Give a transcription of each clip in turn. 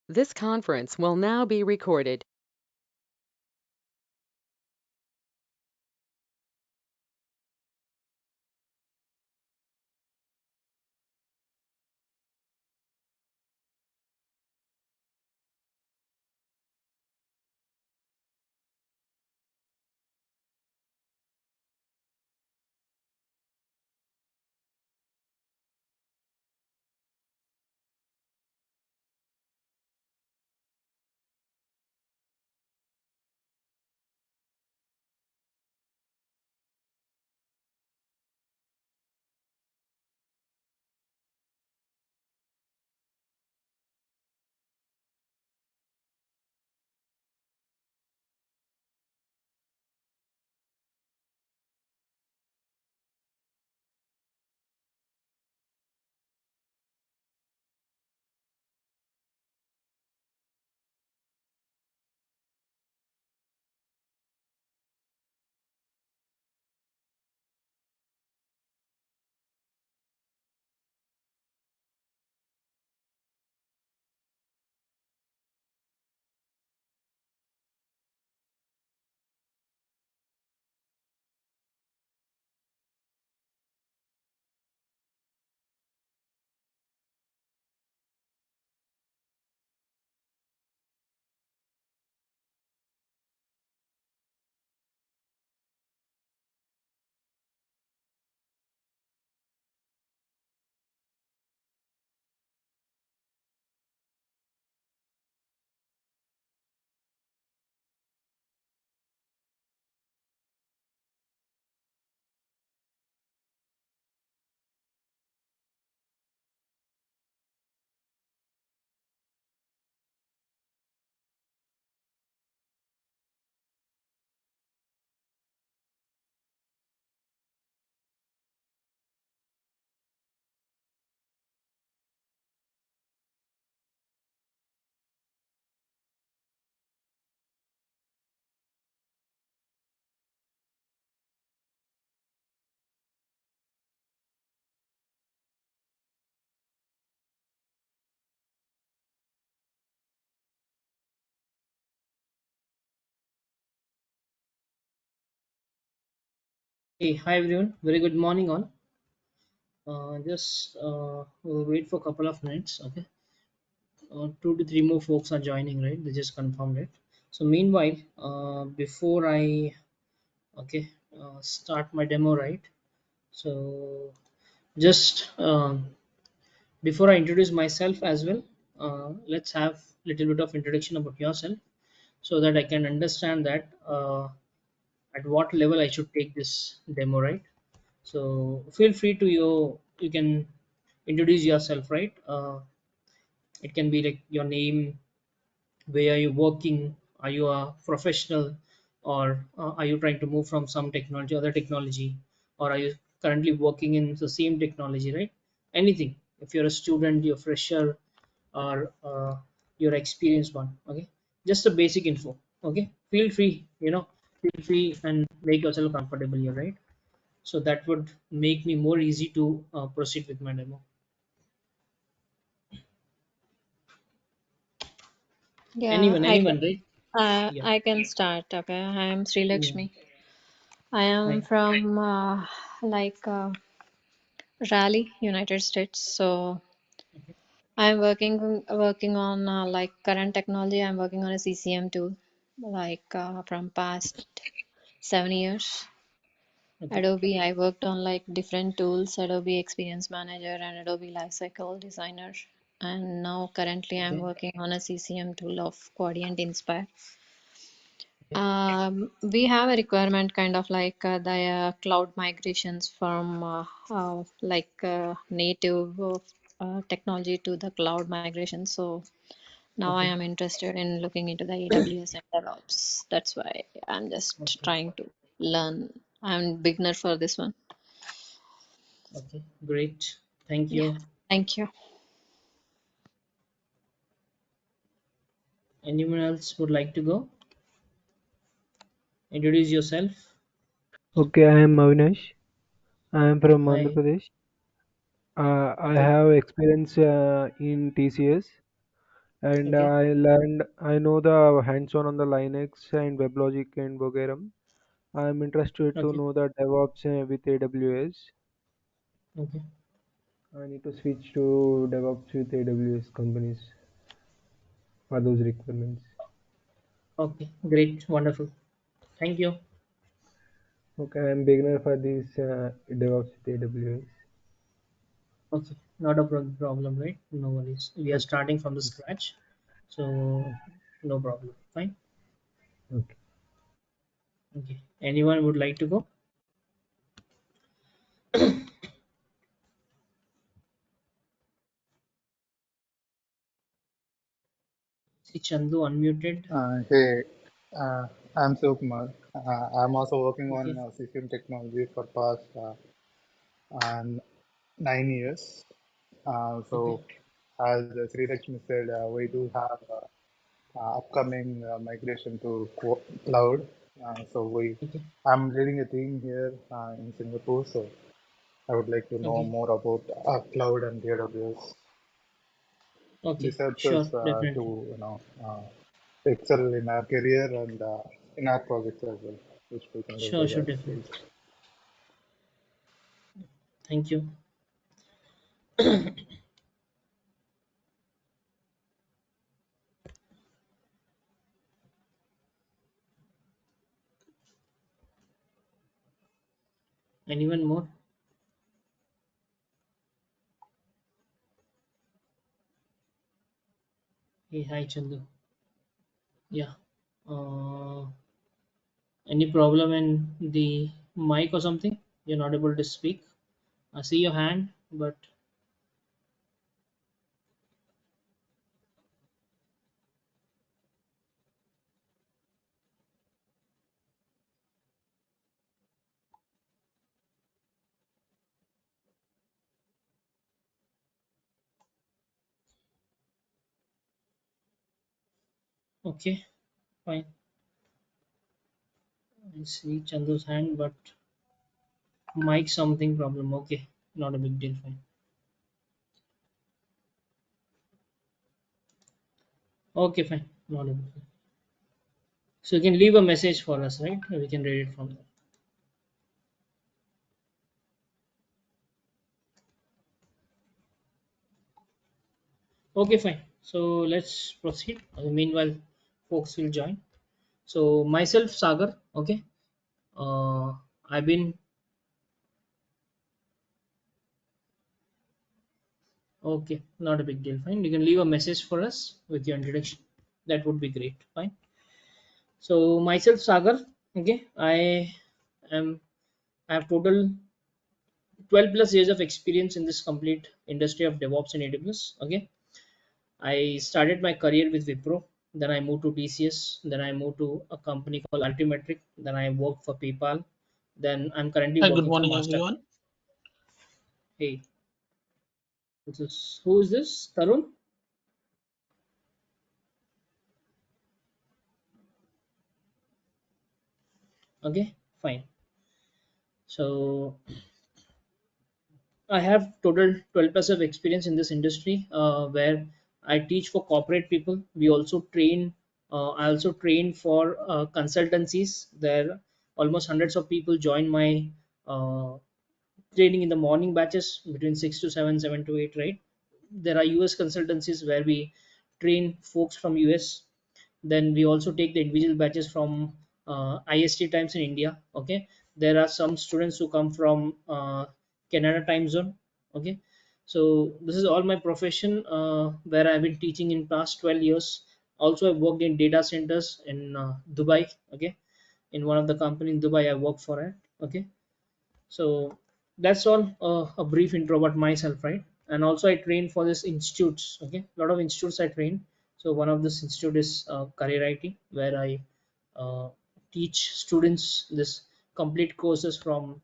This conference will now be recorded. Hey, hi everyone. Very good morning, all. Just we'll wait for a couple of minutes. Okay, 2 to 3 more folks are joining. Right? They just confirmed it. So meanwhile, before I start my demo, right? So just before I introduce myself as well, let's have little bit of introduction about yourself so that I can understand that at what level I should take this demo, right? So feel free to you can introduce yourself, right? It can be like your name, where are you working, are you a professional, or are you trying to move from some technology other technology, or are you currently working in the same technology, right? Anything. If you're a student, you're fresher, or you're experienced one, okay? Just a basic info, okay? Feel free, feel free and make yourself comfortable here, right? So that would make me more easy to proceed with my demo. Yeah, Anyone, I can, anyone, right? Yeah, I can start. Okay, I am Sri yeah. Lakshmi. I am Hi. from like Raleigh, United States. So I'm working on like current technology. I'm working on a CCM tool, like from past 7 years. Okay, Adobe. I worked on like different tools: Adobe Experience Manager and Adobe Lifecycle Designer. And now currently I'm okay, working on a CCM tool of Quadient Inspire. okay, We have a requirement kind of like the cloud migrations from native technology to the cloud migration. So now I okay, am interested in looking into the AWS and Devops. That's why I'm just okay, trying to learn. I'm beginner for this one. okay. Great. Thank Yeah, you. thank you. Anyone else would like to go? Introduce yourself. Okay, I am Avinash. I am from Andhra Hi. Pradesh. I Okay, have experience in TCS and Okay. I know the hands-on on the Linux and WebLogic and Bogeram. I'm interested to Okay. know the DevOps with AWS. Okay. I need to switch to DevOps with AWS companies for those requirements. Okay. Great. Wonderful. Thank you. Okay, I'm beginner for this DevOps with AWS. Okay. Not a problem, right? No worries. We are Okay. starting from the scratch, so no problem. Fine. Okay. Okay. Anyone would like to go? See Chandu unmuted. Hey, I'm Sukumar. I'm also working on Okay. CCM technology for past uh, 9 years. Okay. So, as Sri Lakshmi said, we do have upcoming migration to cloud. Okay. I'm leading a team here in Singapore. So, I would like to know Okay. more about cloud and AWS. Okay. This helps Sure. us to Definitely. excel in our career and in our projects as well, which we can Sure. leverage Sure. our Definitely. skills. Thank you. Anyone more? Hey, hi Chandu. Yeah. Uh, any problem in the mic or something? You're not able to speak. I see your hand, but okay, fine. I see Chandu's hand, but mic something problem. Okay, not a big deal. Fine. Okay, fine. Not a big deal. So you can leave a message for us, right? We can read it from there. Okay, fine. So let's proceed. Meanwhile, folks will join. So myself, Sagar. Okay. Uh, I've been okay. Not a big deal. Fine. You can leave a message for us with your introduction. That would be great. Fine. So myself, Sagar. Okay. Am I have total 12 plus years of experience in this complete industry of DevOps and AWS. Okay. I started my career with Wipro. Then I moved to TCS. Then I moved to a company called Altimetric. Then I worked for PayPal. Then I'm currently Hi, good working for morning, Mastercard. everyone. Hey, who is this? Tarun? Okay, fine. So I have total 12 plus of experience in this industry where I teach for corporate people. We also train. I also train for consultancies. There almost hundreds of people join my uh, training in the morning batches between 6 to 7, 7 to 8. Right. There are US consultancies where we train folks from US. Then we also take the individual batches from IST times in India. Okay, there are some students who come from Canada time zone. Okay, so this is all my profession where I've been teaching in past 12 years. Also, I worked in data centers in Dubai. Okay, in one of the company in Dubai I work for it. Okay, so that's all a brief intro about myself, right? And also I train for this institutes. Okay, a lot of institutes I train. So one of this institute is career IT, where I uh, teach students this complete courses from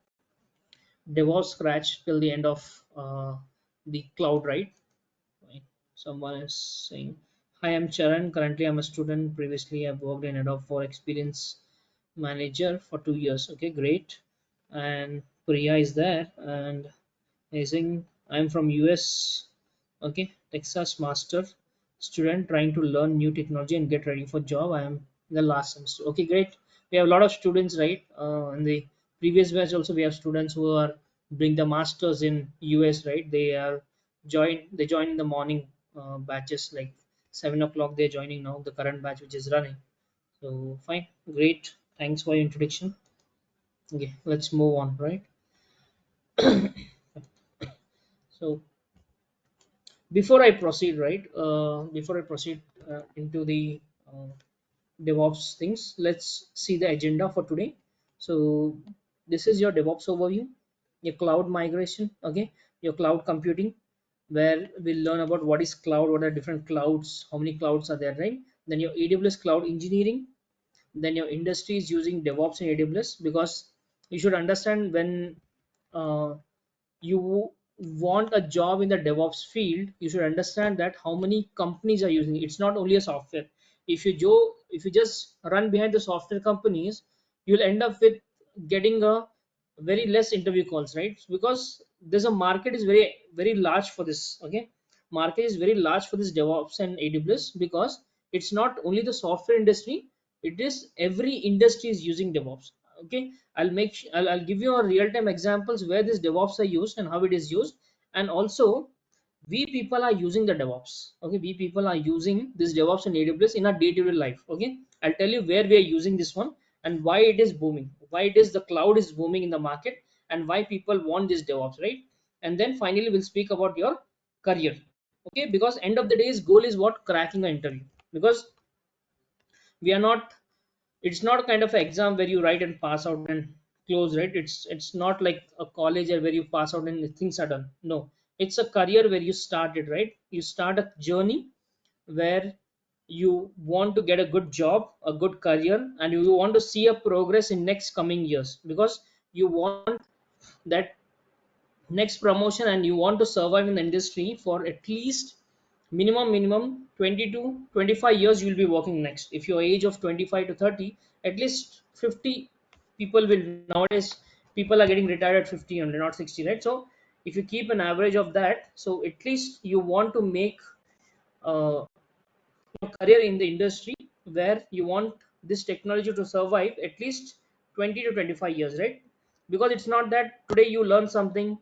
DevOps scratch till the end of the cloud, right? Right. Someone is saying, "Hi, I'm Charan. Currently, I'm a student. Previously, I've worked in Adobe for Experience Manager for 2 years." Okay, great. And Priya is there, and he's saying, "I'm from US. Okay, Texas Master. student trying to learn new technology and get ready for job. I am in the last semester. Okay, great. We have a lot of students, right? In the previous batch also we have students who are doing the masters in US, right? They join in the morning batches, like 7 o'clock they're joining now, the current batch which is running. So fine, great. Thanks for your introduction. Okay, let's move on, right? So before I proceed into the DevOps things, let's see the agenda for today. So this is your DevOps overview, your cloud migration, okay, your cloud computing, where we'll learn about what is cloud, what are different clouds, how many clouds are there, right? Then your AWS cloud engineering, then your industry is using DevOps in AWS, because you should understand when uh, you want a job in the DevOps field, you should understand that how many companies are using it. It's not only a software. If you just run behind the software companies, you'll end up with getting a very less interview calls, right? Because there's a market is very large for this. Okay, market is very large for this DevOps and AWS, because it's not only the software industry, it is every industry is using DevOps. Okay, I'll give you a real-time examples where this DevOps are used and how it is used. And also we people are using the DevOps. Okay, we people are using this DevOps and AWS in our day-to-day life. Okay, I'll tell you where we are using this one and why it is booming, why it is the cloud is booming in the market, and why people want this DevOps, right? And then finally we'll speak about your career. Okay, because end of the day's goal is what? Cracking an interview. Because we are not, it's not kind of an exam where you write and pass out and close, right? It's not like a college where you pass out and things are done. No, it's a career where you started, right? You start a journey where you want to get a good job, a good career, and you want to see a progress in next coming years, because you want that next promotion and you want to survive in the industry for at least minimum 20 to 25 years. You will be working next. If your age of 25 to 30, at least 50 people will, nowadays people are getting retired at 50 only, not 60, right? So if you keep an average of that, so at least you want to make uh, your career in the industry where you want this technology to survive at least 20 to 25 years, right? Because it's not that today you learn something,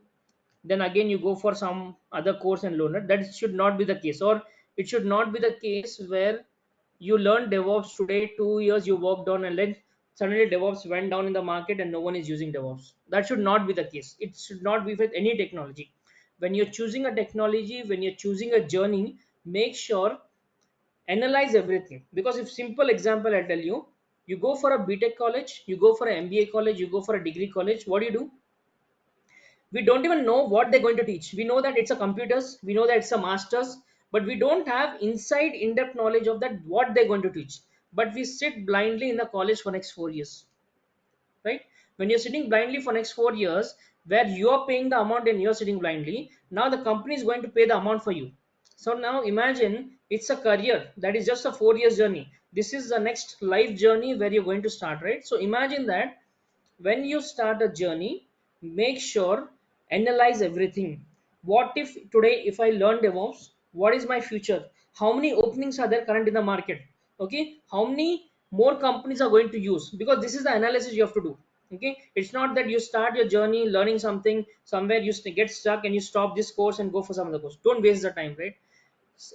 then again you go for some other course and learn it. That should not be the case. Or it should not be the case where you learn DevOps today, 2 years you worked on, and then suddenly DevOps went down in the market and no one is using DevOps. That should not be the case. It should not be with any technology. When you're choosing a technology, when you're choosing a journey, make sure analyze everything. Because if simple example I tell you, you go for a BTech college, you go for an MBA college, you go for a degree college, what do you do? We don't even know what they're going to teach. We know that it's a computers, we know that it's a masters, but we don't have inside in-depth knowledge of that what they're going to teach. But we sit blindly in the college for next 4 years, right? When you're sitting blindly for next 4 years, where you're paying the amount and you're sitting blindly, now the company is going to pay the amount for you. So now imagine it's a career that is just a 4 years journey. This is the next life journey where you're going to start, right? So imagine that when you start a journey, make sure analyze everything. What if today if I learn DevOps, what is my future? How many openings are there current in the market? Okay, how many more companies are going to use? Because this is the analysis you have to do. Okay, it's not that you start your journey learning something somewhere, you get stuck and you stop this course and go for some other course. Don't waste the time, right?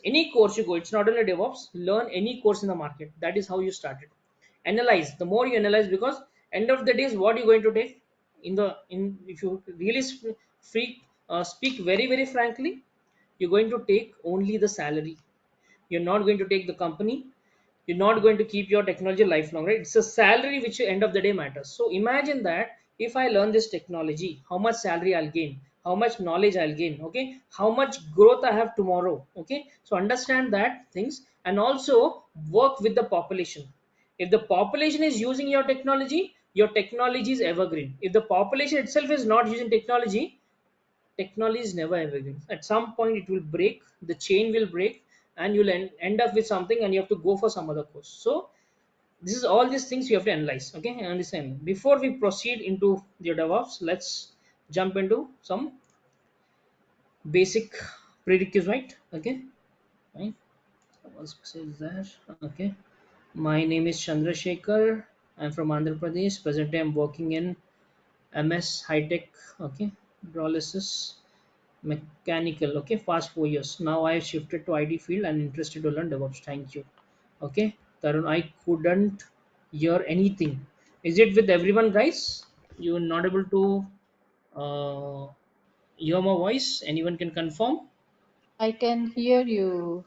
Any course you go, it's not only DevOps, learn any course in the market. That is how you started. Analyze. The more you analyze, because end of the day is what you're going to take in the in if you really speak very frankly, you're going to take only the salary. You're not going to take the company. You're not going to keep your technology lifelong, right? It's a salary which end of the day matters. So imagine that if I learn this technology, how much salary I'll gain, how much knowledge I'll gain. Okay, how much growth I have tomorrow. Okay, so understand that things. And also work with the population. If the population is using your technology is evergreen. If the population itself is not using technology is never evergreen. At some point it will break, the chain will break, and you'll end up with something and you have to go for some other course. So this is all these things you have to analyze. Okay, I understand. Before we proceed into the DevOps, let's jump into some basic prerequisite. Okay, right? What's says there? Okay. My name is Chandrasekhar. I'm from Andhra Pradesh. Presently, I'm working in MS High Tech. Okay, Pyrolysis Mechanical. Okay, past 4 years. Now I have shifted to IT field and interested to learn DevOps. Thank you. Okay, Tarun, I couldn't hear anything. Is it with everyone, guys? You're not able to uh, hear my voice? Anyone can confirm? I can hear you,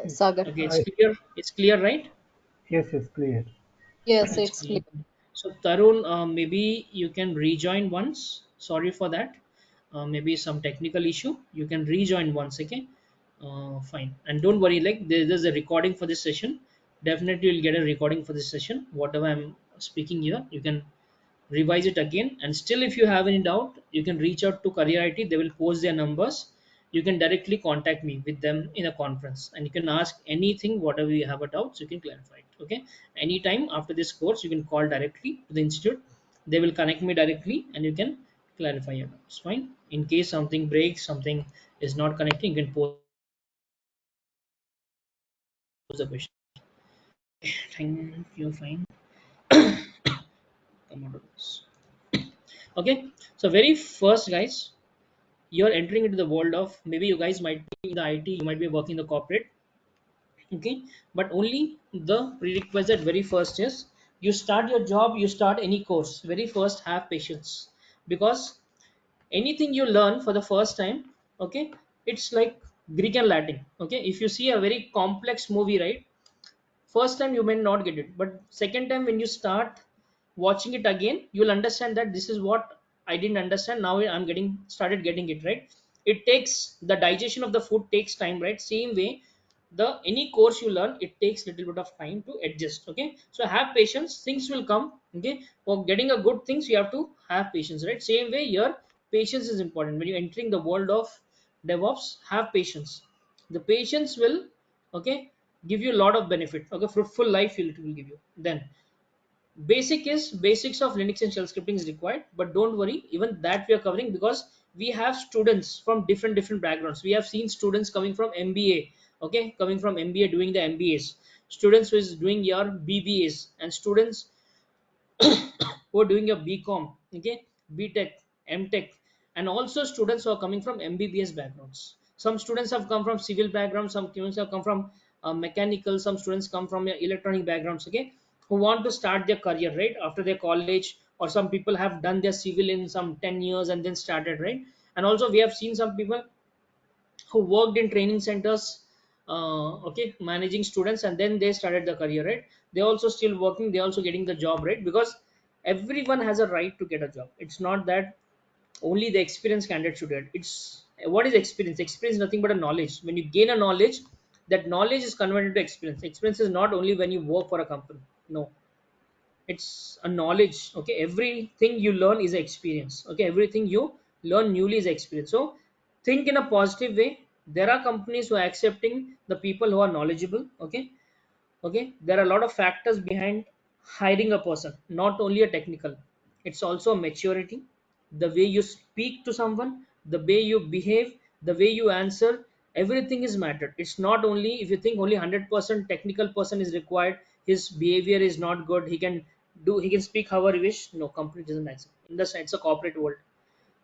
Sagar. Okay, it's I, clear. It's clear, right? yes, yes, clear. Yes, It's it's clear. clear. So Tarun, maybe you can rejoin once. Sorry for that. Maybe some technical issue. You can rejoin once. Okay. Fine. And don't worry. Like there's a recording for this session. Definitely, you'll get a recording for this session. Whatever I'm speaking here, you can revise it again. And still, if you have any doubt, you can reach out to Career IT. They will post their numbers. You can directly contact me with them in a conference, and you can ask anything, whatever you have a doubt, so you can clarify it. Okay, anytime after this course, you can call directly to the institute. They will connect me directly, and you can clarify your doubts. Fine. In case something breaks, something is not connecting, you can pose the question. Thank you. Fine. Come out of this. Okay. So very first, guys, you're entering into the world of, maybe you guys might be in the IT, you might be working in the corporate. Okay, but only the prerequisite very first is, you start your job, you start any course, very first have patience, because anything you learn for the first time, okay, it's like Greek and Latin. Okay, if you see a very complex movie, right, first time you may not get it, but second time when you start watching it again, you'll understand that this is what I didn't understand, now I'm getting started getting it, right. It takes, the digestion of the food takes time, right. Same way, the any course you learn, it takes little bit of time to adjust. Okay, so have patience, things will come. Okay, for getting a good things, you have to have patience, right. Same way here, patience is important when you're entering the world of DevOps. Have patience, the patience will, okay, give you a lot of benefit. Okay, fruitful life it will give you. Then basics of Linux and shell scripting is required, but don't worry, even that we are covering, because we have students from different backgrounds. We have seen students coming from MBA. Okay, coming from MBA, doing the MBAs, students who is doing your BBAs, and students who are doing your BCom, okay, BTech, MTech, and also students who are coming from MBBS backgrounds. Some students have come from civil backgrounds, some students have come from mechanical, some students come from electronic backgrounds, okay, who want to start their career, right, after their college, or some people have done their civil in some 10 years and then started, right. And also we have seen some people who worked in training centers, okay, managing students, and then they started the career, right. They also still working, they also getting the job, right, because everyone has a right to get a job. It's not that only the experienced candidate should get. It's, what is experience? Experience is nothing but a knowledge. When you gain a knowledge, that knowledge is converted to experience. Experience is not only when you work for a company. No, it's a knowledge. Okay, everything you learn is an experience. Okay, everything you learn newly is experience. So think in a positive way. There are companies who are accepting the people who are knowledgeable. Okay, okay, there are a lot of factors behind hiring a person, not only a technical. It's also a maturity, the way you speak to someone, the way you behave, the way you answer, everything is mattered. It's not only, if you think only 100% technical person is required, his behavior is not good, he can speak however he wish. No, company doesn't accept. In the sense of corporate world,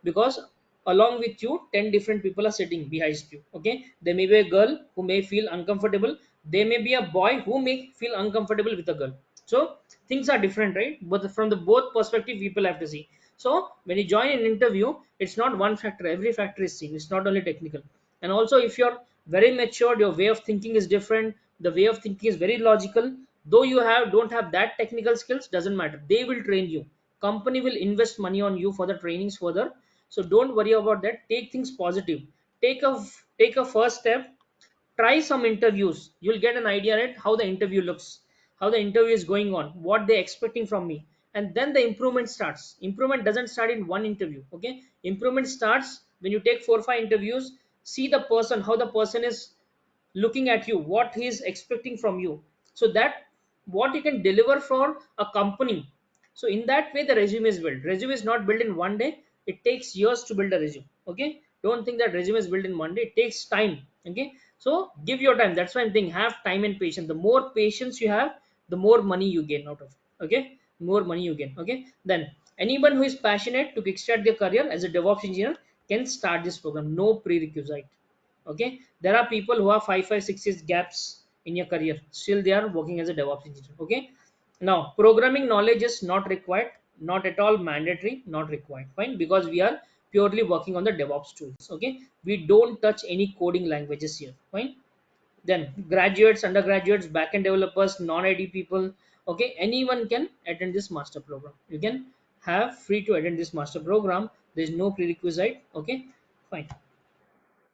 because along with you 10 different people are sitting behind you. Okay, there may be a girl who may feel uncomfortable, there may be a boy who may feel uncomfortable with a girl. So things are different, right, but from the both perspective people have to see. So when you join an interview, it's not one factor, every factor is seen. It's not only technical. And also, if you're very matured, your way of thinking is different, the way of thinking is very logical, though you have don't have that technical skills, doesn't matter, they will train you. Company will invest money on you for the trainings further. So don't worry about that, take things positive. Take a first step, try some interviews, you'll get an idea at how the interview looks, how the interview is going on, what they're expecting from me. And then the improvement starts. Improvement doesn't start in one interview. Okay, improvement starts when you take 4 or 5 interviews, see the person, how the person is looking at you, what he is expecting from you, so that what you can deliver for a company. So in that way the resume is built. Resume is not built in one day, it takes years to build a resume. Okay, don't think that resume is built in one day, it takes time. Okay, So give your time. That's why I'm saying have time and patience. The more patience you have, the more money you gain out of it. Okay, more money you gain. Okay, then anyone who is passionate to kickstart their career as a DevOps engineer can start this program. No prerequisite. Okay, there are people who have 5, 5, 6 years gaps in your career, still they are working as a DevOps engineer. Okay, now programming knowledge is not required, not at all mandatory, not required, fine, because we are purely working on the DevOps tools. Okay, we don't touch any coding languages here, fine. Then graduates, undergraduates, backend developers, non-ID people, okay, anyone can attend this master program. You can have free to attend this master program. There is no prerequisite. Okay, fine.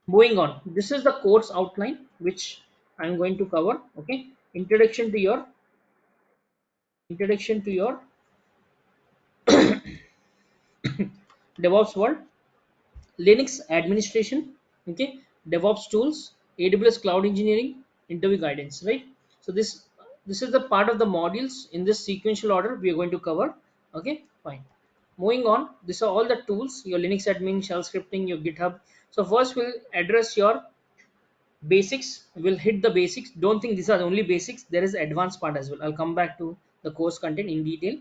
Moving on, this is the course outline which I'm going to cover. Okay, introduction to your DevOps world, Linux administration, okay, DevOps tools, AWS cloud engineering, interview guidance, right? So this is the part of the modules in this sequential order we are going to cover. Okay, fine. Moving on, these are all the tools, your Linux admin, shell scripting, your GitHub. So first we'll address your basics. We'll hit the basics. Don't think these are the only basics. There is advanced part as well. I'll come back to the course content in detail.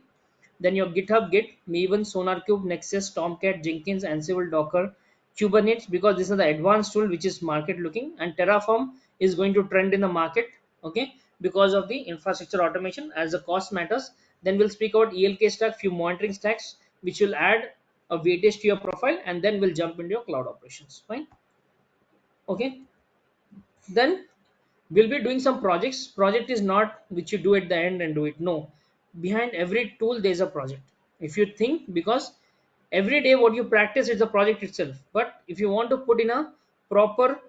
Then your GitHub, Git, Maven, SonarCube, Nexus, Tomcat, Jenkins, Ansible, Docker, Kubernetes, because this is the advanced tool which is market looking, and Terraform is going to trend in the market. Okay, because of the infrastructure automation as the cost matters. Then we'll speak about ELK stack, few monitoring stacks which will add a weightage to your profile, and then we'll jump into your cloud operations. Fine. Okay. Then we'll be doing some projects. Project is not which you do at the end and do it. No, behind every tool there's a project. If you think, because every day what you practice is the project itself, but if you want to put in a proper,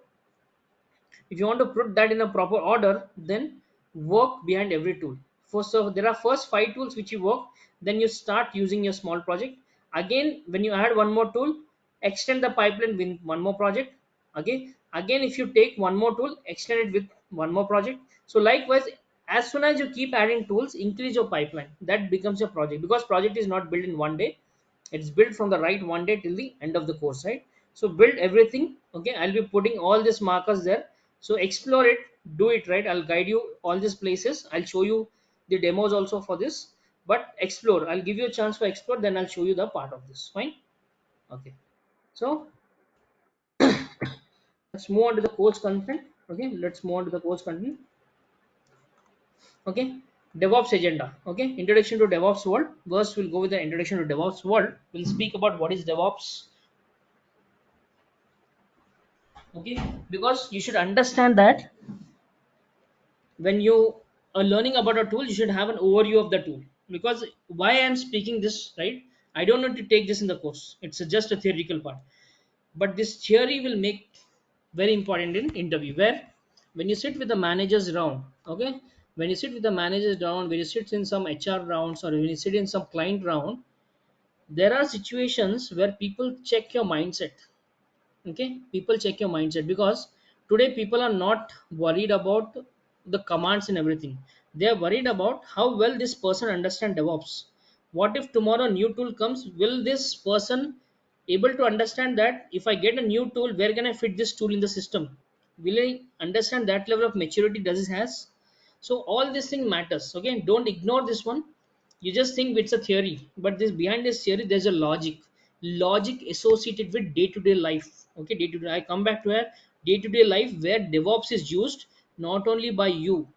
if you want to put that in a proper order, then work behind every tool. First, so there are first 5 tools which you work, then you start using your small project. Again, when you add one more tool, extend the pipeline with one more project. Again, if you take one more tool, extend it with one more project. So likewise, as soon as you keep adding tools, increase your pipeline. That becomes your project, because project is not built in one day. It's built from the right one day till the end of the course, right? So build everything. Okay, I'll be putting all these markers there. So explore it, do it, right? I'll guide you all these places. I'll show you the demos also for this, but explore. I'll give you a chance for explore, then I'll show you the part of this. Fine. Okay, so let's move on to the course content. Okay, let's move on to the course content. Okay, DevOps agenda. Okay, introduction to DevOps world. First we'll go with the introduction to DevOps world. We'll speak about what is DevOps. Okay, because you should understand that when you are learning about a tool, you should have an overview of the tool. Because why I'm speaking this, right? I don't need to take this in the course, it's just a theoretical part, but this theory will make very important in interview, where when you sit with the managers round. Okay, when you sit with the managers round, when you sit in some HR rounds, or when you sit in some client round, there are situations where people check your mindset. Okay, people check your mindset, because today people are not worried about the commands and everything. They are worried about how well this person understand DevOps. What if tomorrow a new tool comes? Will this person able to understand that if I get a new tool, where can I fit this tool in the system? Will I understand that level of maturity does it has? So all this thing matters. Okay, don't ignore this one. You just think it's a theory, but this behind this theory there's a logic associated with day-to-day life. Okay, day-to-day, I come back to a day-to-day life where DevOps is used not only by you,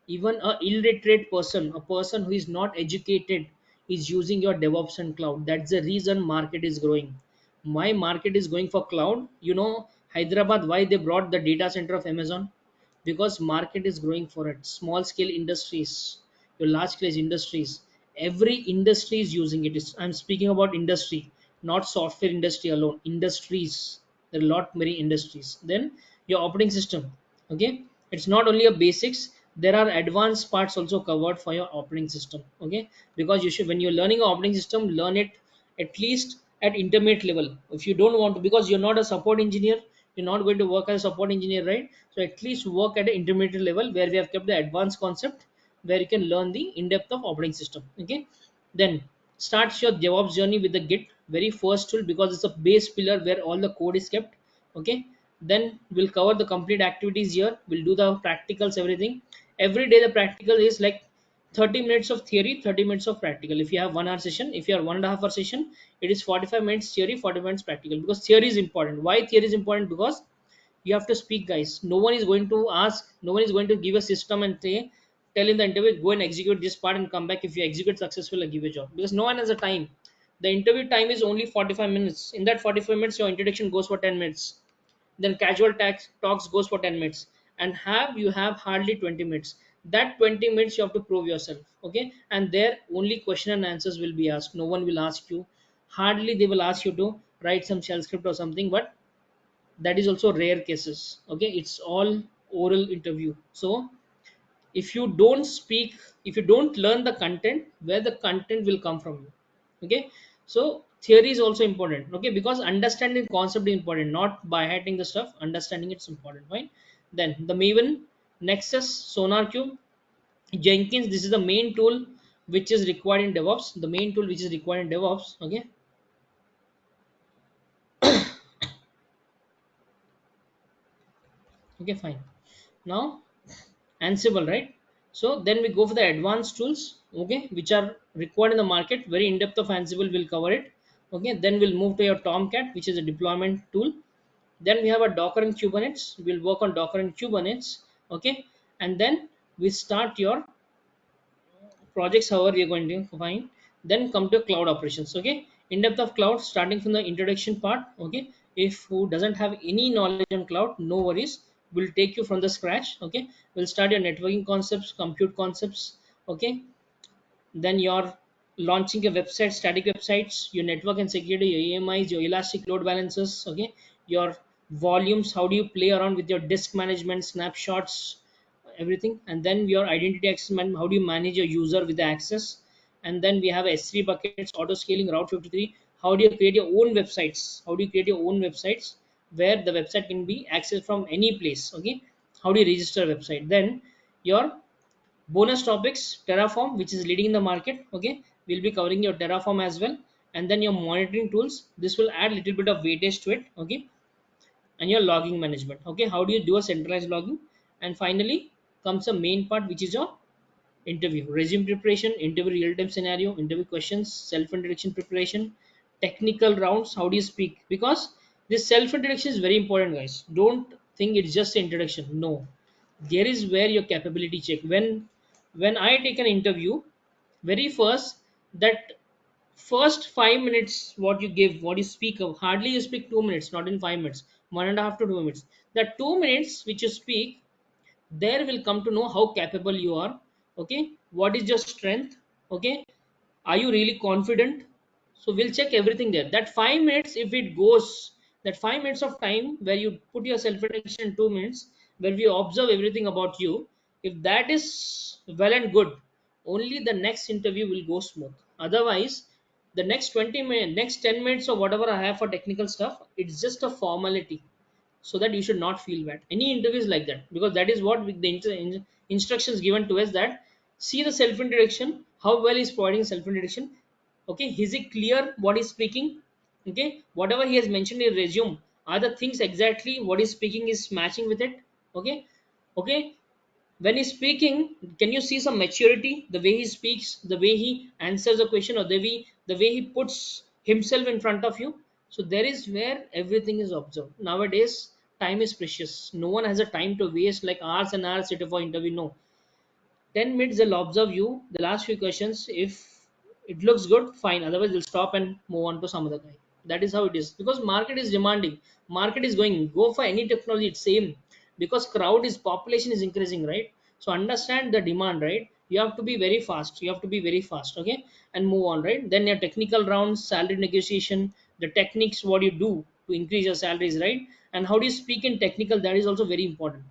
even a illiterate person, a person who is not educated, is using your DevOps and cloud. That's the reason market is growing. My market is going for cloud. You know, Hyderabad, why they brought the data center of Amazon? Because market is growing for it. Small scale industries, your large scale industries, every industry is using it. I'm speaking about industry, not software industry alone, industries. There are a lot many industries. Then your operating system. Okay, it's not only a basics, there are advanced parts also covered for your operating system. Okay, because you should, when you're learning an operating system, learn it at least at intermediate level. If you don't want to, because you're not a support engineer, you're not going to work as a support engineer, right? So at least work at an intermediate level where we have kept the advanced concept, where you can learn the in-depth of operating system. Okay, then start your DevOps journey with the Git, very first tool, because it's a base pillar where all the code is kept. Okay, Then we'll cover the complete activities here. We'll do the practicals, everything. Every day the practical is like 30 minutes of theory, 30 minutes of practical. If you have 1 hour session, if you have 1.5 hour session, it is 45 minutes theory, 40 minutes practical, because theory is important. Why theory is important? Because you have to speak, guys. No one is going to ask, no one is going to give a system and say, tell in the interview, go and execute this part and come back. If you execute successful, I give you a job, because no one has a time. The interview time is only 45 minutes. In that 45 minutes your introduction goes for 10 minutes, then casual talks goes for 10 minutes, and you have hardly 20 minutes. That 20 minutes you have to prove yourself, okay? And there only question and answers will be asked. No one will ask you, hardly they will ask you to write some shell script or something, but that is also rare cases, okay? It's all oral interview. So if you don't speak, if you don't learn the content, where the content will come from you, okay? So theory is also important, okay? Because understanding concept is important, not by hiding the stuff. Understanding it's important, fine. Then the Maven, Nexus, SonarQube, Jenkins, this is the main tool which is required in DevOps, the main tool which is required in DevOps, okay? Okay, fine. Now Ansible, right? So then we go for the advanced tools, okay, which are required in the market. Very in depth of Ansible will cover it, okay? Then we'll move to your Tomcat, which is a deployment tool. Then we have a Docker and Kubernetes. We'll work on Docker and Kubernetes, okay? And then we start your projects, however we are going to find. Then come to cloud operations, okay? In depth of cloud, starting from the introduction part, okay? If who doesn't have any knowledge on cloud, no worries, we'll take you from the scratch, okay? We'll start your networking concepts, compute concepts, okay? Then you're launching a website, static websites, your network and security, your AMIs, your elastic load balancers, okay? Your volumes, how do you play around with your disk management, snapshots, everything. And then your identity access management, how do you manage your user with the access. And then we have S3 buckets, auto scaling, route 53. How do you create your own websites? How do you create your own websites where the website can be accessed from any place, okay? How do you register a website? Then your bonus topics, Terraform, which is leading in the market, okay? We'll be covering your Terraform as well. And then your monitoring tools, this will add little bit of weightage to it, okay? And your logging management, okay? How do you do a centralized logging? And finally comes the main part, which is your interview, resume preparation, interview real-time scenario, interview questions, self-introduction preparation, technical rounds, how do you speak? Because this self-introduction is very important, guys. Don't think it's just an introduction. No, there is where your capability check. When I take an interview, very first, that first 5 minutes, what you give, what you speak of, hardly you speak 2 minutes, not in 5 minutes, 1.5 to 2 minutes. That 2 minutes which you speak, there will come to know how capable you are, okay? What is your strength, okay? Are you really confident? So we'll check everything there. That 5 minutes, if it goes, that 5 minutes of time where you put your self introduction in 2 minutes, where we observe everything about you, if that is well and good, only the next interview will go smooth. Otherwise, the next 20 minutes, next 10 minutes or whatever I have for technical stuff, it's just a formality, so that you should not feel bad. Any interview is like that, because that is what the instructions given to us, that see the self introduction, how well is providing self introduction, okay? Is it clear what is speaking, okay? Whatever he has mentioned in resume, are the things exactly what is speaking is matching with it, okay? Okay, when he's speaking, can you see some maturity, the way he speaks, the way he answers a question, or the way he puts himself in front of you? So there is where everything is observed. Nowadays time is precious. No one has a time to waste like hours and hours sitting for interview. No, 10 minutes they'll observe you, the last few questions. If it looks good, fine, otherwise they'll stop and move on to some other guy. That is how it is, because market is demanding, market is going, go for any technology, it's same. Because crowd is, population is increasing, right? So understand the demand, right? You have to be very fast, you have to be very fast, okay? And move on, right? Then your technical rounds, salary negotiation, the techniques, what you do to increase your salaries, right? And how do you speak in technical, that is also very important.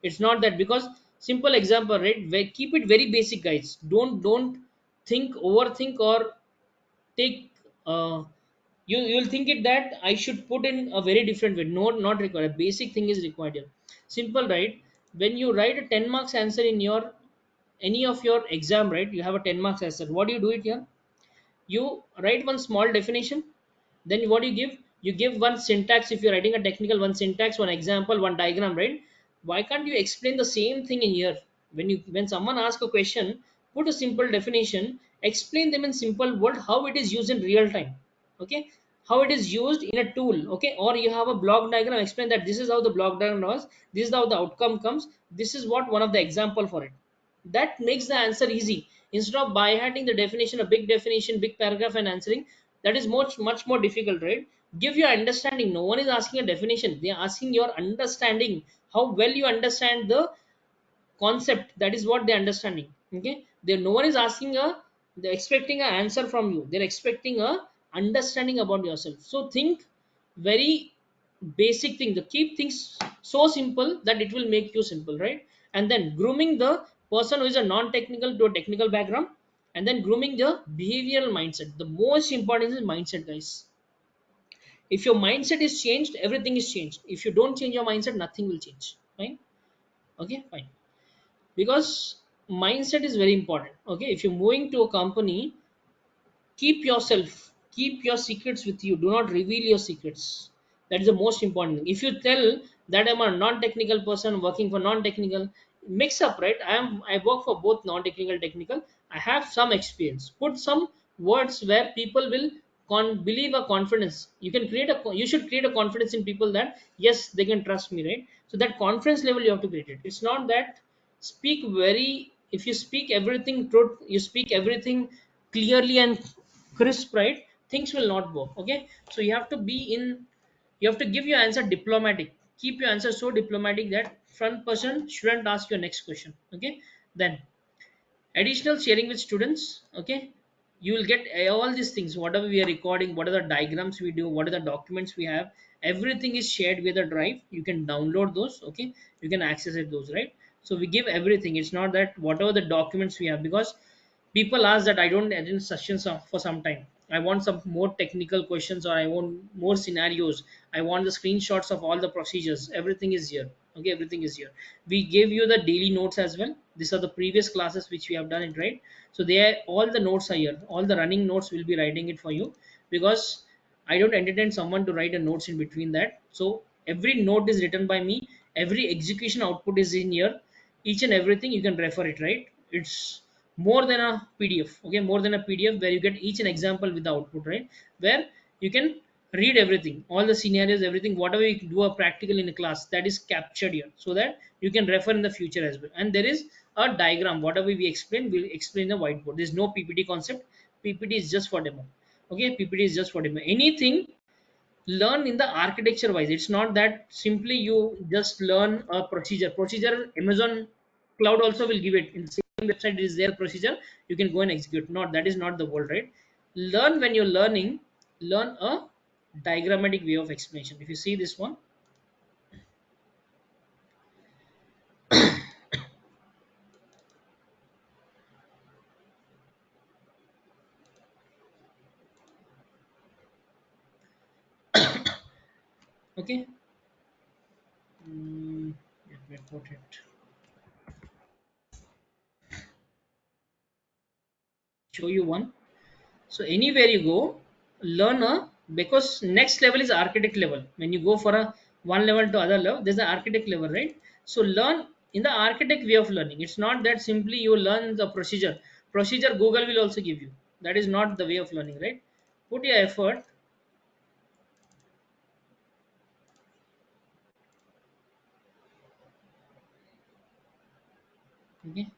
It's not that, because simple example, right? Keep it very basic, guys. Don't think, overthink, or take you'll think it that I should put in a very different way. No, not required. A basic thing is required here. Simple, right? When you write a 10 marks answer in your any of your exam, right? You have a 10 marks answer. What do you do it here? You write one small definition, then what do you give? You give one syntax. If you're writing a technical, one syntax, one example, one diagram, right? Why can't you explain the same thing in here? When someone asks a question, put a simple definition, explain them in simple word how it is used in real time. Okay, how it is used in a tool. Okay, or you have a block diagram, explain that this is how the block diagram was, this is how the outcome comes, this is what one of the example for it. That makes the answer easy. Instead of by handing the definition, a big definition, big paragraph, and answering, that is much more difficult, right? Give your understanding. No one is asking a definition, they are asking your understanding, how well you understand the concept. That is what they're understanding. Okay, they, no one is asking a, they're expecting an answer from you, they're expecting a understanding about yourself. So think very basic thing, to keep things so simple that it will make you simple, right? And then grooming the person who is a non-technical to a technical background, and then grooming the behavioral mindset. The most important is mindset, guys. If your mindset is changed, everything is changed. If you don't change your mindset, nothing will change, right? Okay, fine. Because mindset is very important. Okay, if you're moving to a company, keep yourself, keep your secrets with you, do not reveal your secrets. That is the most important thing. If you tell that I'm a non-technical person working for non-technical, mix up, right? I work for both non-technical, technical. I have some experience. Put some words where people will believe a confidence. You can create a, you should create a confidence in people that yes, they can trust me, right? So that confidence level you have to create it. It's not that speak very, if you speak everything truth, you speak everything clearly and crisp, right? Things will not work. Okay, so you have to be in, you have to give your answer diplomatic. Keep your answer so diplomatic that front person shouldn't ask your next question. Okay, then additional sharing with students. Okay, you will get all these things, whatever we are recording, what are the diagrams we do, what are the documents we have, everything is shared with a drive. You can download those. Okay, you can access it those, right? So we give everything. It's not that whatever the documents we have, because people ask that I don't attend sessions for some time, I want some more technical questions, or I want more scenarios, I want the screenshots of all the procedures. Everything is here. Okay, everything is here. We give you the daily notes as well. These are the previous classes which we have done it, right? So they are, all the notes are here, all the running notes will be writing it for you, because I don't entertain someone to write a notes in between that. So every note is written by me, every execution output is in here, each and everything you can refer it, right? It's more than a PDF. Okay, more than a PDF, where you get each an example with the output, right? Where you can read everything, all the scenarios, everything, whatever you do a practical in a class, that is captured here, so that you can refer in the future as well. And there is a diagram, whatever we explain, we'll explain the whiteboard. There's no PPT concept. PPT is just for demo. Okay, PPT is just for demo. Anything learn in the architecture wise. It's not that simply you just learn a procedure. Amazon cloud also will give it in the same website, is their procedure, you can go and execute. Not, that is not the world, right? Learn, when you're learning, learn a diagrammatic way of explanation. If you see this one, okay. Let me put it, show you one. So anywhere you go, learn a, because next level is architect level. When you go for a one level to other level, there's an architect level, right? So learn in the architect way of learning. It's not that simply you learn the procedure Google will also give you. That is not the way of learning, right? Put your effort. Okay,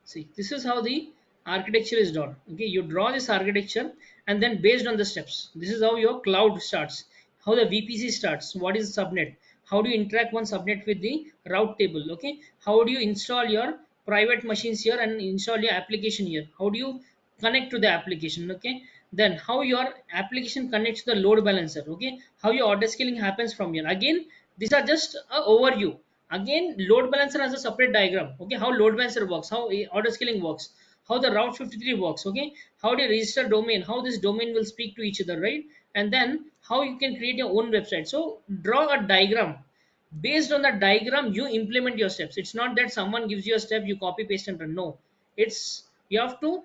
see, this is how the architecture is done. Okay, you draw this architecture, and then based on the steps, this is how your cloud starts, how the VPC starts, what is subnet, how do you interact one subnet with the route table. Okay, how do you install your private machines here and install your application here, how do you connect to the application. Okay, then how your application connects to the load balancer. Okay, how your auto scaling happens from here. Again, these are just a overview. Again, load balancer has a separate diagram. Okay, how load balancer works, how auto scaling works, how the route 53 works. Okay, how do you register domain, how this domain will speak to each other, right? And then how you can create your own website. So draw a diagram. Based on the diagram, you implement your steps. It's not that someone gives you a step, you copy paste and run. No, it's, you have to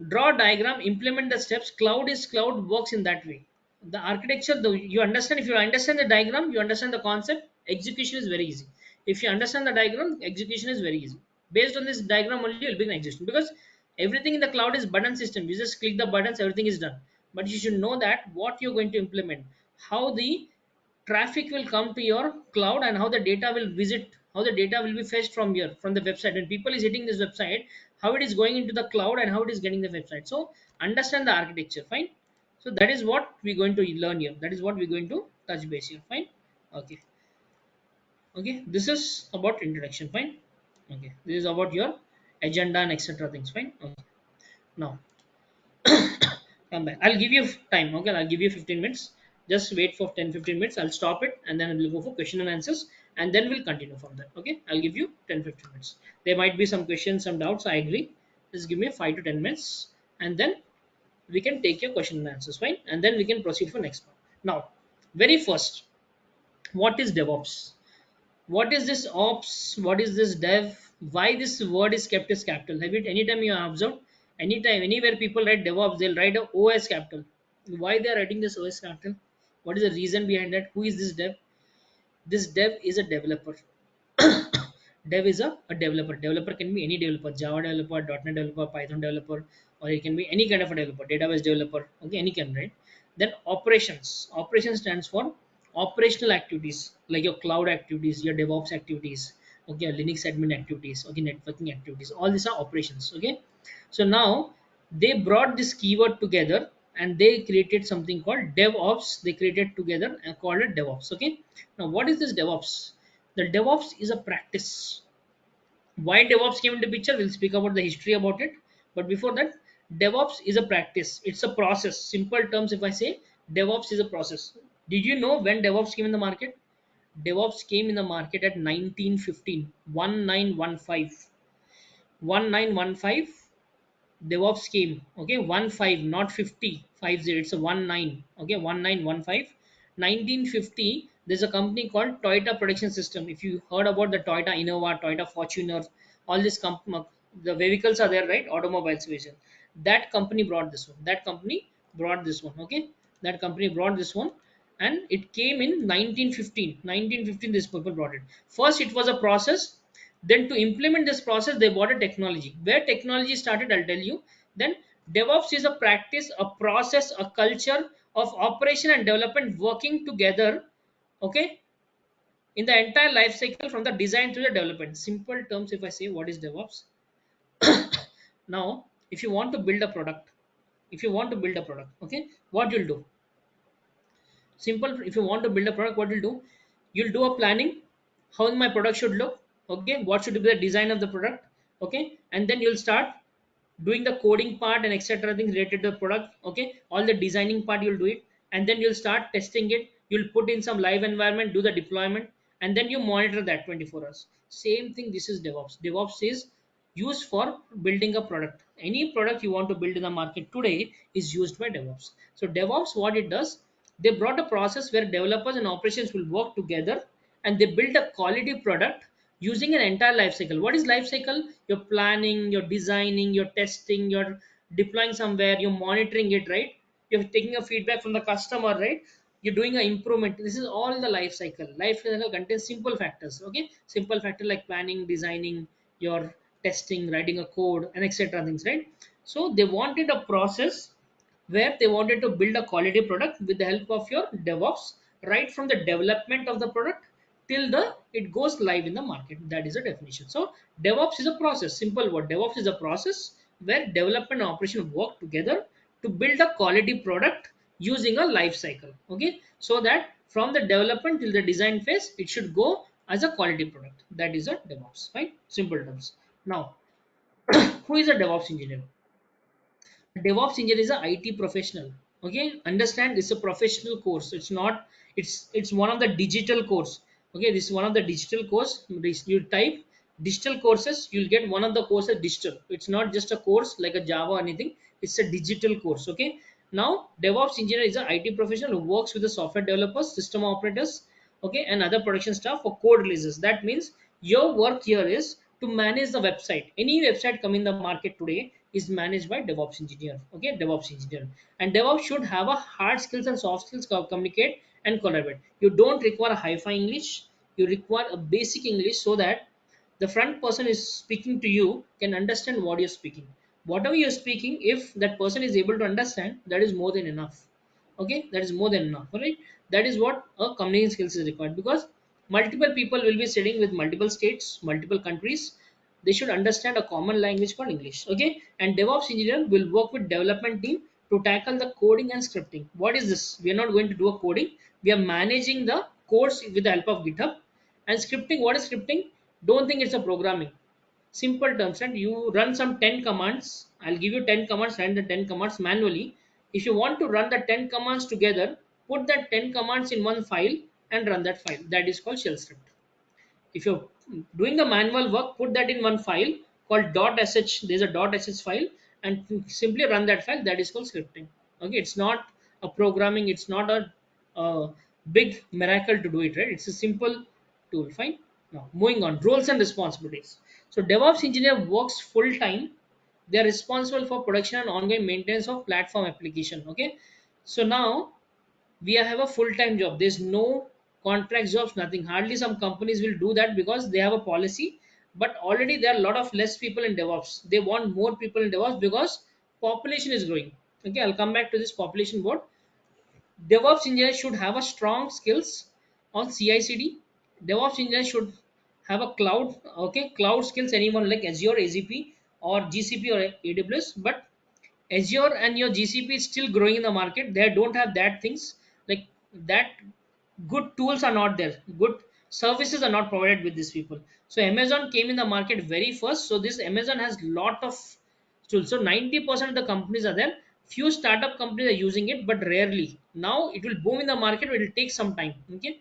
draw a diagram, implement the steps. Cloud is cloud, works in that way. The architecture, though, you understand, if you understand the diagram, you understand the concept, execution is very easy. If you understand the diagram, execution is very easy. Based on this diagram only you'll begin execution, because everything in the cloud is button system. You just click the buttons, everything is done. But you should know that what you're going to implement, how the traffic will come to your cloud, and how the data will visit, how the data will be fetched from here, from the website. When people is hitting this website, how it is going into the cloud and how it is getting the website. So understand the architecture. Fine. So that is what we're going to learn here, that is what we're going to touch base here. Fine. Okay. Okay, this is about introduction. Fine. Okay, this is about your agenda and etc things. Fine. Okay. Now come back, I'll give you time. Okay, I'll give you 15 minutes. Just wait for 10-15 minutes, I'll stop it, and then we'll go for question and answers, and then we'll continue from there. Okay, I'll give you 10-15 minutes. There might be some questions, some doubts, I agree. Just give me 5 to 10 minutes, and then we can take your question and answers. Fine, and then we can proceed for next part. Now, very first, what is DevOps? What is this ops? What is this dev? Why this word is kept as capital? Have it anytime you have observed? Anytime, anywhere people write DevOps, they'll write a OS capital. Why they are writing this OS capital? What is the reason behind that? Who is this dev? This dev is a developer. Dev is a developer. Developer can be any developer: Java developer, .NET developer, Python developer, or it can be any kind of a developer, database developer. Okay, any kind, right? Then operations. Operations stands for operational activities, like your cloud activities, your DevOps activities, okay, your Linux admin activities, okay, networking activities. All these are operations. Okay, so now they brought this keyword together and they created something called DevOps. They created together and called it DevOps. Okay, now what is this DevOps? The DevOps is a practice. Why DevOps came into picture, we'll speak about the history about it. But before that, DevOps is a practice. It's a process. Simple terms, if I say DevOps is a process. Did you know when DevOps came in the market? DevOps came in the market at 1915, 1915. 1915 DevOps came. Okay, 15, not 50, 50. It's a 19. Okay, 1915. 1950. There's a company called Toyota Production System. If you heard about the Toyota Innova, Toyota Fortuner, all this the vehicles are there, right? Automobiles division. That company brought this one. That company brought this one. Okay, that company brought this one, and it came in 1915. 1915. This people brought it. First, it was a process. Then to implement this process, they bought a technology. Where technology started, I'll tell you. Then DevOps is a practice, a process, a culture of operation and development working together. Okay, in the entire life cycle from the design to the development. Simple terms, if I say what is DevOps. Now, if you want to build a product, okay, what you'll do? Simple. If you want to build a product, what you'll do? You'll do a planning. How my product should look. Okay, what should be the design of the product? Okay, and then you'll start doing the coding part and etc things related to the product. Okay, all the designing part you'll do it, and then you'll start testing it. You'll put in some live environment, do the deployment, and then you monitor that 24 hours. Same thing, this is DevOps. DevOps is used for building a product. Any product you want to build in the market today is used by DevOps. So DevOps, what it does, they brought a process where developers and operations will work together, and they build a quality product using an entire life cycle. What is life cycle? You're planning, you're designing, you're testing, you're deploying somewhere, you're monitoring it, right? You're taking a feedback from the customer, right? You're doing an improvement. This is all the life cycle. Life cycle contains simple factors. Okay, simple factor like planning, designing, your testing, writing a code, and etc things, right? So they wanted a process where they wanted to build a quality product with the help of your DevOps, right from the development of the product till the it goes live in the market. That is a definition. So DevOps is a process. Simple word. DevOps is a process where development and operation work together to build a quality product using a life cycle. Okay, so that from the development till the design phase, it should go as a quality product. That is a DevOps. Right? Simple terms. Now, who is a DevOps engineer? DevOps engineer is a IT professional. Okay, understand, it's a professional course. It's not. It's one of the digital course. Okay, this is one of the digital course. You type digital courses, you'll get one of the courses digital. It's not just a course like a Java or anything. It's a digital course. Okay. Now, DevOps engineer is a IT professional who works with the software developers, system operators, okay, and other production staff for code releases. That means your work here is to manage the website. Any website coming in the market today is managed by DevOps engineer. Okay, DevOps engineer. And DevOps should have a hard skills and soft skills to communicate and collaborate. You don't require a high-fi English. You require a basic English so that the front person is speaking to you can understand what you're speaking. Whatever you're speaking, if that person is able to understand, that is more than enough. Okay, that is more than enough. All right, that is what a communication skills is required, because multiple people will be sitting with multiple states, multiple countries. They should understand a common language called English. Okay, and DevOps engineer will work with development team to tackle the coding and scripting. What is this? We are not going to do a coding. We are managing the codes with the help of GitHub. And scripting, what is scripting? Don't think it's a programming. Simple terms, and you run some 10 commands. I'll give you 10 commands, run the 10 commands manually. If you want to run the 10 commands together, put that 10 commands in one file and run that file. That is called shell script. If you're doing the manual work, put that in one file called .sh. There's a .sh file, and simply run that file. That is called scripting. Okay, it's not a programming. It's not a big miracle to do it, right? It's a simple tool. Fine. Now moving on, roles and responsibilities. So DevOps engineer works full time. They are responsible for production and ongoing maintenance of platform application. Okay, so now we have a full-time job. There's no contract jobs, nothing. Hardly some companies will do that because they have a policy. But already there are a lot of less people in DevOps. They want more people in DevOps because population is growing. Okay, I'll come back to this population board. DevOps engineers should have a strong skills on CI/CD. DevOps engineers should have a cloud, okay, cloud skills. Anyone like Azure, AZP, or GCP or AWS. But Azure and your GCP is still growing in the market. They don't have that things like that. Good tools are not there. Good services are not provided with these people. So Amazon came in the market very first. So this Amazon has lot of tools. So 90% of the companies are there. Few startup companies are using it, but rarely. Now it will boom in the market. It will take some time. Okay,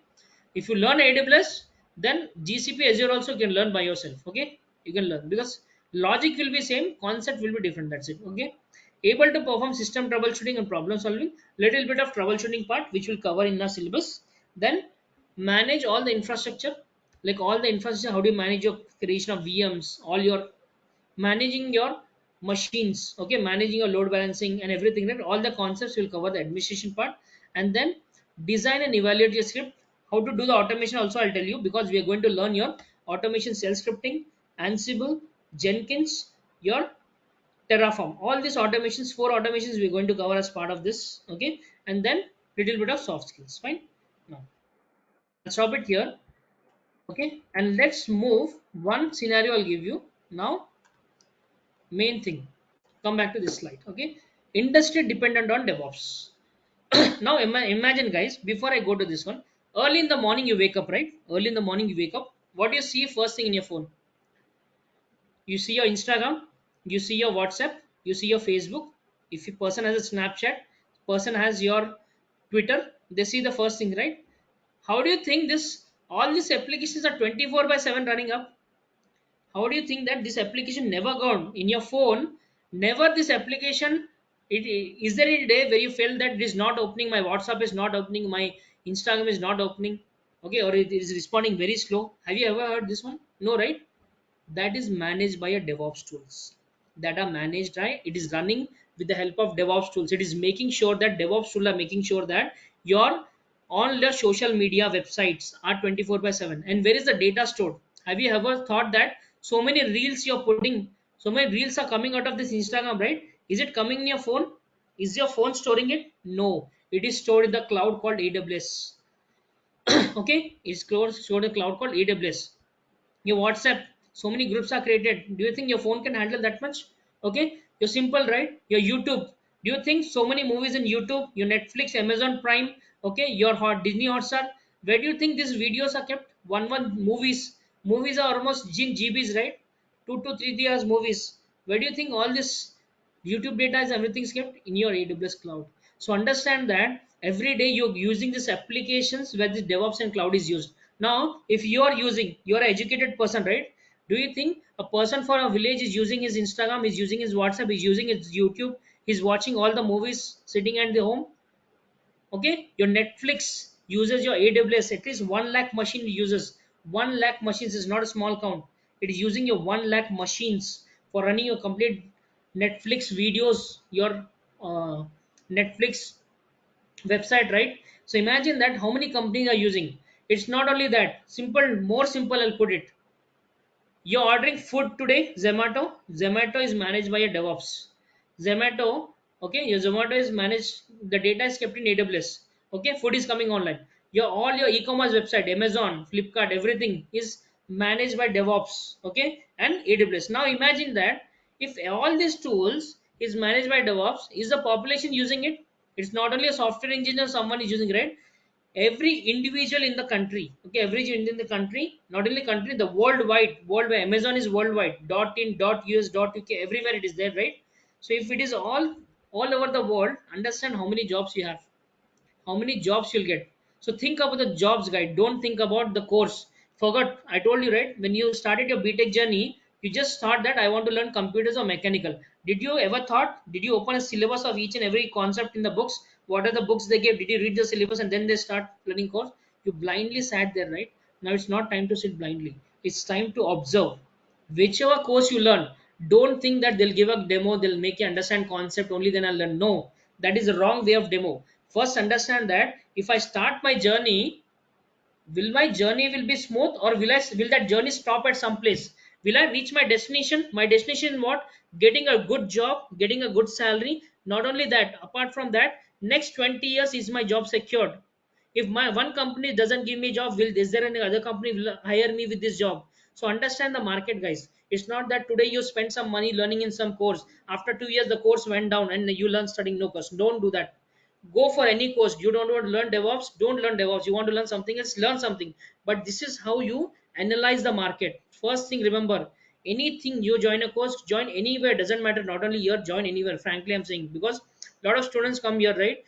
if you learn AWS, then GCP Azure also can learn by yourself. Okay, you can learn because logic will be same, concept will be different. That's it. Okay, able to perform system troubleshooting and problem solving. Little bit of troubleshooting part which will cover in the syllabus. Then manage all the infrastructure, like all the infrastructure. How do you manage your creation of VMs, all your managing your machines, okay, managing your load balancing and everything, right? All the concepts will cover the administration part. And then design and evaluate your script. How to do the automation also I'll tell you, because we are going to learn your automation, cell scripting, Ansible, Jenkins, your Terraform. All these automations, four automations we're going to cover as part of this. Okay, and then little bit of soft skills. Fine. Now I'll stop it here. Okay, and let's move one scenario I'll give you now. Main thing, come back to this slide. Okay, industry dependent on DevOps. Now imagine guys, before I go to this one, early in the morning you wake up, right? Early in the morning you wake up, what do you see first thing in your phone? You see your Instagram, you see your WhatsApp, you see your Facebook. If a person has a Snapchat, person has your Twitter, they see the first thing, right? How do you think this, all these applications are 24 by 7 running up? How do you think that this application never gone in your phone? Never this application, it is there any day where you felt that it is not opening, my WhatsApp is not opening, my Instagram is not opening, okay, or it is responding very slow? Have you ever heard this one? No, right? That is managed by a DevOps tools, that are managed, right? It is running with the help of DevOps tools. It is making sure that DevOps tools are making sure that your all the social media websites are 24 by 7. And where is the data stored? Have you ever thought that so many reels you're putting, so many reels are coming out of this Instagram, right? Is it coming in your phone? Is your phone storing it? No, it is stored in the cloud called AWS. Okay, it's stored in the cloud called AWS. Your WhatsApp, so many groups are created. Do you think your phone can handle that much? Okay, you're simple, right? Your YouTube, do you think so many movies in YouTube, your Netflix, Amazon Prime, okay, your hot Disney Hotstar, where do you think these videos are kept? One movies are almost GBs, right? 2 to 3 hours movies. Where do you think all this YouTube data is, everything's kept in your AWS cloud? So understand that every day you're using these applications where the DevOps and cloud is used. Now, if you are using, you're an educated person, right? Do you think a person for a village is using his Instagram, is using his WhatsApp, is using his YouTube, he's watching all the movies sitting at the home? Okay, your Netflix uses your AWS, at least 1 lakh machine uses. 1 lakh machines is not a small count. It is using your 1 lakh machines for running your complete Netflix videos, your Netflix website, right? So imagine that how many companies are using. It's not only that simple, more simple, I'll put it. You're ordering food today, Zomato. Zomato is managed by a DevOps. Zomato, okay, your Zomato is managed, the data is kept in AWS. Okay, food is coming online. Your all your e-commerce website, Amazon, Flipkart, everything is managed by DevOps, okay, and AWS. Now imagine that if all these tools is managed by DevOps, is the population using it? It's not only a software engineer, someone is using, right? Every individual in the country, okay, every individual in the country, not only country, the worldwide, Amazon is worldwide, .in, .us, .uk, everywhere it is there, right? So if it is all over the world, understand how many jobs you have, how many jobs you'll get. So think about the jobs guide, don't think about the course. Forgot, I told you, right, when you started your BTech journey, you just thought that I want to learn computers or mechanical. Did you ever thought, did you open a syllabus of each and every concept in the books? What are the books they gave? Did you read the syllabus and then they start learning course? You blindly sat there, right? Now it's not time to sit blindly, it's time to observe. Whichever course you learn, don't think that they'll give a demo, they'll make you understand concept only then I'll learn. No, that is the wrong way of demo. First understand that if I start my journey, will my journey will be smooth, or will that journey stop at some place? Will I reach my destination? My destination is what? Getting a good job, getting a good salary. Not only that, apart from that, next 20 years is my job secured. If my one company doesn't give me job, will is there any other company will hire me with this job? So understand the market, guys. It's not that today you spend some money learning in some course, after 2 years the course went down and you learn studying no course. Don't do that. Go for any course. You don't want to learn DevOps, don't learn DevOps. You want to learn something else, learn something. But this is how you analyze the market. First thing, remember, anything you join a course, join anywhere, doesn't matter, not only here, join anywhere, frankly I'm saying, because a lot of students come here, right?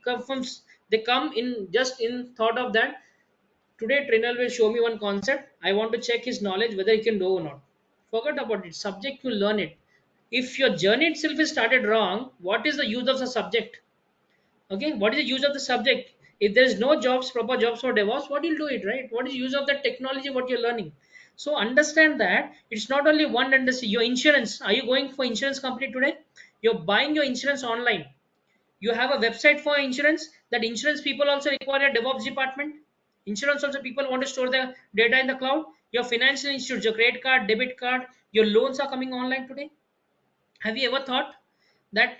Come from, they come in just in thought of that today trainer will show me one concept, I want to check his knowledge whether he can do or not. Forget about it, subject you learn it. If your journey itself is started wrong, what is the use of the subject? Okay, what is the use of the subject? If there is no jobs, proper jobs for DevOps, what you'll do it, right? What is the use of that technology, what you're learning? So understand that it's not only one industry. Your insurance, are you going for insurance company today? You're buying your insurance online. You have a website for insurance. That insurance people also require a DevOps department. Insurance also people want to store their data in the cloud. Your financial institutes, your credit card, debit card, your loans are coming online today. Have you ever thought that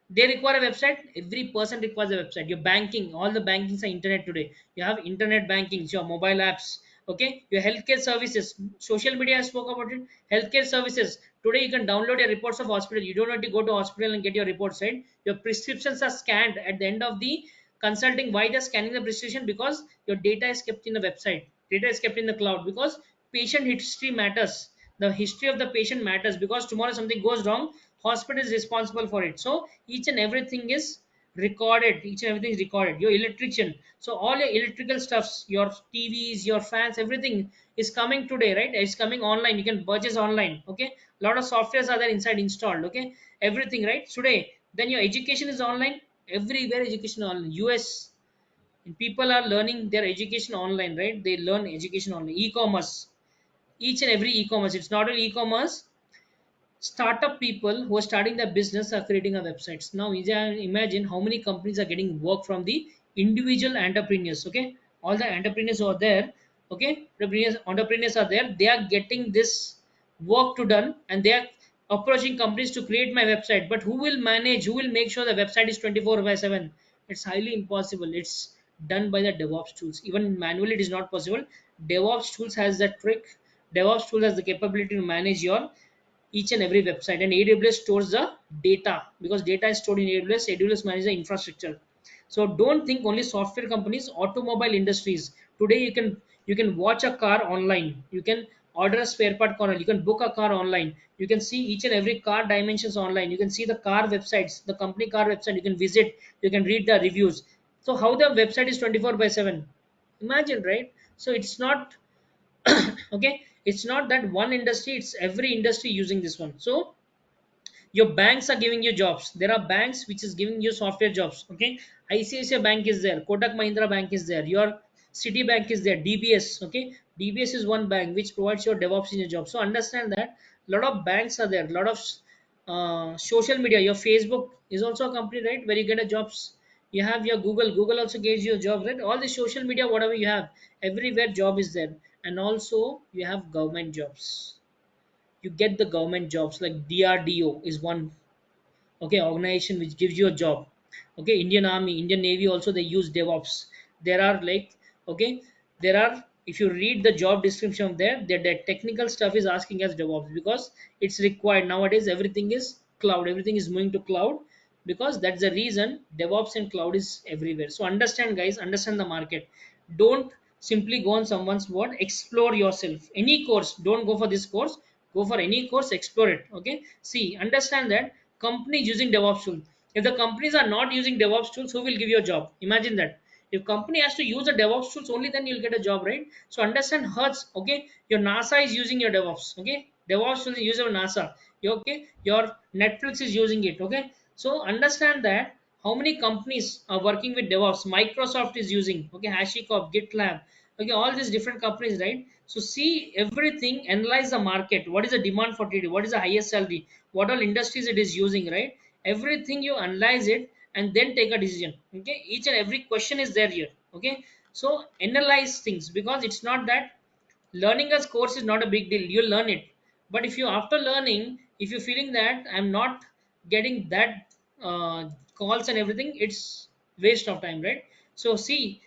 they require a website? Every person requires a website. Your banking, all the bankings are internet today. You have internet bankings, your mobile apps, okay, your healthcare services, social media, I spoke about it. Healthcare services today, you can download your reports of hospital. You don't have to go to hospital and get your reports, right? Your prescriptions are scanned at the end of the consulting. Why they're scanning the prescription? Because your data is kept in the website, data is kept in the cloud, because patient history matters. The history of the patient matters, because tomorrow something goes wrong, hospital is responsible for it. So each and everything is recorded, each and everything is recorded. Your electrician, so all your electrical stuffs, your TVs, your fans, everything is coming today, right? It's coming online, you can purchase online, okay. A lot of softwares are there inside installed, okay, everything, right, today. Then your education is online, everywhere education online. US, people are learning their education online, right? They learn education online. E-commerce, each and every e-commerce, it's not only e-commerce, startup people who are starting their business are creating a websites. Now imagine how many companies are getting work from the individual entrepreneurs, okay. All the entrepreneurs who are there, okay, entrepreneurs are there, they are getting this work to done, and they are approaching companies to create my website. But who will manage, who will make sure the website is 24 by 7? It's highly impossible. It's done by the DevOps tools. Even manually it is not possible. DevOps tools has that trick. DevOps tool has the capability to manage your each and every website, and AWS stores the data, because data is stored in AWS manages the infrastructure. So don't think only software companies, automobile industries today, you can watch a car online, you can order a spare part online, you can book a car online, you can see each and every car dimensions online, you can see the car websites, the company car website, you can visit, you can read the reviews. So how the website is 24 by 7? Imagine, right? So it's not okay, it's not that one industry, it's every industry using this one. So your banks are giving you jobs, there are banks which is giving you software jobs, okay. ICICI bank is there, Kotak Mahindra bank is there, your Citibank is there, DBS, okay. DBS is one bank which provides your DevOps in your job. So understand that a lot of banks are there, a lot of social media. Your Facebook is also a company, right, where you get a jobs. You have your Google also gives you a job, right? All the social media, whatever you have, everywhere job is there. And also you have government jobs. You get the government jobs like DRDO is one, okay, organization which gives you a job. Okay, Indian Army, Indian Navy also they use DevOps. There are like, okay, there are, if you read the job description of there, the technical stuff is asking as DevOps because it's required nowadays. Everything is cloud, everything is moving to cloud, because that's the reason DevOps and cloud is everywhere. So understand, guys, understand the market. Don't simply go on someone's word. Explore yourself. Any course, don't go for this course, go for any course, explore it. Okay, see, understand that companies using DevOps tool. If the companies are not using DevOps tools, who will give you a job? Imagine that. If company has to use the DevOps tools, only then you'll get a job, right? So understand Hertz, okay, your NASA is using your DevOps, okay, DevOps tools is used by NASA. Okay, your Netflix is using it. Okay, so understand that how many companies are working with DevOps. Microsoft is using, okay, HashiCorp, GitLab, okay, all these different companies, right? So see everything, analyze the market. What is the demand for today? What is the highest salary? What all industries it is using, right? Everything you analyze it and then take a decision. Okay, each and every question is there here. Okay, so analyze things, because it's not that learning a course is not a big deal. You'll learn it, but if you after learning, if you're feeling that I'm not getting that calls and everything, it's waste of time, right? So see,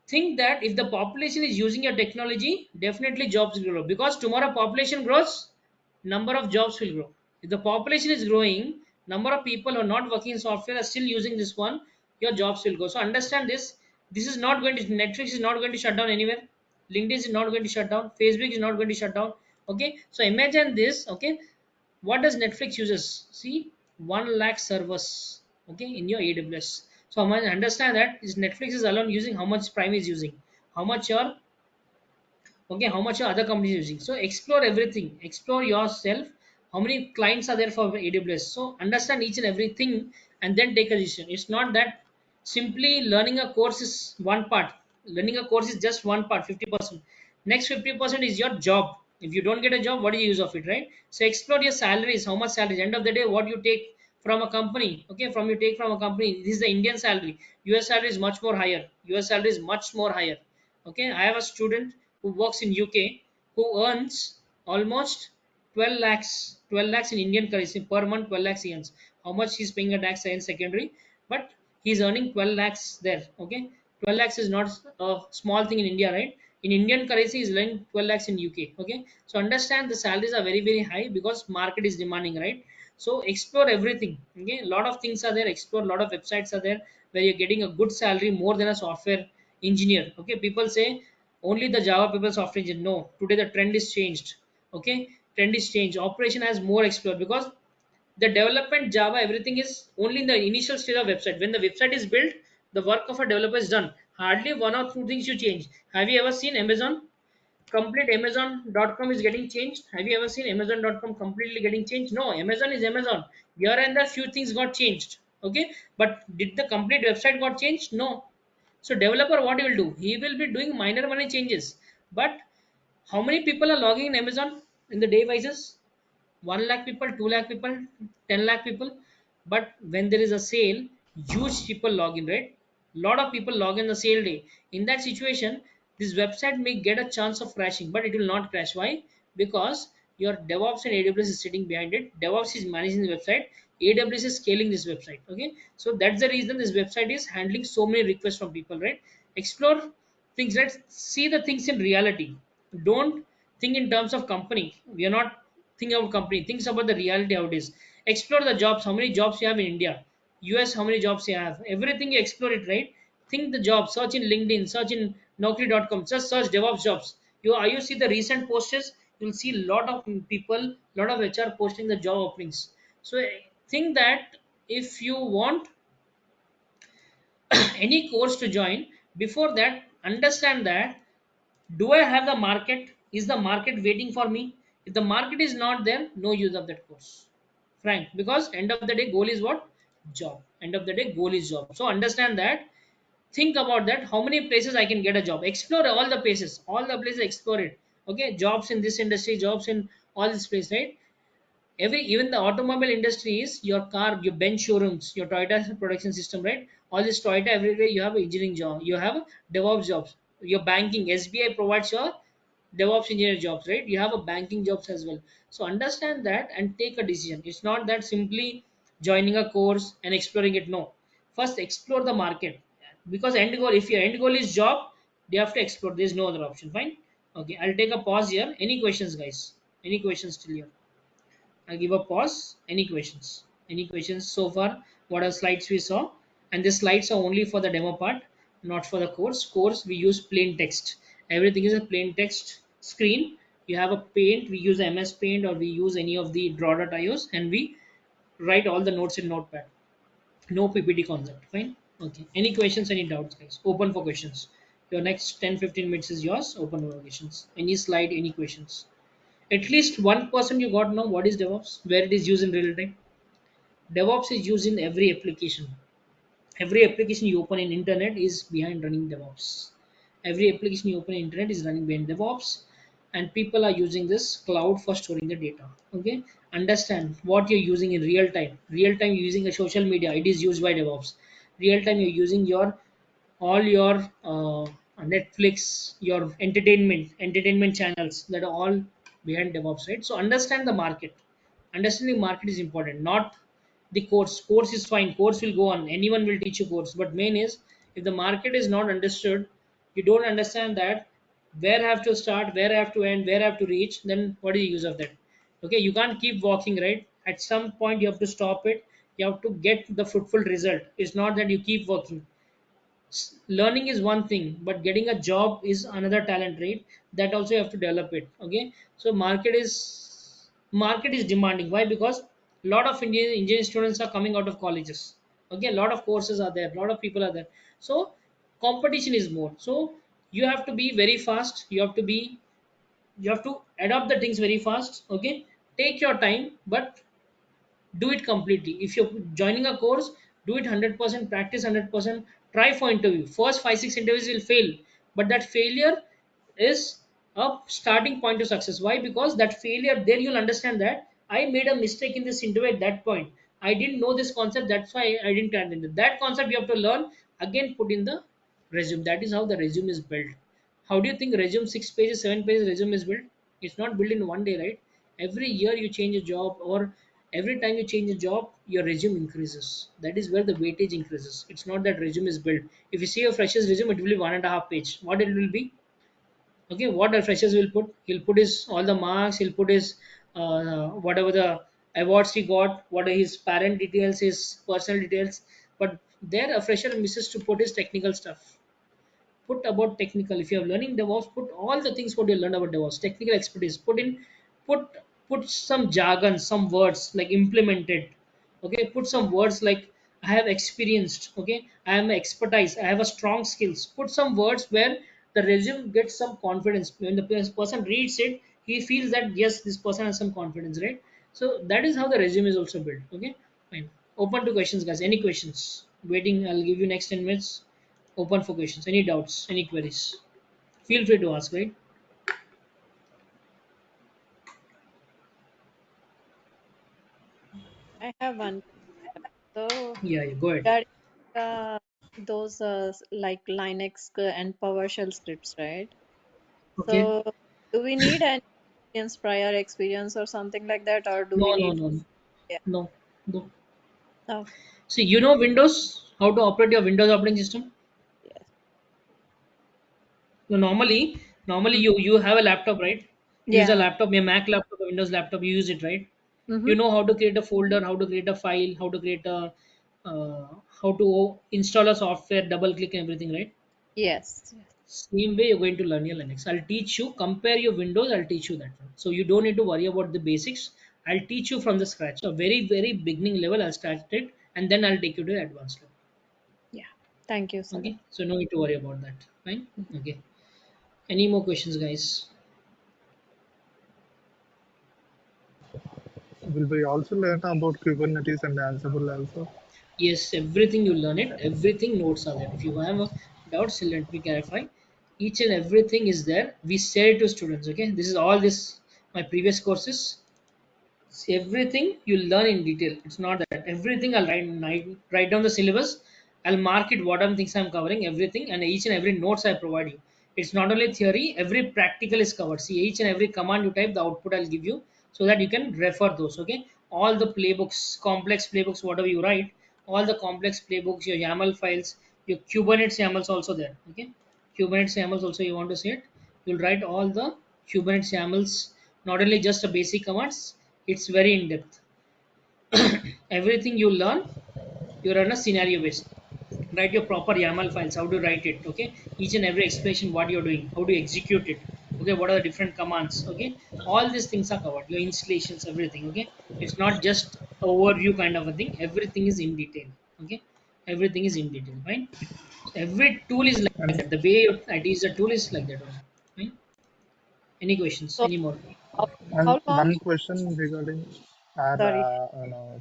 think that if the population is using your technology, definitely jobs will grow, because tomorrow population grows, number of jobs will grow. If the population is growing, number of people who are not working in software are still using this one, your jobs will go. So understand this. This is not going to, Netflix is not going to shut down anywhere, LinkedIn is not going to shut down, Facebook is not going to shut down. Okay, so imagine this. Okay, what does Netflix uses? See, 1 lakh servers, okay, in your AWS. So I understand that is Netflix is alone using, how much Prime is using, how much your, okay, how much your other companies using. So explore everything, explore yourself. How many clients are there for AWS? So understand each and everything and then take a decision. It's not that simply learning a course is one part. Learning a course is just one part, 50%. Next 50% is your job. If you don't get a job, what is the use of it, right? So explore your salaries, how much salary. End of the day, what you take from a company, okay, from you take from a company. This is the Indian salary. US salary is much more higher. US salary is much more higher. Okay, I have a student who works in UK who earns almost 12 lakhs, 12 lakhs in Indian currency per month. 12 lakhs he earns. How much he's paying a tax in secondary, but he's earning 12 lakhs there. Okay, 12 lakhs is not a small thing in India, right? In Indian currency is earning 12 lakhs in UK. Okay, so understand the salaries are very very high because market is demanding, right? So explore everything. Okay, a lot of things are there. Explore, a lot of websites are there where you're getting a good salary more than a software engineer. Okay, people say only the Java people software engineer. No, today the trend is changed. Okay, trend is changed. Operation has more explore, because the development Java, everything is only in the initial stage of website. When the website is built, the work of a developer is done. Hardly one or two things you change. Have you ever seen Amazon? Complete Amazon.com is getting changed. Have you ever seen Amazon.com completely getting changed? No, Amazon is Amazon. Here and there few things got changed. Okay, but did the complete website got changed? No. So developer, what he will do? He will be doing minor changes. But how many people are logging in Amazon in the day basis? 1 lakh people, 2 lakh people, 10 lakh people. But when there is a sale, huge people log in, right? Lot of people log in the sale day. In that situation, this website may get a chance of crashing, but it will not crash. Why? Because your DevOps and AWS is sitting behind it. DevOps is managing the website, AWS is scaling this website. Okay, so that's the reason this website is handling so many requests from people, right? Explore things, right? See the things in reality. Don't think in terms of company. We are not thinking about company, think about the reality how it is. Explore the jobs, how many jobs you have in India, US, how many jobs you have, everything you explore it, right? Think the job, search in LinkedIn, search in Naukri.com, just search DevOps jobs. You see the recent posts, you'll see a lot of people, lot of HR posting the job openings. So think that if you want any course to join, before that understand that, do I have the market? Is the market waiting for me? If the market is not there, no use of that course, frank, because end of the day goal is what? Job. End of the day goal is job. So understand that Think about that, how many places I can get a job. Explore all the places, explore it. Okay, jobs in this industry, jobs in all this place, right? Every, even the automobile industry is your car, your bench showrooms, your Toyota production system, right? All this Toyota, everywhere you have engineering job, you have DevOps jobs. Your banking, SBI provides your DevOps engineer jobs, right? You have a banking jobs as well. So understand that and take a decision. It's not that simply joining a course and exploring it. No, first explore the market, because end goal, if your end goal is job, they have to explore. There's no other option. Fine. Okay, I'll take a pause here. Any questions, guys? Any questions till here? I'll give a pause. Any questions? Any questions so far? What are slides we saw? And the slides are only for the demo part, not for the course. Course we use plain text. Everything is a plain text screen. You have a paint. We use MS Paint or we use any of the draw.ios and we write all the notes in Notepad. No PPT concept. Fine. Okay. Any questions? Any doubts, guys? Open for questions. Your next 10-15 minutes is yours. Open for questions. Any slide? Any questions? At least 1% you got know what is DevOps, where it is used in real time. DevOps is used in every application. Every application you open in internet is behind running DevOps. Every application you open in internet is running behind DevOps, and people are using this cloud for storing the data. Okay, understand what you're using in real time. Real time you're using a social media, it is used by DevOps. Real time you're using your all your Netflix, your entertainment channels, that are all behind DevOps, right? So understand the market. Understanding market is important, not the course. Course is fine. Course will go on. Anyone will teach you course. But main is, if the market is not understood, you don't understand that where I have to start, where I have to end, where I have to reach, then what is the use of that? Okay, you can't keep walking, right? At some point you have to stop it. You have to get the fruitful result. It's not that you keep working. Learning is one thing, but getting a job is another talent, right? That also you have to develop it. Okay, so market is demanding. Why? Because a lot of engineering students are coming out of colleges. Okay, a lot of courses are there, a lot of people are there. So competition is more. So you have to be very fast. You have to adopt the things very fast. Okay, take your time, but do it completely. If you're joining a course, do it 100%, practice 100%. Try for interview. First 5 6 interviews will fail, but that failure is a starting point to success. Why? Because that failure, there you'll understand that I made a mistake in this interview. At that point I didn't know this concept, that's why I didn't attend it. That concept you have to learn, again put in the resume. That is how the resume is built. How do you think resume, 6 pages, 7 pages resume is built? It's not built in one day, right? Every year you change a job, or every time you change a job, your resume increases. That is where the weightage increases. It's not that resume is built. If you see a fresher's resume, it will be 1.5 page. What it will be? Okay, what a freshers will put? He'll put his all the marks. He'll put his whatever the awards he got, what are his parent details, his personal details. But there, a fresher misses to put his technical stuff. Put about technical. If you are learning DevOps, put all the things what you learn about DevOps, technical expertise. Put put some jargon, some words like implemented. Okay, put some words like I have experienced. Okay, I am expertise. I have a strong skills. Put some words where the resume gets some confidence. When the person reads it, he feels that yes, this person has some confidence, right? So that is how the resume is also built. Okay, fine. Open to questions, guys. Any questions? Waiting. I'll give you next 10 minutes. Open for questions. Any doubts? Any queries? Feel free to ask, right? I have one. So Yeah, yeah, go ahead. regarding those like Linux and PowerShell scripts, right? Okay. So do we need any prior experience or something like that, or do we No, no, need? no, Yeah. no, no. Okay. See, you know Windows, how to operate your Windows operating system? Yes. So normally Mm. you have a laptop, right? You use a Yeah. laptop, your Mac laptop, a Windows laptop. You use it, right? Mm-hmm. You know how to create a folder, how to create a file, how to create a how to install a software, double click and everything, right? Yes. Yes. Same way you're going to learn your Linux. I'll teach you, compare your Windows, I'll teach you that one. So you don't need to worry about the basics. I'll teach you from the scratch. A very, very beginning level, I'll start it and then I'll take you to the advanced Yeah. Thank you, level. sir. Okay. So no need to worry about that. Fine. Mhm. Okay. Any more questions, guys? Will we also learn about Kubernetes and Ansible also? Yes, everything you learn it, everything notes are there. If you have a doubt, still let me clarify. Each and everything is there. We say it to students, okay? This is all this my previous courses. See, everything you'll learn in detail. It's not that everything I'll write down the syllabus. I'll mark it what I'm things I'm covering, everything, and each and every notes I provide you. It's not only theory, every practical is covered. See, each and every command you type, the output I'll give you so that you can refer those. Okay, all the playbooks, complex playbooks, whatever you write, all the complex playbooks, your YAML files, your Kubernetes YAMLs also there. Okay, Kubernetes YAMLs also you want to see it. You'll write all the Kubernetes YAMLs, not only just the basic commands. It's very in depth. Everything you learn, you run a scenario based. Write your proper YAML files, how to write it. Okay, each and every explanation what you're doing, how to execute it. Okay, what are the different commands. Okay, all these things are covered. Your installations, everything. Okay, it's not just overview kind of a thing. Everything is in detail. Okay, everything is in detail. Right. So every tool is like And that. The way I teach the tool is like that only. Right. Any questions? So Any more? how, and how long? one question regarding our Sorry.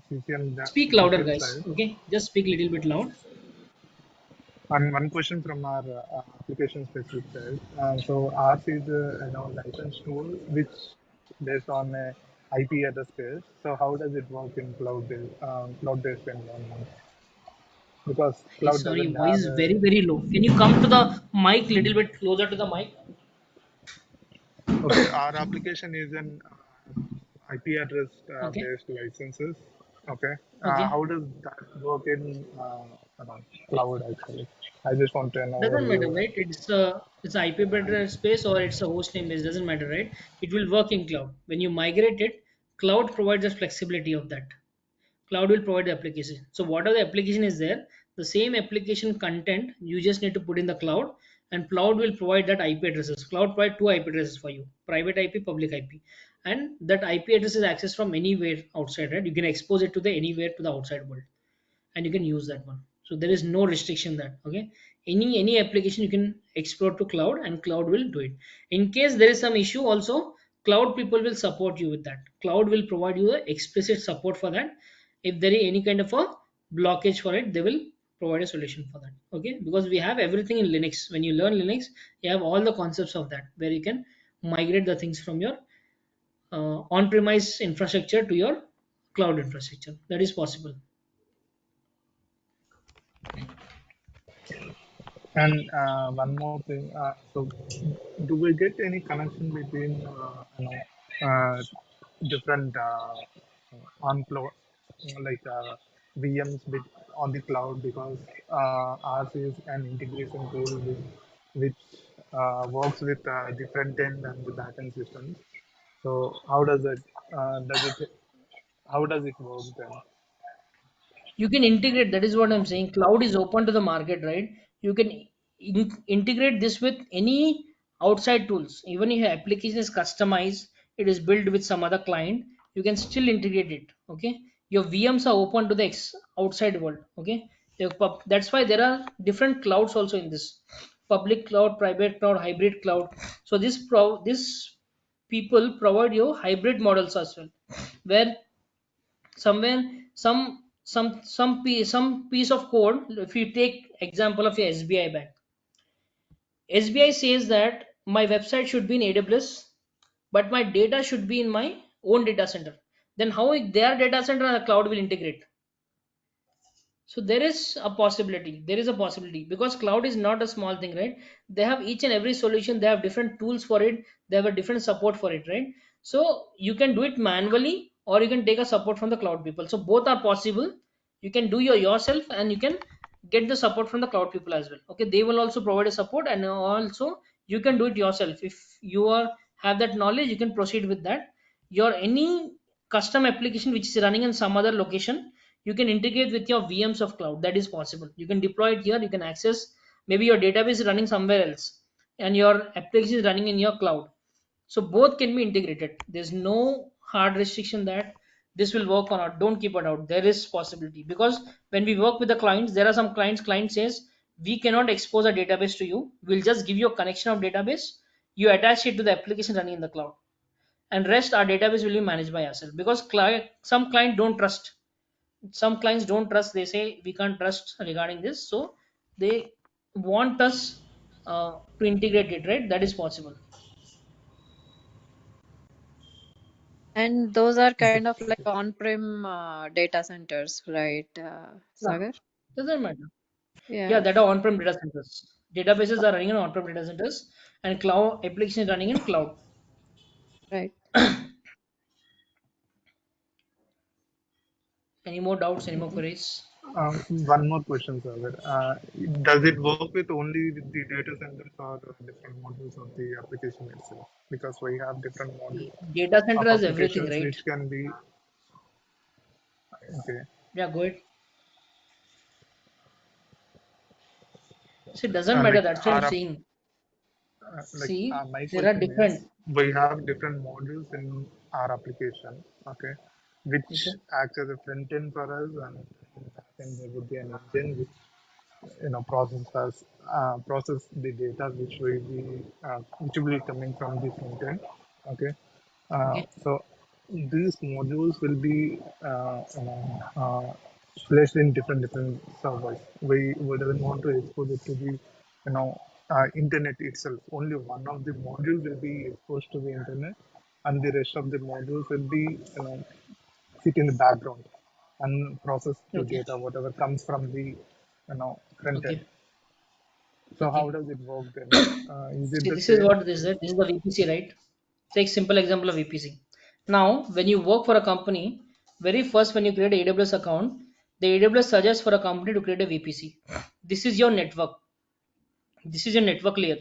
CCM Speak louder, CCM guys. side. Okay, just speak a little bit loud. And one question from our application specific side. So ours is license tool which based on a IP address space. So how does it work in cloud based environment? Because Hey, cloud sorry, doesn't voice have is a. very, very low. Can you come to the mic little bit closer to the mic? Okay, our application is an IP address Okay, based licenses. Okay, okay. how does that work in cloud actually? I just want an Doesn't matter, overview. right? It's IP address space or it's a host name base. Doesn't matter, right? It will work in cloud. When you migrate it, cloud provides the flexibility of that. Cloud will provide the application. So whatever the application is there, the same application content you just need to put in the cloud, and cloud will provide that IP addresses. Cloud provide two IP addresses for you: private IP, public IP, and that IP address is accessed from anywhere outside. Right? You can expose it to the anywhere to the outside world, and you can use that one. So there is no restriction that okay, any application you can explore to cloud and cloud will do it. In case there is some issue also, cloud people will support you with that. Cloud will provide you the explicit support for that. If there is any kind of a blockage for it, they will provide a solution for that. Okay, because we have everything in Linux. When you learn Linux, you have all the concepts of that, where you can migrate the things from your on-premise infrastructure to your cloud infrastructure. That is possible. And one more thing. So, do we get any connection between different on cloud like VMs on the cloud because ours is an integration tool which works with the front end and the back end systems. So, how does it how does it work then? You can integrate. That is what I'm saying. Cloud is open to the market, right? You can integrate this with any outside tools. Even if your application is customized, it is built with some other client, you can still integrate it. Okay, your VMs are open to the outside world. Okay, that's why there are different clouds also in this: public cloud, private cloud, hybrid cloud. So this people provide you hybrid models as well, where somewhere some piece of code. If you take example of your SBI bank, SBI says that my website should be in AWS, but my data should be in my own data center. Then how their data center and the cloud will integrate? So there is a possibility. There is a possibility because cloud is not a small thing, right? They have each and every solution. They have different tools for it. They have a different support for it, right? So you can do it manually, or you can take a support from the cloud people. So both are possible. You can do yourself, and you can get the support from the cloud people as well. Okay, they will also provide a support, and also you can do it yourself. If you are have that knowledge, you can proceed with that. Your any custom application which is running in some other location, you can integrate with your VMs of cloud. That is possible. You can deploy it here. You can access, maybe your database is running somewhere else and your application is running in your cloud. So both can be integrated. There's no hard restriction that this will work or not. Don't keep it out. There is possibility because when we work with the clients, there are some client says we cannot expose a database to you. We'll just give you a connection of database. You attach it to the application running in the cloud, and rest our database will be managed by ourselves because some client don't trust. Some clients don't trust, they say we can't trust regarding this, so they want us to integrate it, right? That is possible. And those are Okay. kind of like on-prem data centers, right, Yeah, Sagar? doesn't matter. Yeah, Yeah, that are on-prem data centers. Databases are running in on-prem data centers, and cloud application is running in cloud. right. Any more doubts, any more queries? One more question, sir. Does it work with only with the data centers or different modules of the application itself? Because we have different modules Data center of has everything, applications right? which can be okay. Yeah, go ahead. See, it doesn't Like matter, that's what I'm our saying. See, my there are question is, different. we have different modules in our application, okay, which Okay. acts as a front end for us, and then there would be an engine which process the data which will be coming from the front end. Okay, Okay. so these modules will be placed in different servers. We don't want to expose it to the internet itself. Only one of the modules will be exposed to the internet, and the rest of the modules will be sit in the background and process the Okay. data whatever comes from the front end. Okay. So how Okay. does it work then? Is it See, the this is same? what this is. This is the VPC, right? Take simple example of VPC. Now, when you work for a company, very first when you create a AWS account, the AWS suggests for a company to create a VPC. This is your network. This is your network layer.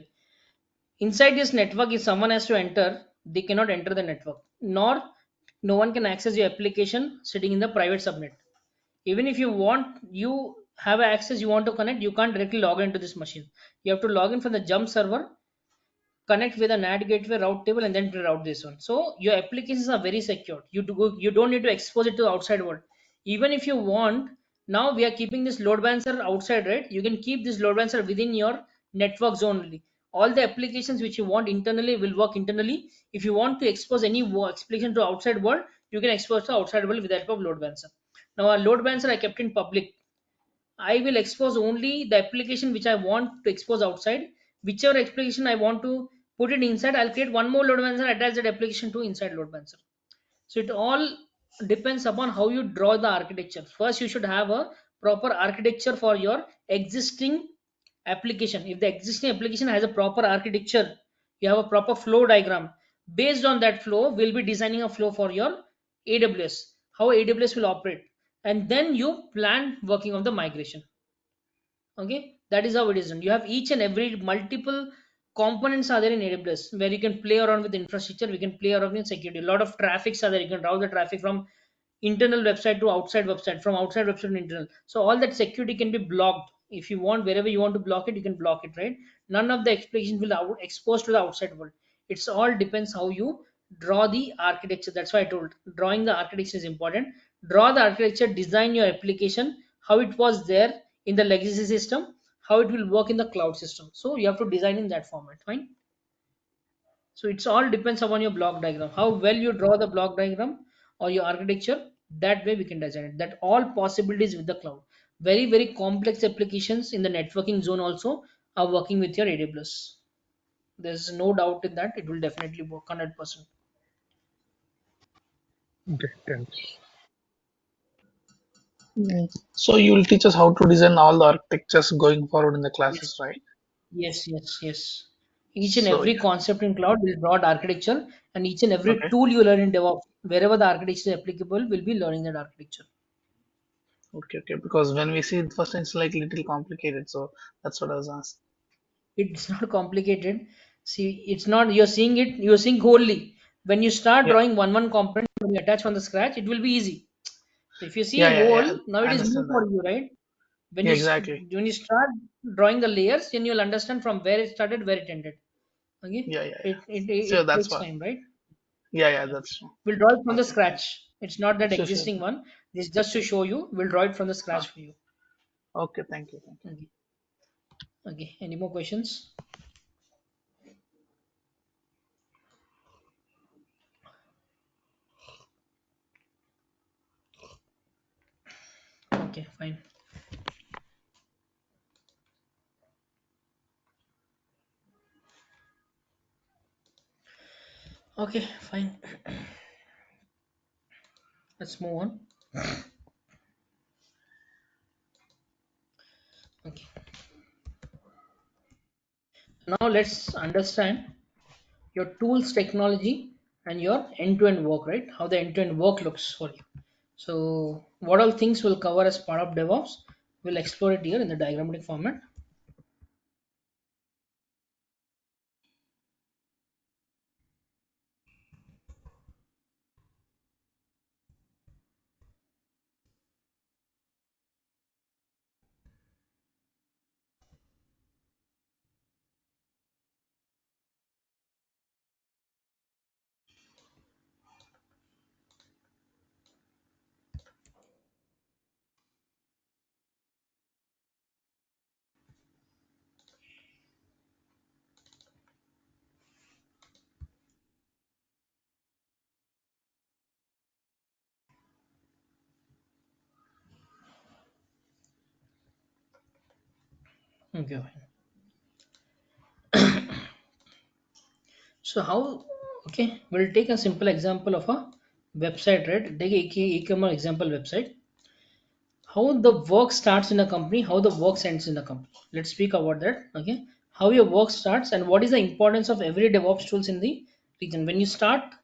Inside this network, if someone has to enter, they cannot enter the network, nor no one can access your application sitting in the private subnet. Even if you want, you have access, you want to connect, you can't directly log into this machine. You have to log in from the jump server, connect with a NAT gateway route table, and then to route this one. So your applications are very secure. You don't need to expose it to the outside world. Even if you want, now we are keeping this load balancer outside, right? You can keep this load balancer within your network zone only. All the applications which you want internally will work internally. If you want to expose any application to outside world, you can expose to outside world with the help of load balancer. Now a load balancer I kept in public. I will expose only the application which I want to expose outside. Whichever application I want to put it inside, I'll create one more load balancer, attach that application to inside load balancer. So it all depends upon how you draw the architecture. First, you should have a proper architecture for your existing application. If the existing application has a proper architecture, you have a proper flow diagram. Based on that flow, we'll be designing a flow for your AWS, how AWS will operate, and then you plan working on the migration. Okay, that is how it is done. You have each and every multiple components are there in AWS where you can play around with infrastructure, we can play around with security. A lot of traffics are there, you can route the traffic from internal website to outside website, from outside website to internal, so all that security can be blocked. If you want, wherever you want to block it, you can block it, right? None of the exploitation will expose to the outside world. It's all depends how you draw the architecture. That's why I told drawing the architecture is important. Draw the architecture, design your application how it was there in the legacy system, how it will work in the cloud system. So you have to design in that format, fine. So it's all depends upon your block diagram, how well you draw the block diagram or your architecture. That way we can design it, that all possibilities with the cloud. Very very complex applications in the networking zone also are working with your AWS. There's no doubt in that, it will definitely work 100%. Okay, thanks. So you will teach us how to design all the architectures going forward in the Yes, classes, right? yes, yes, yes. Each and So every yeah, concept in cloud will draw the architecture, and each and every okay, tool you learn in DevOps, wherever the architecture is applicable, will be learning that architecture. okay, okay. Because when we see it first, it's like little complicated. So that's what I was asked. It's not complicated. See, it's not, you're seeing it, you're seeing wholly. When you start Yeah, drawing one component, when you attach from the scratch, it will be easy. So if you see yeah, yeah, whole, yeah. now I it is new understand that. for you, right? When Yeah, you exactly. when you start drawing the layers, then you'll understand from where it started, where it ended. Okay, Yeah, yeah, it yeah. it, it, So it that's takes what. time, right? Yeah, yeah, Yeah. that's true. We'll draw it from the Okay, okay. scratch. It's not that Sure, sure. existing one. This just to show you. We'll draw it from the scratch Ah, for you. okay, thank you, thank you. Okay. Okay. Any more questions? Okay, fine. Okay, fine. Let's move on. Okay. Now let's understand your tools, technology, and your end-to-end work, right? How the end-to-end work looks for you. So, what all things will cover as part of DevOps? We'll explore it here in the diagrammatic format. Okay, fine. So how? Okay, we'll take a simple example of a website, right? Take a e-commerce example website. How the work starts in a company, how the work ends in a company. Let's speak about that. Okay, how your work starts and what is the importance of every DevOps tools in the region. When you start,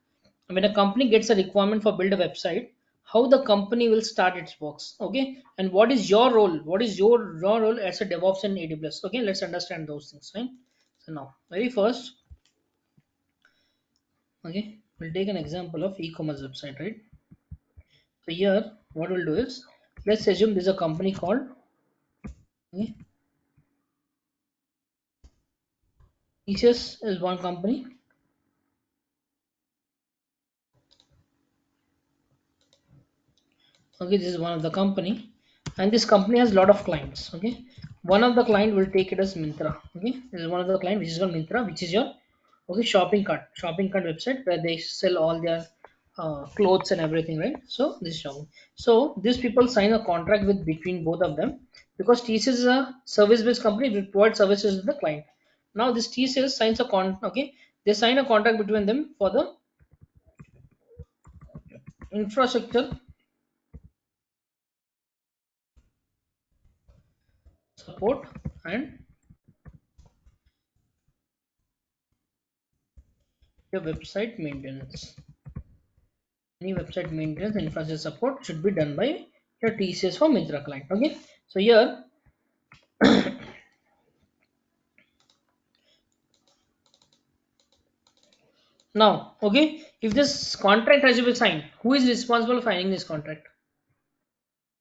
when a company gets a requirement for build a website, how the company will start its works. Okay, and what is your role, what is your role as a DevOps in AWS. Okay, let's understand those things, right? So now very first, okay, we'll take an example of e-commerce website, right? So here what we'll do is, let's assume there's a company called, okay, TCS is one company. Okay, this is one of the company, and this company has a lot of clients. Okay, one of the client will take it as Mintra. Okay, this is one of the client which is called Mintra, which is your, okay, shopping cart website where they sell all their clothes and everything, right? So this is shopping. So these people sign a contract with between both of them, because TCS is a service based company which provides services to the client. Now this TCS signs a okay, they sign a contract between them for the infrastructure support and your website maintenance. Any website maintenance and infrastructure support should be done by your TCS for Mitra client. Okay, so here now, okay, if this contract has to be signed, who is responsible for signing this contract?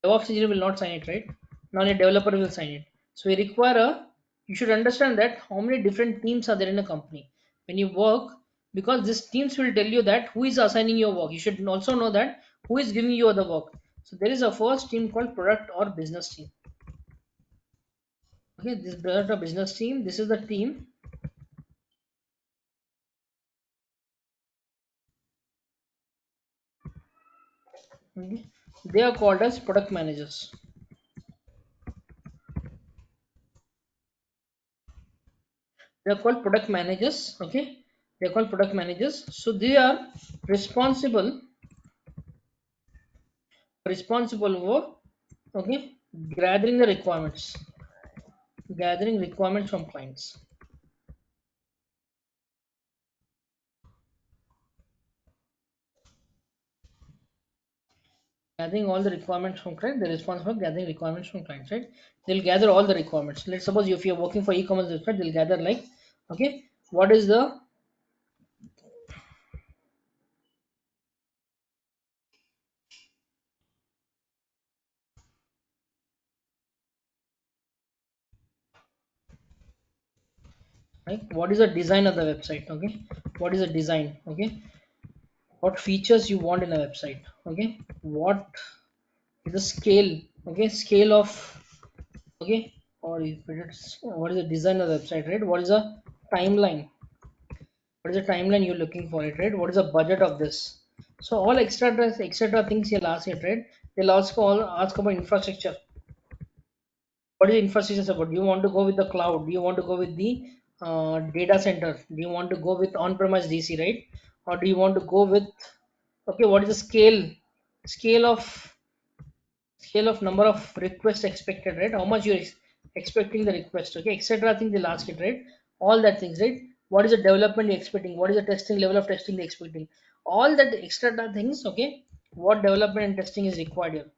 DevOps engineer will not sign it, right? Now a developer will sign it. So we require a, you should understand that how many different teams are there in a company when you work, because these teams will tell you that who is assigning your work. You should also know that who is giving you the work. So there is a first team called product or business team. Okay, this product or business team, this is the team. Okay, they are called as product managers. They are called product managers. Okay, they are called product managers. So they are responsible for, okay, gathering the requirements, gathering requirements from clients, gathering all the requirements from clients. They're responsible for gathering requirements from clients, right? They'll gather all the requirements. Let's suppose if you're working for e-commerce website, they'll gather like, okay, what is the, like what is the design of the website. Okay, what is the design. Okay, what features you want in a website. Okay, what is the scale. Okay, scale of, okay, or if it's, what is the design of the website, right? What is the timeline, what is the timeline you're looking for it, right? What is the budget of this? So all extra things you'll ask it, right? They'll ask about infrastructure. What is infrastructure about? Do you want to go with the cloud? Do you want to go with the data center? Do you want to go with on-premise DC, right? Or do you want to go with, okay, what is the scale of number of requests expected, right? How much you're expecting the request, okay, etc. Things they'll ask it, right? All that things, right? What is the development you're expecting? What is the testing level of testing you're expecting? All that extra things, okay? What development and testing is required here,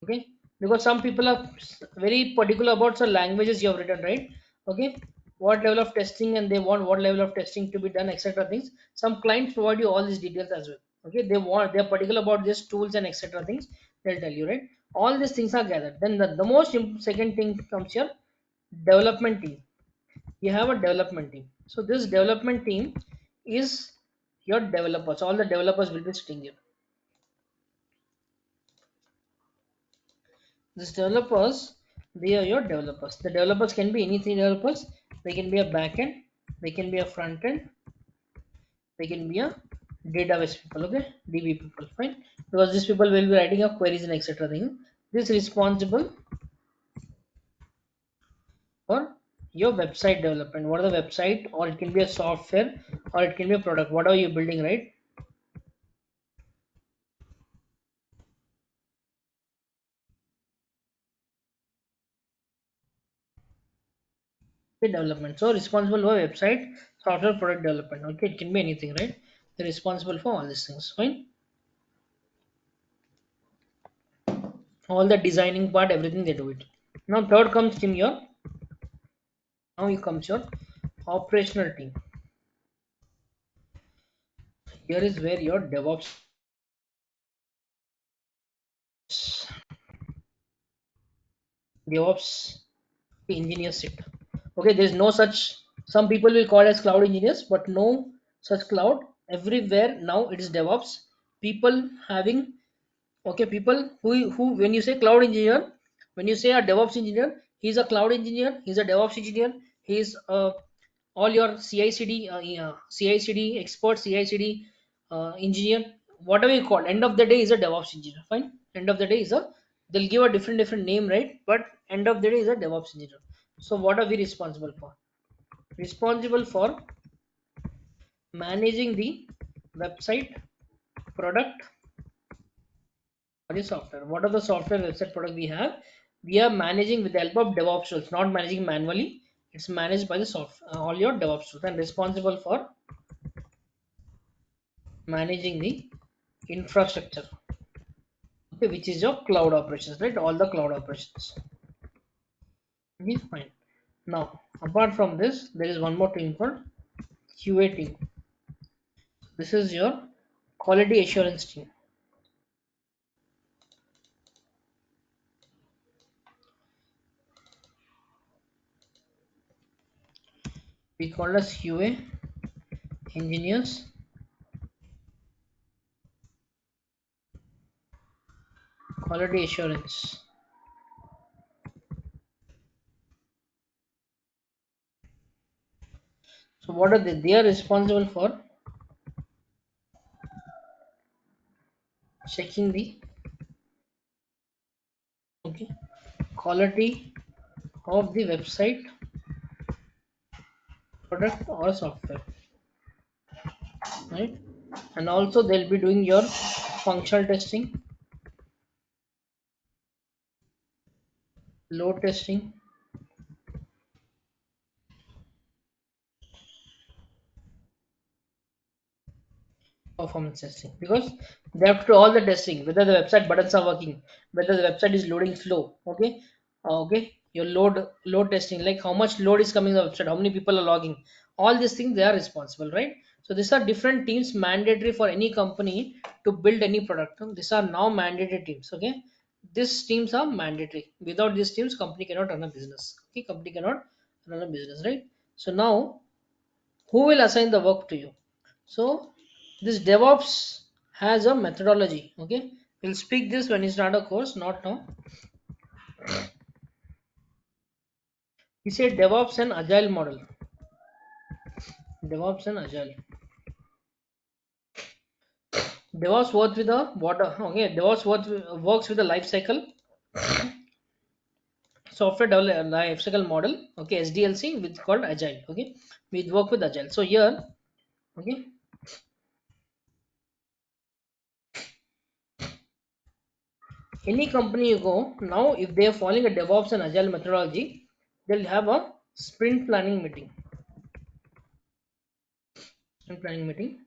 okay? Because some people are very particular about some languages you have written, right? Okay, what level of testing and they want what level of testing to be done, etc. things. Some clients provide you all these details as well, okay? They're particular about these tools and etc. things. They'll tell you, right? All these things are gathered. Then the most second thing comes here, development team. You have a development team. So this development team is your developers. All the developers will be sitting here. These developers, they are your developers. The developers can be anything developers. They can be a backend, they can be a front end, they can be a database people, okay, DB people, fine. Because these people will be writing up queries and etc. thing. This is responsible for your website development. What are the website, or it can be a software, or it can be a product. What are you building, right? Development. So responsible for website, software, product development. Okay, it can be anything, right? They're responsible for all these things. Fine. All the designing part, everything they do it. Now third comes team your, now you comes your operational team. Here is where your DevOps engineers sit. Okay, there is no such, some people will call as cloud engineers, but no such cloud. Everywhere now it is DevOps. People having, okay, people who when you say cloud engineer, when you say a DevOps engineer, he's a cloud engineer, he's a DevOps engineer, he's all your CI/CD, CI/CD expert, CI/CD engineer, whatever you call. End of the day is a DevOps engineer. Fine. End of the day is a, they'll give a different name, right? But end of the day is a DevOps engineer. So what are we responsible for? Responsible for managing the website, product, or the software. What are the software, website, product we have? We are managing with the help of DevOps tools, not managing manually. It's managed by the software, all your DevOps tools, and responsible for managing the infrastructure, okay, which is your cloud operations, right? All the cloud operations. Okay, fine. Now, apart from this, there is one more team called QA team. This is your quality assurance team. We call as QA engineers, quality assurance. So what are they? They are responsible for checking the, okay, quality of the website, product, or software, right? And also they'll be doing your functional testing, load testing, performance testing, because they have to do all the testing, whether the website buttons are working, whether the website is loading slow, okay. Okay, your load testing, like how much load is coming on the website, how many people are logging, all these things they are responsible, right? So these are different teams mandatory for any company to build any product. These are now mandatory teams, okay. These teams are mandatory. Without these teams, company cannot run a business, okay. Company cannot run a business, right? So now who will assign the work to you? So this DevOps has a methodology. Okay, we'll speak this when you start a course, not now. We say DevOps and Agile model. DevOps and Agile. DevOps works with the water. Okay, DevOps works with the life cycle software develop life cycle model. Okay, SDLC, which is called agile. Okay, we work with agile. So here, okay, any company you go now, if they are following a DevOps and agile methodology, they'll have a sprint planning meeting. Sprint planning meeting.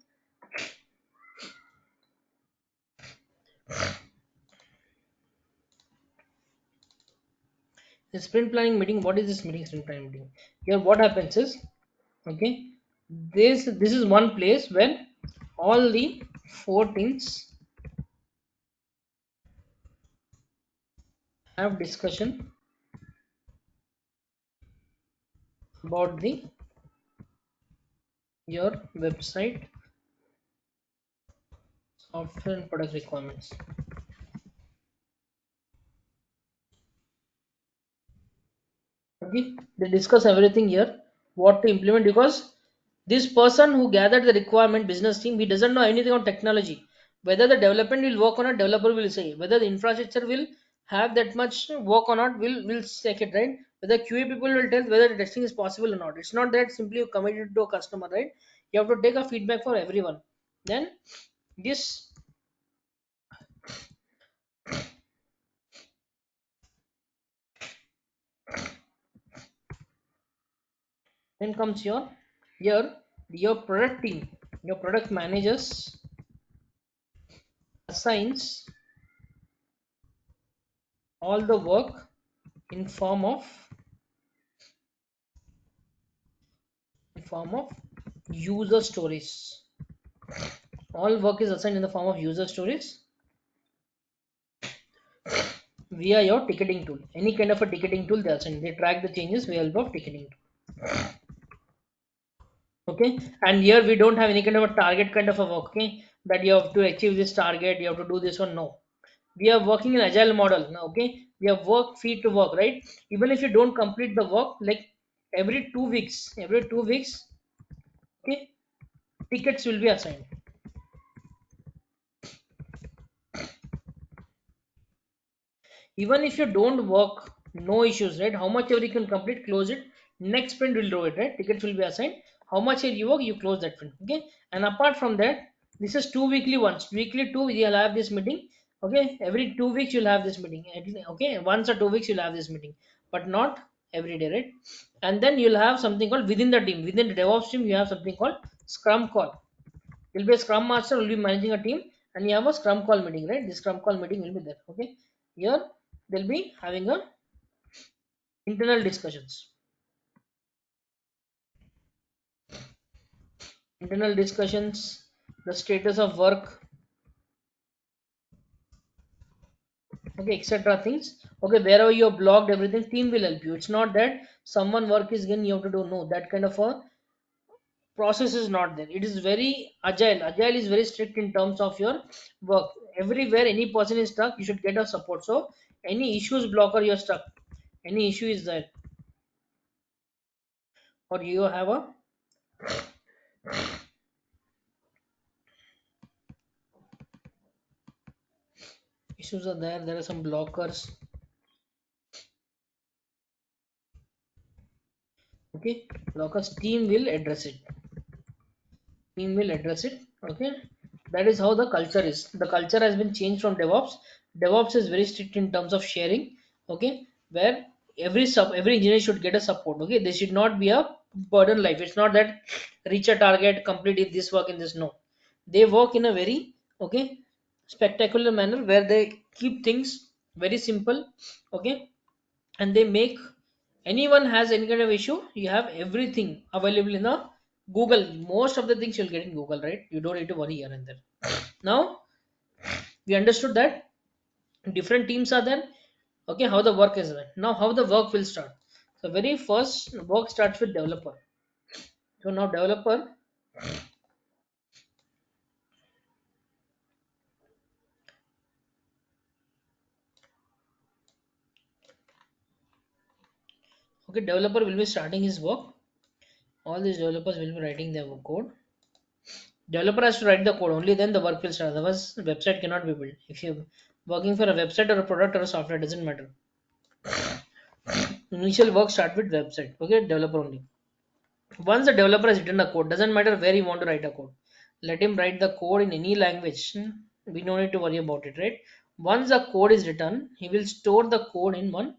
The sprint planning meeting. What is this meeting? Sprint planning meeting. Here, what happens is, okay, this is one place where all the four teams have discussion about the your website software and product requirements. Okay, they discuss everything here, what to implement, because this person who gathered the requirement business team, he doesn't know anything on technology, whether the development will work or not. Developer will say whether the infrastructure will have that much work or not, will check it, right? Whether QA people will tell whether the testing is possible or not. It's not that simply you commit it to a customer, right? You have to take a feedback for everyone. Then this then comes your product team, your product managers assigns all the work in form of user stories. All work is assigned in the form of user stories via your ticketing tool. Any kind of a ticketing tool they assign. They track the changes via help of ticketing tool. Okay, and here we don't have any kind of a target kind of a work. Okay, that you have to achieve this target, you have to do this one. No, we are working in agile model now. Okay, we have work feed to work, right? Even if you don't complete the work, like every 2 weeks, okay, tickets will be assigned. Even if you don't work, no issues, right? How much ever you can complete, close it. Next sprint will do it, right? Tickets will be assigned. How much you work, you close that sprint. Okay, and apart from that, this is two weekly ones. Weekly two, you'll have this meeting. Okay, every 2 weeks you'll have this meeting. Okay, once or 2 weeks you'll have this meeting, but not every day, right? And then you'll have something called within the team, within the DevOps team, you have something called Scrum call. You'll be a Scrum master, will be managing a team, and you have a Scrum call meeting, right? This Scrum call meeting will be there. Okay, here they'll be having a internal discussions. Internal discussions, the status of work, okay, etc. Things. Okay, wherever you have blocked everything, team will help you. It's not that someone work is given, you have to do. No, that kind of a process is not there. It is very agile. Agile is very strict in terms of your work. Everywhere any person is stuck, you should get a support. So any issues blocker, you're stuck. Any issue is there, or you have a issues are there. There are some blockers. Okay, blockers. Team will address it. Okay, that is how the culture is. The culture has been changed from DevOps is very strict in terms of sharing. Okay, where every engineer should get a support. Okay, they should not be a burden life. It's not that reach a target, complete this work in this. No, they work in a very, okay, spectacular manner where they keep things very simple. Okay, and they make anyone has any kind of issue, you have everything available in the Google. Most of the things you'll get in Google, right? You don't need to worry here and there. Now we understood that different teams are there. Okay, how the work is done. Now how the work will start. So very first work starts with developer. So now developer, okay, developer will be starting his work. All these developers will be writing their code. Developer has to write the code, only then the work will start. Otherwise, the website cannot be built. If you're working for a website or a product or a software, doesn't matter. Initial work start with website. Okay, developer only. Once the developer has written the code, doesn't matter where you want to write a code. Let him write the code in any language. We don't need to worry about it, right? Once the code is written, he will store the code in one.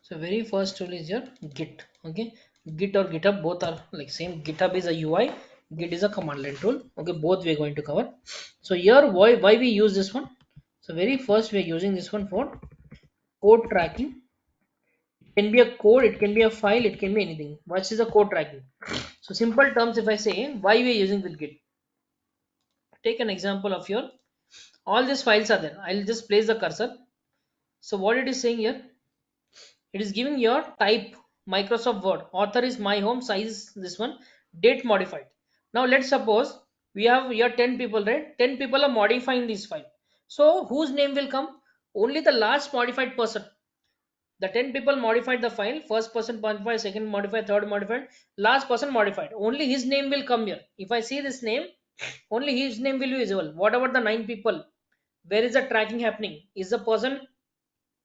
So very first tool is your Git. Okay, Git or GitHub both are like same. GitHub is a UI, Git is a command line tool. Okay, both we are going to cover. So here why we use this one? So very first we are using this one for code tracking. It can be a code, it can be a file, it can be anything. What is a code tracking? So simple terms, if I say why we are using with Git, take an example of your all these files are there. I'll just place the cursor. So what it is saying here, it is giving your type Microsoft Word, author is my home, size this one, date modified. Now let's suppose we have here 10 people, right? 10 people are modifying this file. So whose name will come? Only the last modified person. The 10 people modified the file, first person modified, second modified, third modified, last person modified, only his name will come here. If I see this name, only his name will be visible. What about the 9 people? Where is the tracking happening? Is the person,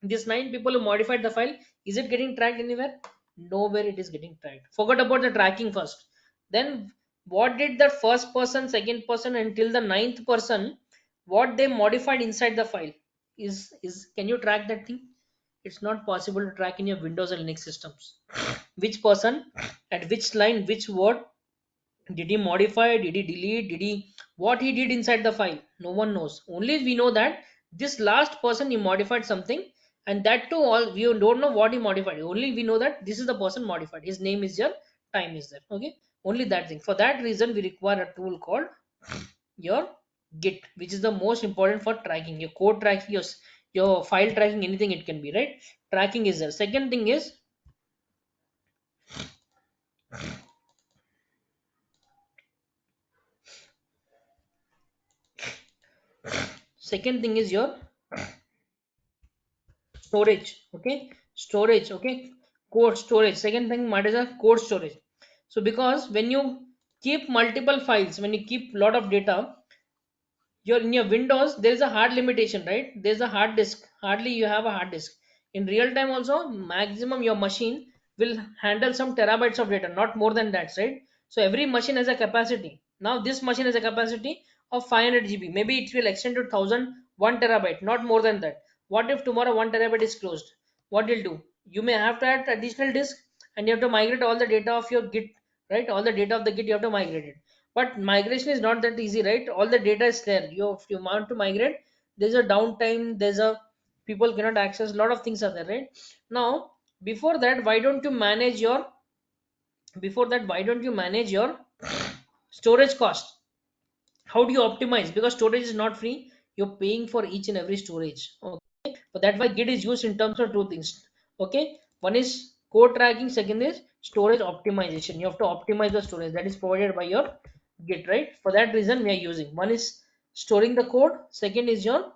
these 9 people who modified the file, is it getting tracked anywhere? Nowhere it is getting tracked. Forget about the tracking first. Then what did the first person, second person until the ninth person, what they modified inside the file? Is can you track that thing? It's not possible to track in your Windows or Linux systems. Which person at which line, which word did he modify, did he delete, did he, what he did inside the file? No one knows. Only we know that this last person he modified something, and that too all we don't know what he modified. Only we know that this is the person modified, his name is here, time is there. Okay, only that thing. For that reason we require a tool called your Git, which is the most important for tracking your code, tracking your file tracking, anything it can be, right? Tracking is there. Second thing is your storage. Okay, storage. Okay, code storage. Second thing, what is a code storage? So because when you keep multiple files, when you keep lot of data, your in your Windows there is a hard limitation, right? There's a hard disk, hardly you have a hard disk. In real time also, maximum your machine will handle some terabytes of data, not more than that, right? So every machine has a capacity. Now this machine has a capacity of 500 GB, maybe it will extend to 1000, 1 terabyte, not more than that. What if tomorrow 1 terabyte is closed? What you'll do? You may have to add additional disk, and you have to migrate all the data of your Git, right? All the data of the Git you have to migrate it. But migration is not that easy, right? All the data is there. If you want to migrate, there's a downtime, there's a people cannot access, a lot of things are there, right? Now before that, why don't you manage your, storage cost? How do you optimize? Because storage is not free, you're paying for each and every storage. Okay, but that's why Git is used in terms of two things. Okay, one is code tracking, second is storage optimization. You have to optimize the storage that is provided by your Git, right? For that reason we are using, one is storing the code, second is your,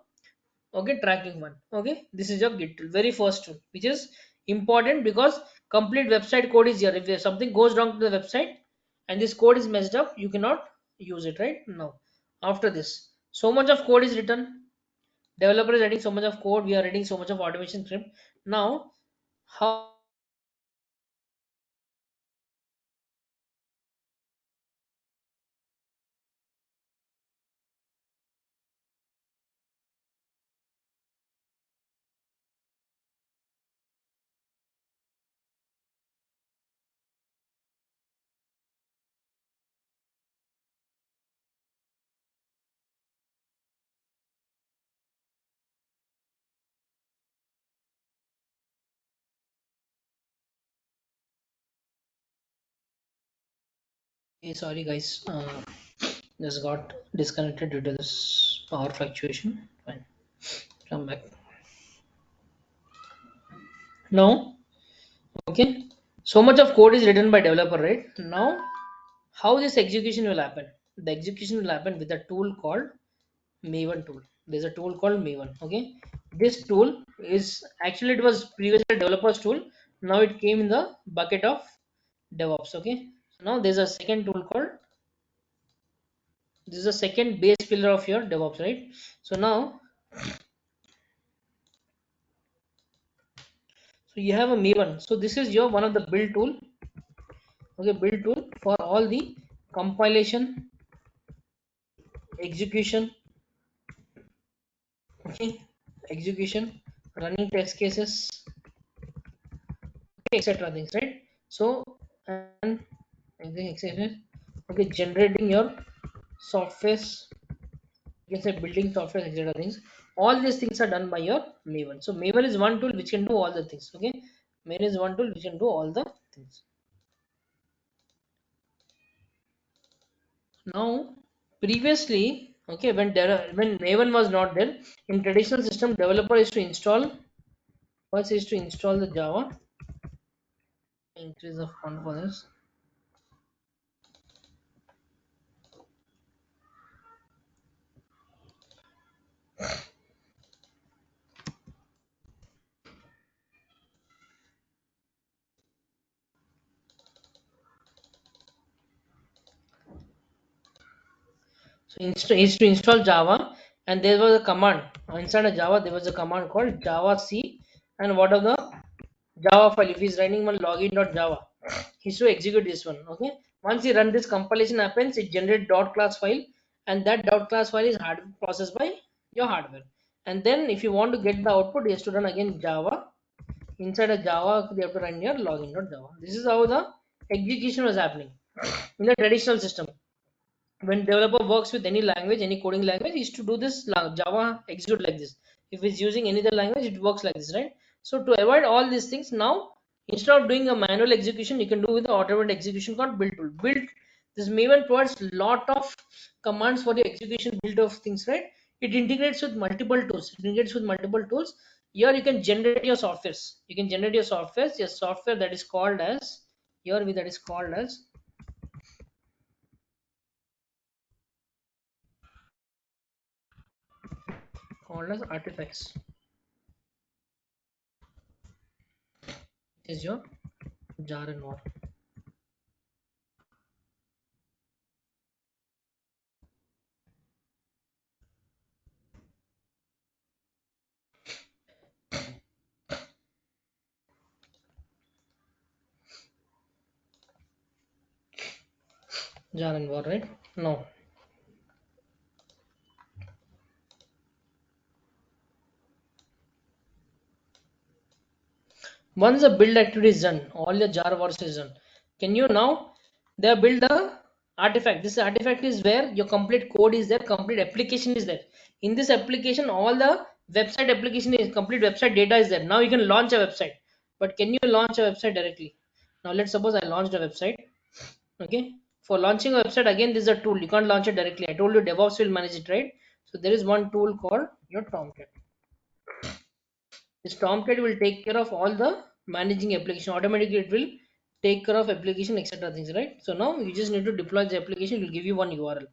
okay, tracking one. Okay, this is your Git tool, very first tool, which is important because complete website code is here. If there's something goes wrong to the website and this code is messed up, you cannot use it, right? Now after this, so much of code is written, developer is writing so much of code, we are writing so much of automation script. Now how sorry guys, just got disconnected due to this or fluctuation. Fine. Come back. Now, okay. So much of code is written by developer, right? Now, how this execution will happen? The execution will happen with a tool called Maven tool. There's a tool called Maven. Okay, this tool is actually it was previously a developer's tool. Now it came in the bucket of DevOps. Okay, so now there's a second tool called, this is a second base pillar of your DevOps, right? So now, so you have a Maven. So this is your one of the build tool. Okay, build tool for all the compilation, execution. Okay, execution, running test cases, etc. things, right? So and anything etc. Okay, generating your softwares, you can say building software, etc. things. All these things are done by your Maven. So Maven is one tool which can do all the things. Okay, Maven is one tool which can do all the things. Now, previously, okay, when Maven was not there in traditional system, developer is to install, first is to install the Java, increase of confidence. So is to install Java, and there was a command inside of Java. There was a command called Java C, and what are the Java file? If he's running one login.java, he's to execute this one. Okay. Once you run this, compilation happens. It generates dot class file, and that dot class file is hard processed by your hardware. And then if you want to get the output, you have to run again Java. Inside of Java, you have to run your login.java. This is how the execution was happening in the traditional system. When developer works with any language, any coding language, is to do this Java execute like this. If it's using any other language, it works like this, right? So to avoid all these things, now instead of doing a manual execution, you can do with the automated execution called build tool. Build, this Maven provides lot of commands for the execution build of things, right? It integrates with multiple tools. It integrates with multiple tools. Here you can generate your softwares. You can generate your softwares. Your software that is called as, here that is called as artifacts. Is your jar and war. Jar and war, right? Now, once the build activity is done, all the jar wars is done. Can you now they build a artifact? This artifact is where your complete code is there, complete application is there. In this application, all the website application is complete website data is there. Now you can launch a website. But can you launch a website directly? Now let's suppose I launched a website. Okay. For launching a website, again, this is a tool. You can't launch it directly. I told you DevOps will manage it, right? So there is one tool called your Tomcat. This Tomcat will take care of all the managing application. Automatically, it will take care of application, etc. things, right? So now you just need to deploy the application. It will give you one URL.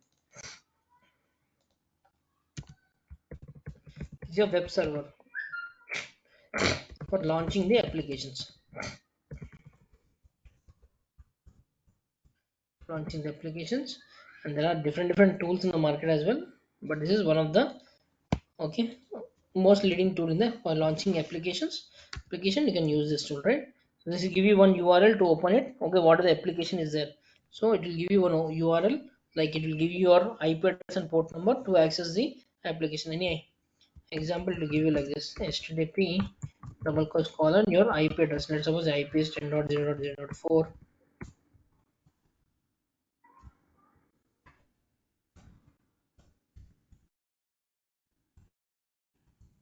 It's your web server for launching the applications. Launching the applications, and there are different tools in the market as well. But this is one of the, okay, most leading tool in the for launching application. You can use this tool, right? So this will give you one URL to open it. Okay, what are the application is there? So it will give you one URL, like it will give you your IP address and port number to access the application. Any example to give you like this: http double colon your IP address. Let's suppose IP is 10.0.0.4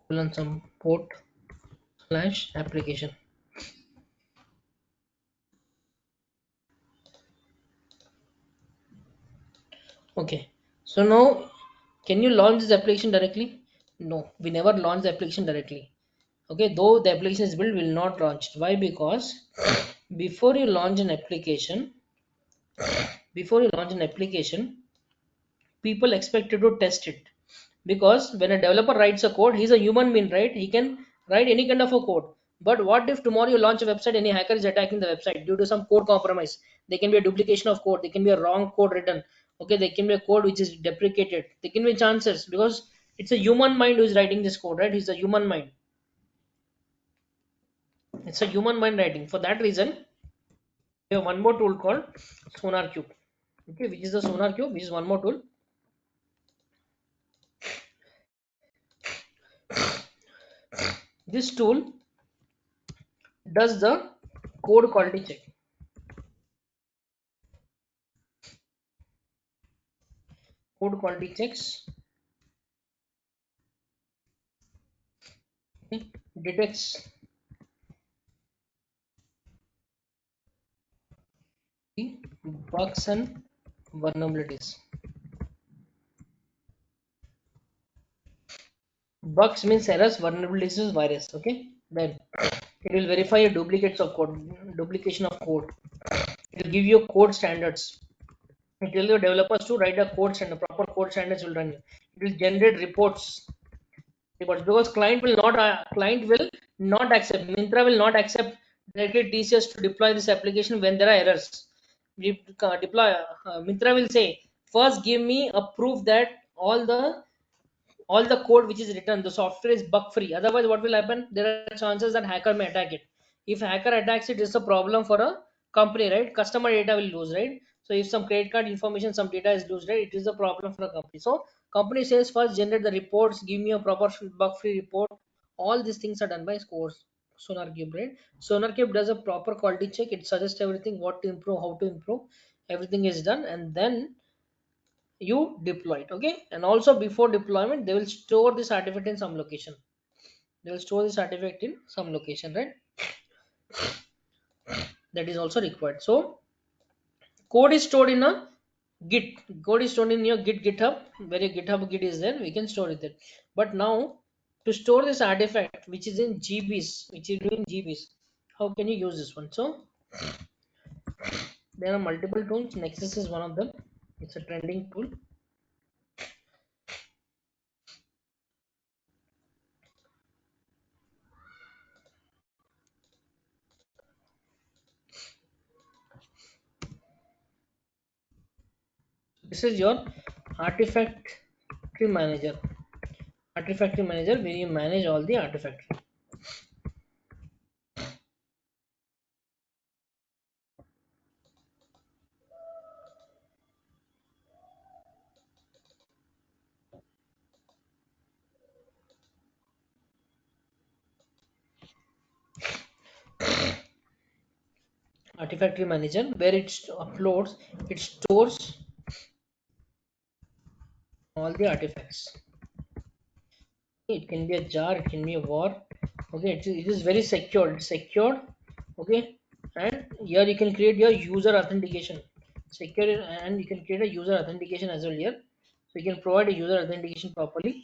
colon some port slash application. Okay, so now Can you launch this application directly? No, we never launch the application directly. Okay, though the application is built, will not launch. Why? Because before you launch an application, before you launch an application, people expect you to test it. Because when a developer writes a code, he's a human being, right? He can write any kind of a code. But what if tomorrow you launch a website, any hacker is attacking the website due to some code compromise? There can be a duplication of code, there can be a wrong code written, okay, there can be a code which is deprecated, there can be chances, because it's a human mind who is writing this code, right? It's a human mind. It's a human mind writing. For that reason, we have one more tool called Sonar Cube. Okay, which is the Sonar Cube, which is one more tool. This tool does the code quality check. Code quality checks, okay, detects the bugs and vulnerabilities. Bugs means errors, vulnerabilities is virus. Okay, then it will verify your duplicates of code, duplication of code. It will give you code standards. It will your developers to write a code standard, proper code standards will run. It will generate reports because client will not accept, Mintra will not accept directly TCS to deploy this application when there are errors. We deploy, Mintra will say, first give me a proof that all the code which is written, the software is bug free. Otherwise, what will happen? There are chances that hacker may attack it. If hacker attacks it, it's a problem for a company, right? Customer data will lose, right? So if some credit card information, some data is lost, right, it is a problem for a company. So company says first generate the reports, give me a proper bug free report. All these things are done by scores. Sonar Cube, right? Sonar Cube does a proper quality check. It suggests everything, what to improve, how to improve. Everything is done, and then you deploy it. Okay, and also before deployment they will store this artifact in some location. They will store this artifact in some location, right? That is also required. So code is stored in a git. Code is stored in your github, where your github git is there, we can store it there. But now to store this artifact which is in gbs, which is doing gbs, how can you use this one? So there are multiple tools. Nexus is one of them. It's a trending tool. This is your artifact tree manager. Artifact manager where you manage all the artifact. Artifact manager where it uploads, it stores all the artifacts. It can be a jar, it can be a war. Okay, it is very secured. It's secured. Okay, and here you can create your user authentication. Secure, and you can create a user authentication as well here. So you can provide a user authentication properly.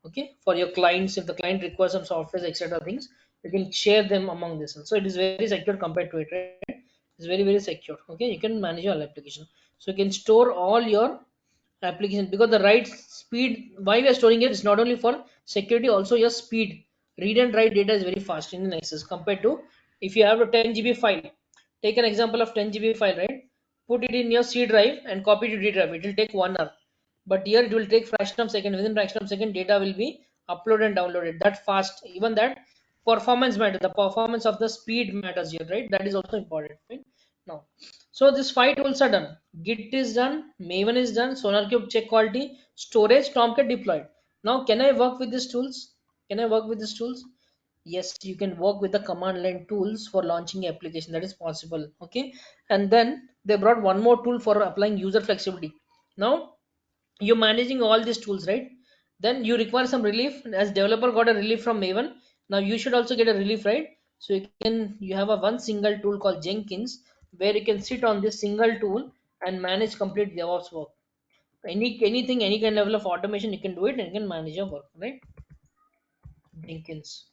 Okay, for your clients, if the client requires some software, etc. things, you can share them among this. So it is very secure compared to it, right? It's very secure. Okay, you can manage your application. So you can store all your application, because the write speed, why we are storing it is not only for security, also your speed. Read and write data is very fast in Nexus compared to if you have a 10 GB file. Take an example of 10 GB file, right? Put it in your C drive and copy to D drive. It will take 1 hour. But here it will take fraction of second. Within fraction of second, data will be uploaded and downloaded. That fast. Even that performance matters. The performance of the speed matters here, right? That is also important. Right? Now, so this 5 tools are done. Git is done, Maven is done, SonarCube check quality, storage, Tomcat deployed. Now, can I work with these tools? Can I work with these tools? Yes, you can work with the command line tools for launching application. That is possible. Okay, and then they brought one more tool for applying user flexibility. Now you're managing all these tools, right? Then you require some relief. As developer got a relief from Maven, now you should also get a relief, right? So you have a one single tool called Jenkins, where you can sit on this single tool and manage complete DevOps work. Anything, any kind of level of automation, you can do it and you can manage your work, right? Jenkins.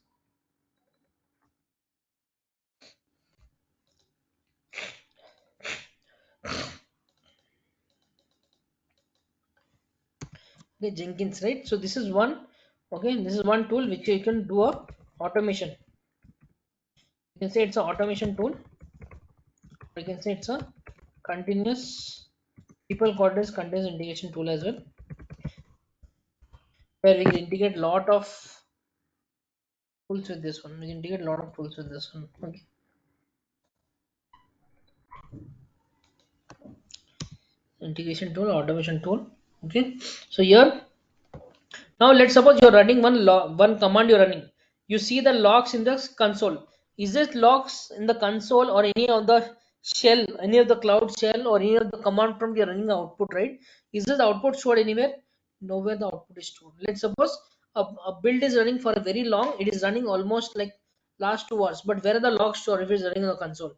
Okay, Jenkins, right? So this is one. Okay, this is one tool which you can do a automation. You can say it's an automation tool. You can say it's a continuous people call this continuous integration tool as well, where we can integrate lot of tools with this one. We can integrate a lot of tools with this one. Okay, integration tool, automation tool. Okay, so here now let's suppose you're running one command you're running. You see the logs in the console. Is it logs in the console or any of the shell, any of the cloud shell or any of the command prompt you're running the output, right? Is this output stored anywhere? Nowhere the output is stored. Let's suppose a build is running for a very long, it is running almost like last 2 hours, but where are the logs stored if it's running on the console?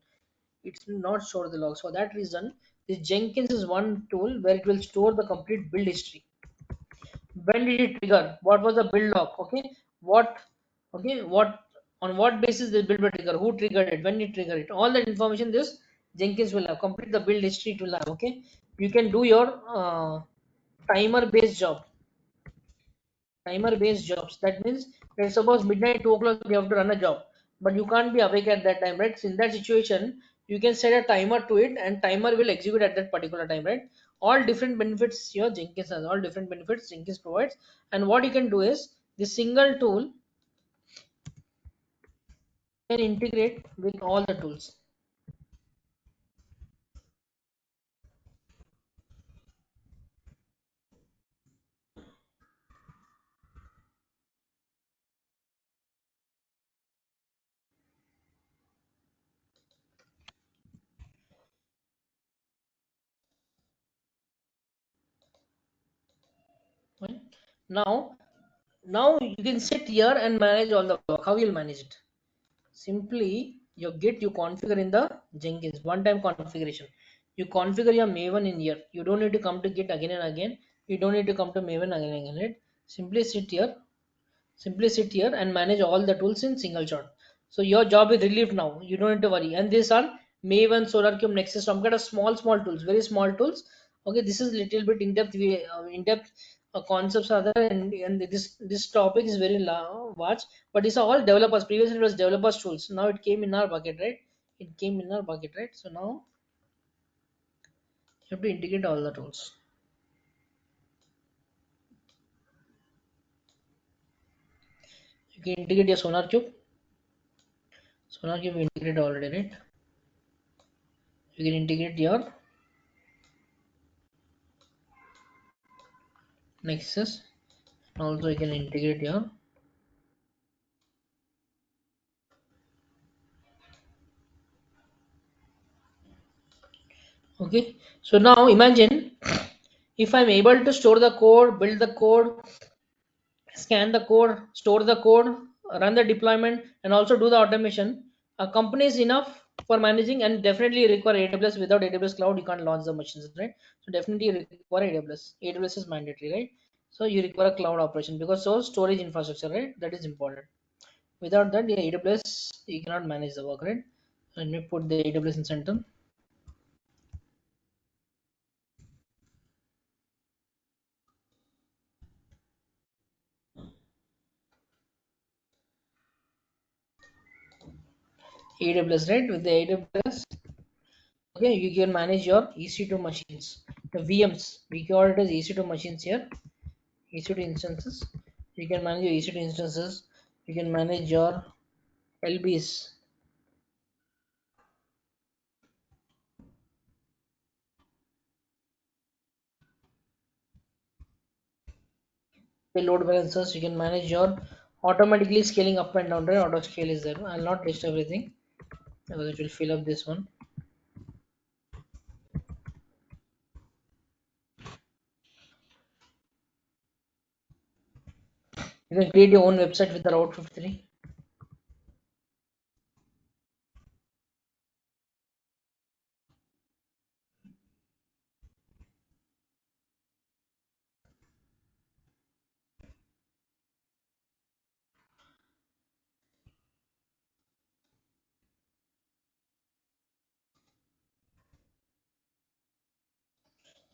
It's not store the logs. For that reason, this Jenkins is one tool where it will store the complete build history. When did it trigger, what was the build log, okay, what, okay, what, on what basis the build will trigger, who triggered it, when it triggered it, all that information this Jenkins will have. Complete the build history it will have. Okay, you can do your timer based job, timer based jobs. That means, let's suppose midnight 2 o'clock you have to run a job, but you can't be awake at that time, right? So in that situation, you can set a timer to it and timer will execute at that particular time, right? All different benefits your Jenkins has, all different benefits Jenkins provides. And what you can do is this single tool can integrate with all the tools. Right? now now you can sit here and manage all the work. How you'll manage it? Simply your git you configure in the Jenkins, one time configuration. You configure your Maven in here. You don't need to come to git again and again. You don't need to come to Maven again and again, right? Simply sit here, simply sit here and manage all the tools in single shot. So your job is relieved now. You don't need to worry. And these are Maven, SolarCube, Nexus, some kind of small tools, very small tools. Okay, this is little bit in depth. In depth concepts are there, and this topic is very large. But these are all developers. Previously it was developers tools. Now it came in our bucket, right? It came in our bucket, right? So now you have to integrate all the tools. You can integrate your SonarCube. SonarCube integrate already, right? You can integrate your Nexus. Also you can integrate your, okay. So now imagine if I'm able to store the code, build the code, scan the code, store the code, run the deployment, and also do the automation. A company is enough for managing, and definitely require AWS. Without AWS cloud you can't launch the machines, right? So definitely you require AWS is mandatory, right? So you require a cloud operation because so storage infrastructure, right? That is important. Without that, the AWS you cannot manage the work, right? Let me put the AWS in center. AWS, right? With the AWS, okay, you can manage your EC2 machines, the VMs. We call it as EC2 machines here, EC2 instances. You can manage your EC2 instances. You can manage your LBs, the load balancers. You can manage your automatically scaling up and down. Right? Auto scale is there. I'll not list everything because it will fill up this one. You can create your own website with the Route 53.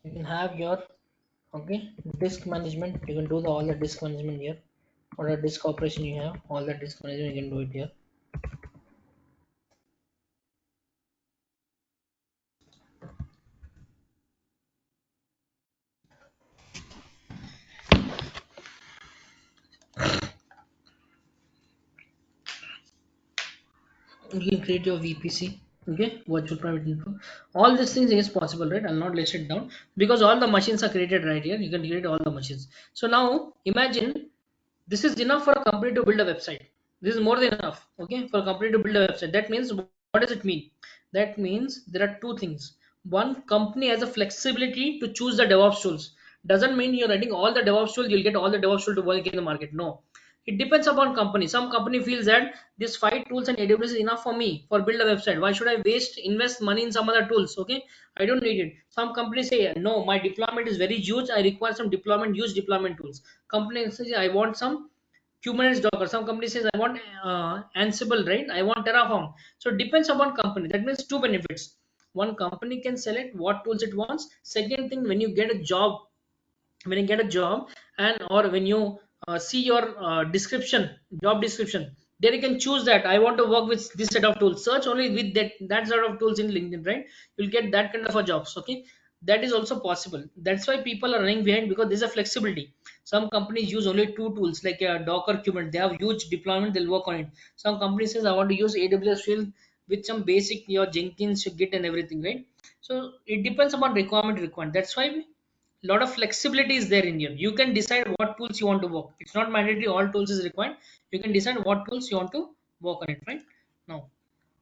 You can have your okay disk management. You can do all the disk management here. Whatever disk operation you have, all the disk management you can do it here. You can create your VPC, okay, virtual private network. All these things is possible, right? I'll not list it down because all the machines are created right here. You can create all the machines. So now imagine this is enough for a company to build a website. This is more than enough, okay, for a company to build a website. That means what does it mean? That means there are two things. One, company has a flexibility to choose the DevOps tools. Doesn't mean you're writing all the DevOps tools, you'll get all the DevOps tools to work in the market. No, it depends upon company. Some company feels that these five tools and AWS is enough for me for build a website. Why should I invest money in some other tools? Okay, I don't need it. Some companies say no, my deployment is very huge. I require some huge deployment tools. Companies say I want some Kubernetes Docker. Some company says I want Ansible, right? I want Terraform. So it depends upon company. That means two benefits. One, company can select what tools it wants. Second thing, when you get a job and or when you see your job description, there you can choose that I want to work with this set of tools. Search only with that sort of tools in LinkedIn, right? You'll get that kind of a jobs. Okay, that is also possible. That's why people are running behind because there's a flexibility. Some companies use only two tools like Docker, Kubernetes. They have huge deployment, they'll work on it. Some companies says I want to use AWS field with some basic your Jenkins, Git and everything, right? So it depends upon requirement. That's why lot of flexibility is there in here. You can decide what tools you want to work. It's not mandatory all tools is required. You can decide what tools you want to work on it, right? Now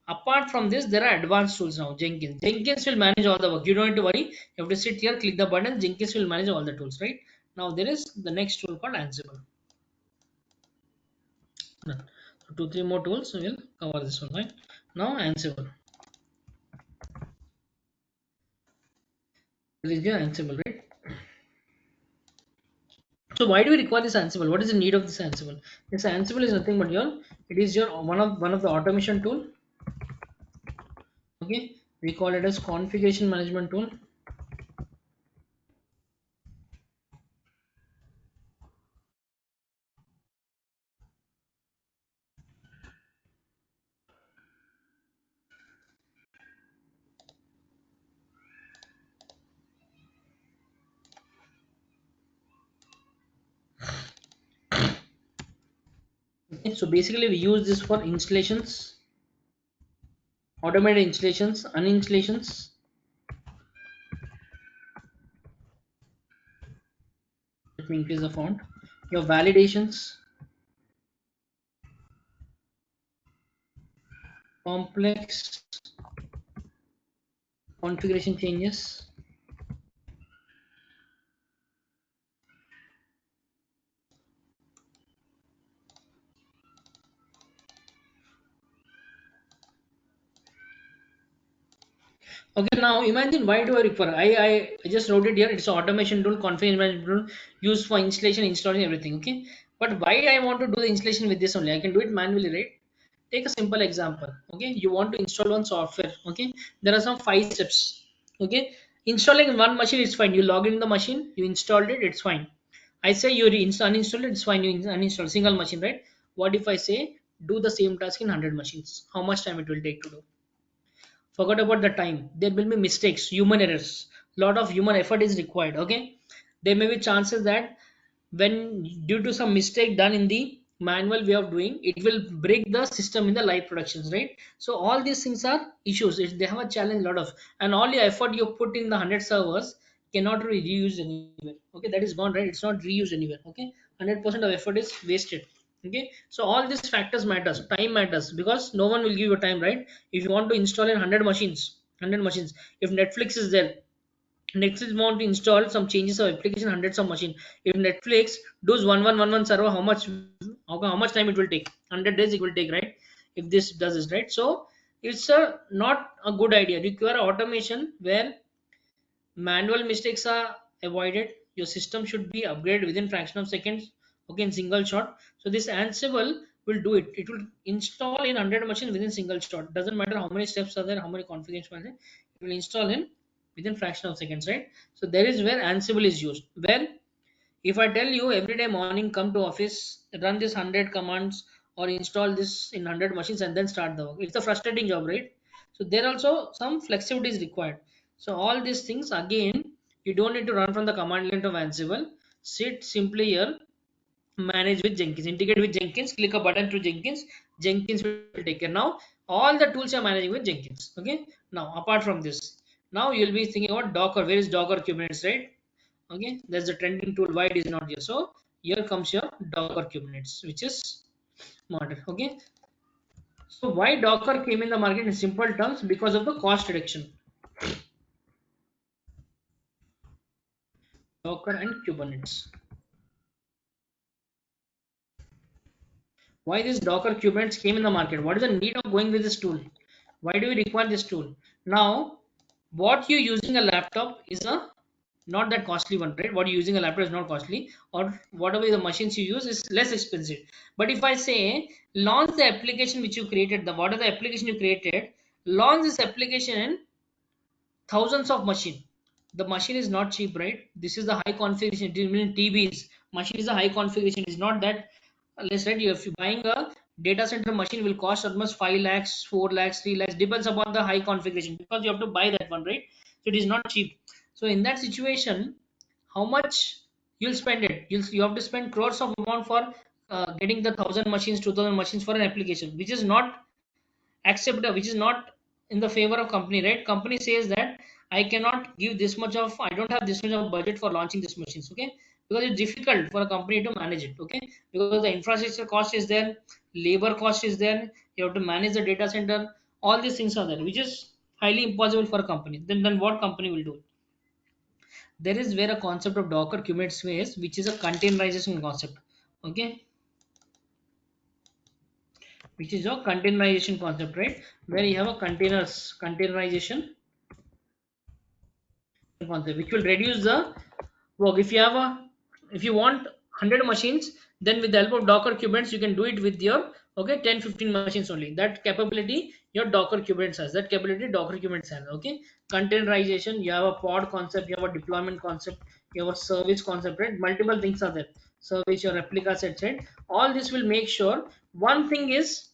apart from this, there are advanced tools now. Jenkins will manage all the work. You don't need to worry. You have to sit here, click the button. Jenkins will manage all the tools, right? Now there is the next tool called Ansible. So two three more tools will cover this one, right? Now Ansible. This is your Ansible, right? So why do we require this Ansible? What is the need of this Ansible? This Ansible is nothing but your it is your one of the automation tool. Okay, we call it as configuration management tool. Okay, so basically we use this for installations, automated installations, uninstallations. Let me increase the font. Your validations, complex configuration changes. Okay, now imagine why do I require? I just wrote it here. It's an automation tool, configuration management tool used for installation, installing everything. Okay, but why I want to do the installation with this only? I can do it manually, right? Take a simple example. Okay, you want to install one software. Okay, there are some five steps. Okay, installing one machine is fine. You log in the machine, you installed it, it's fine. I say you uninstall it, it's fine. You uninstall single machine, right? What if I say do the same task in 100 machines? How much time it will take to do? Forgot about the time. There will be mistakes, human errors. Lot of human effort is required. Okay, there may be chances that when due to some mistake done in the manual way of doing, it will break the system in the live productions, right? So all these things are issues. They have a challenge lot of, and all your effort you put in the 100 servers cannot be reused anywhere. Okay, that is gone, right? It's not reused anywhere. Okay, 100% of effort is wasted. Okay, so all these factors matters. Time matters because no one will give you time, right? If you want to install in 100 machines, if Netflix is there, Netflix want to install some changes of application hundreds of machine. If Netflix does one server, how much time it will take? 100 days it will take, right? If this does this, right? So it's a not a good idea. Require automation where manual mistakes are avoided. Your system should be upgraded within fraction of seconds. Okay, in single shot. So this Ansible will do it. It will install in 100 machines within single shot. Doesn't matter how many steps are there, how many configurations are there. It will install in within fraction of seconds, right? So there is where Ansible is used. Where if I tell you every day morning come to office, run this 100 commands or install this in 100 machines and then start the work, it's a frustrating job, right? So there also some flexibility is required. So all these things again, you don't need to run from the command line of Ansible. Sit simply here, manage with Jenkins, integrate with Jenkins, click a button to Jenkins, Jenkins will take care. Now all the tools are managing with Jenkins. Okay. Now apart from this, now you'll be thinking about Docker. Where is Docker Kubernetes, right? Okay, there's a trending tool. Why it is not here? So here comes your Docker Kubernetes, which is modern. Okay. So why Docker came in the market in simple terms? Because of the cost reduction. Docker and Kubernetes. Why this Docker Kubernetes came in the market? What is the need of going with this tool? Why do we require this tool? Now, what you're using a laptop is a not that costly one, right? What you're using a laptop is not costly, or whatever the machines you use is less expensive. But if I say launch the application which you created, the what are the application you created, launch this application in thousands of machine. The machine is not cheap, right? This is the high configuration. It means TBs. Machine is a high configuration. It's not that let's say if you're buying a data center machine will cost almost 5 lakhs, 4 lakhs, 3 lakhs, depends upon the high configuration because you have to buy that one, right? So it is not cheap. So in that situation, how much you'll spend it? You have to spend crores of amount for getting the 1,000 machines, 2,000 machines for an application, which is not accepted, which is not in the favor of company, right? Company says that I cannot give this much of, I don't have this much of budget for launching these machines, okay? Because it's difficult for a company to manage it, okay? Because the infrastructure cost is there, labor cost is there, you have to manage the data center, all these things are there, which is highly impossible for a company. Then what company will do? There is where a concept of Docker Kubernetes is, which is a containerization concept, okay? Which is your containerization concept, right? Where you have a containerization concept, which will reduce the work. If you have a, if you want 100 machines, then with the help of Docker Kubernetes, you can do it with your okay 10-15 machines only. That capability your Docker Kubernetes has. That capability Docker Kubernetes has. Okay, containerization. You have a pod concept. You have a deployment concept. You have a service concept. Right, multiple things are there. Service, your replica set, right? All this will make sure one thing is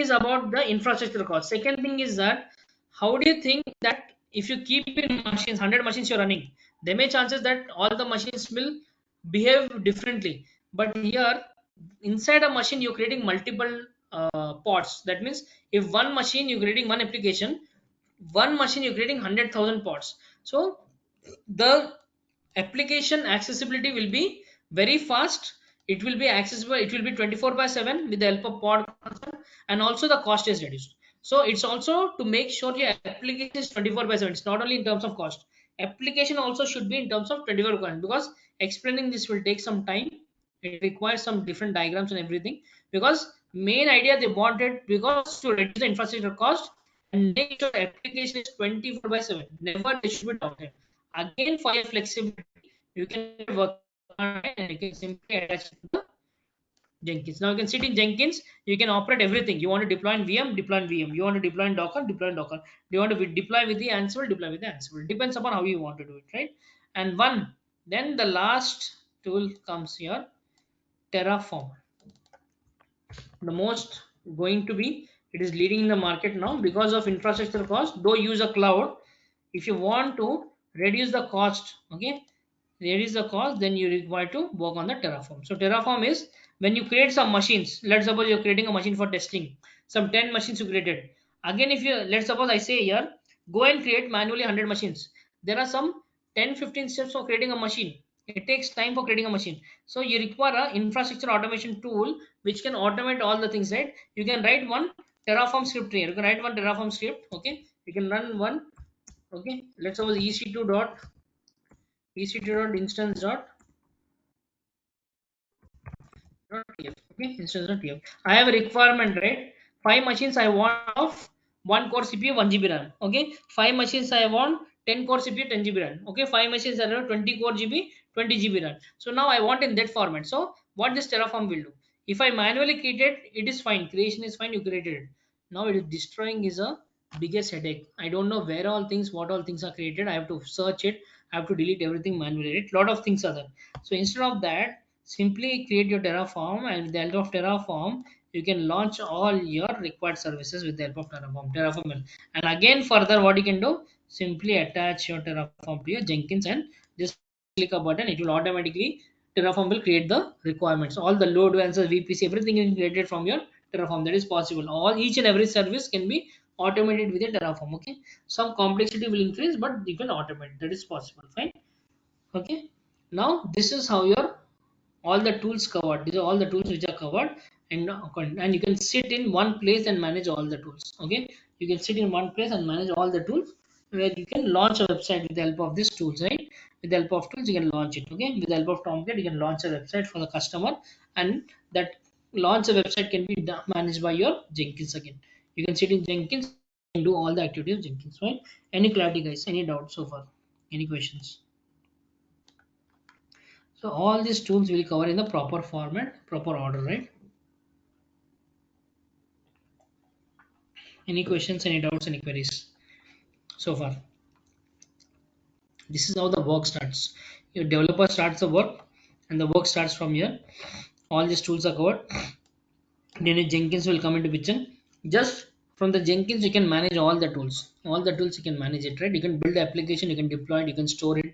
about the infrastructure cost. Second thing is that how do you think that if you keep in machines 100 machines you're running, there may chances that all the machines will behave differently. But here inside a machine you're creating multiple pods. That means if one machine you're creating one application, one machine you're creating 100,000 pods. So the application accessibility will be very fast. It will be accessible, it will be 24 by 7 with the help of pod concept, and also the cost is reduced. So it's also to make sure your application is 24 by 7. It's not only in terms of cost, application also should be in terms of 24 by 7, because explaining this will take some time. It requires some different diagrams and everything, because main idea they wanted because to reduce the infrastructure cost and make sure application is 24 by 7, never they should be downtime. Again, for your flexibility, you can work on it and you can simply attach it to the Jenkins. Now you can sit in Jenkins, you can operate everything. You want to deploy in VM, deploy in VM. You want to deploy in Docker, deploy in Docker. Do you want to deploy with the Ansible, deploy with the Ansible. Depends upon how you want to do it, right? And then the last tool comes here, Terraform. The most going to be, it is leading in the market now because of infrastructure cost. Though use a cloud, if you want to reduce the cost, okay, reduce the cost, then you require to work on the Terraform. So Terraform is when you create some machines. Let's suppose you're creating a machine for testing, some 10 machines you created. Again, if you, let's suppose I say here, go and create manually 100 machines. There are some 10-15 steps for creating a machine. It takes time for creating a machine. So you require a infrastructure automation tool which can automate all the things, right? You can write one Terraform script here. You can write one Terraform script, okay? You can run one, okay? Let's suppose ec2 dot instance dot .tf, okay, instance dot .tf. I have a requirement, right? 5 machines I want of 1 core CPU, 1 GB RAM. Okay, 5 machines I want 10 core CPU, 10 GB RAM. Okay, 5 machines I have 20 core GB, 20 GB RAM. So now I want in that format. So what this Terraform will do? If I manually create it, it is fine. Creation is fine. You created it. Now it is destroying is a biggest headache. I don't know where all things, what all things are created. I have to search it. I have to delete everything manually. Right? Lot of things are there. So instead of that, simply create your Terraform, and with the help of Terraform, you can launch all your required services with the help of Terraform. And again, further, what you can do, simply attach your Terraform to your Jenkins and just click a button. It will automatically, Terraform will create the requirements. All the load balancers, VPC, everything is created from your Terraform. That is possible. All each and every service can be automated with a Terraform. Okay, some complexity will increase, but you can automate. That is possible. Fine. Okay. Now this is how your all the tools covered. These are all the tools which are covered, and you can sit in one place and manage all the tools. Okay, you can sit in one place and manage all the tools, where you can launch a website with the help of these tools, right? With the help of tools you can launch it. Okay, with the help of Tomcat you can launch a website for the customer, and that launch a website can be managed by your Jenkins. Again, you can sit in Jenkins and do all the activities of Jenkins, right? Any clarity, guys? Any doubts so far? Any questions? So all these tools will cover in the proper format, proper order, right? Any questions, any doubts, any queries so far? This is how the work starts. Your developer starts the work, and the work starts from here. All these tools are covered. Then your Jenkins will come into picture. Just from the Jenkins, you can manage all the tools. All the tools you can manage it, right? You can build the application, you can deploy it, you can store it,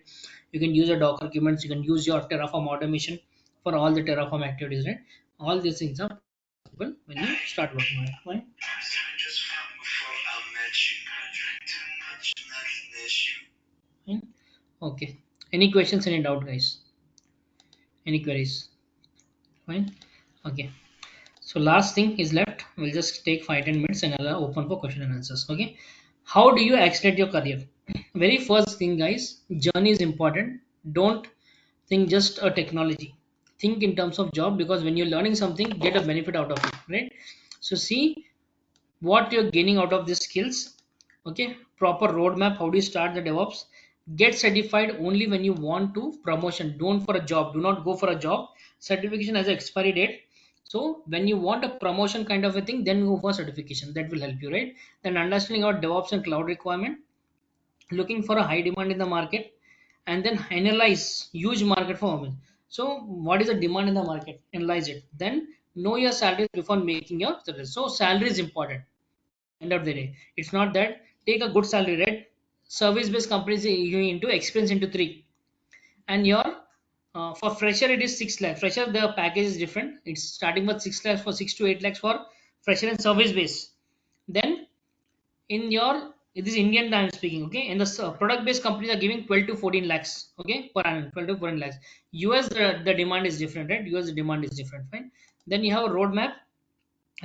you can use your Docker documents, you can use your Terraform automation for all the Terraform activities, right? All these things are possible when you start working on it, right? Fine. Okay. Any questions, any doubt, guys? Any queries? Fine. Okay. So last thing is left. We'll just take 5-10 minutes and I'll open for question and answers. Okay. How do you accelerate your career? Very first thing, guys, journey is important. Don't think just a technology. Think in terms of job, because when you're learning something, get a benefit out of it, right? So see what you're gaining out of these skills. Okay, proper roadmap. How do you start the DevOps? Get certified only when you want to promotion, don't for a job. Do not go for a job. Certification has an expiry date. So when you want a promotion kind of a thing, then go for certification. That will help you, right? Then understanding about DevOps and cloud requirement, looking for a high demand in the market, and then analyze huge market for women. So what is the demand in the market? Analyze it. Then know your salary before making your salary. So salary is important. End of the day, it's not that take a good salary, right? Service based companies you into experience into 3, and your for fresher it is 6 lakhs. Fresher, the package is different. It's starting with 6 lakhs for 6 to 8 lakhs for fresher and service base. Then in your, it is Indian time speaking. Okay, and the product based companies are giving 12 to 14 lakhs, okay, per annum. 12 to 14 lakhs. US, the demand is different, right? US, the demand is different. Fine. Then you have a roadmap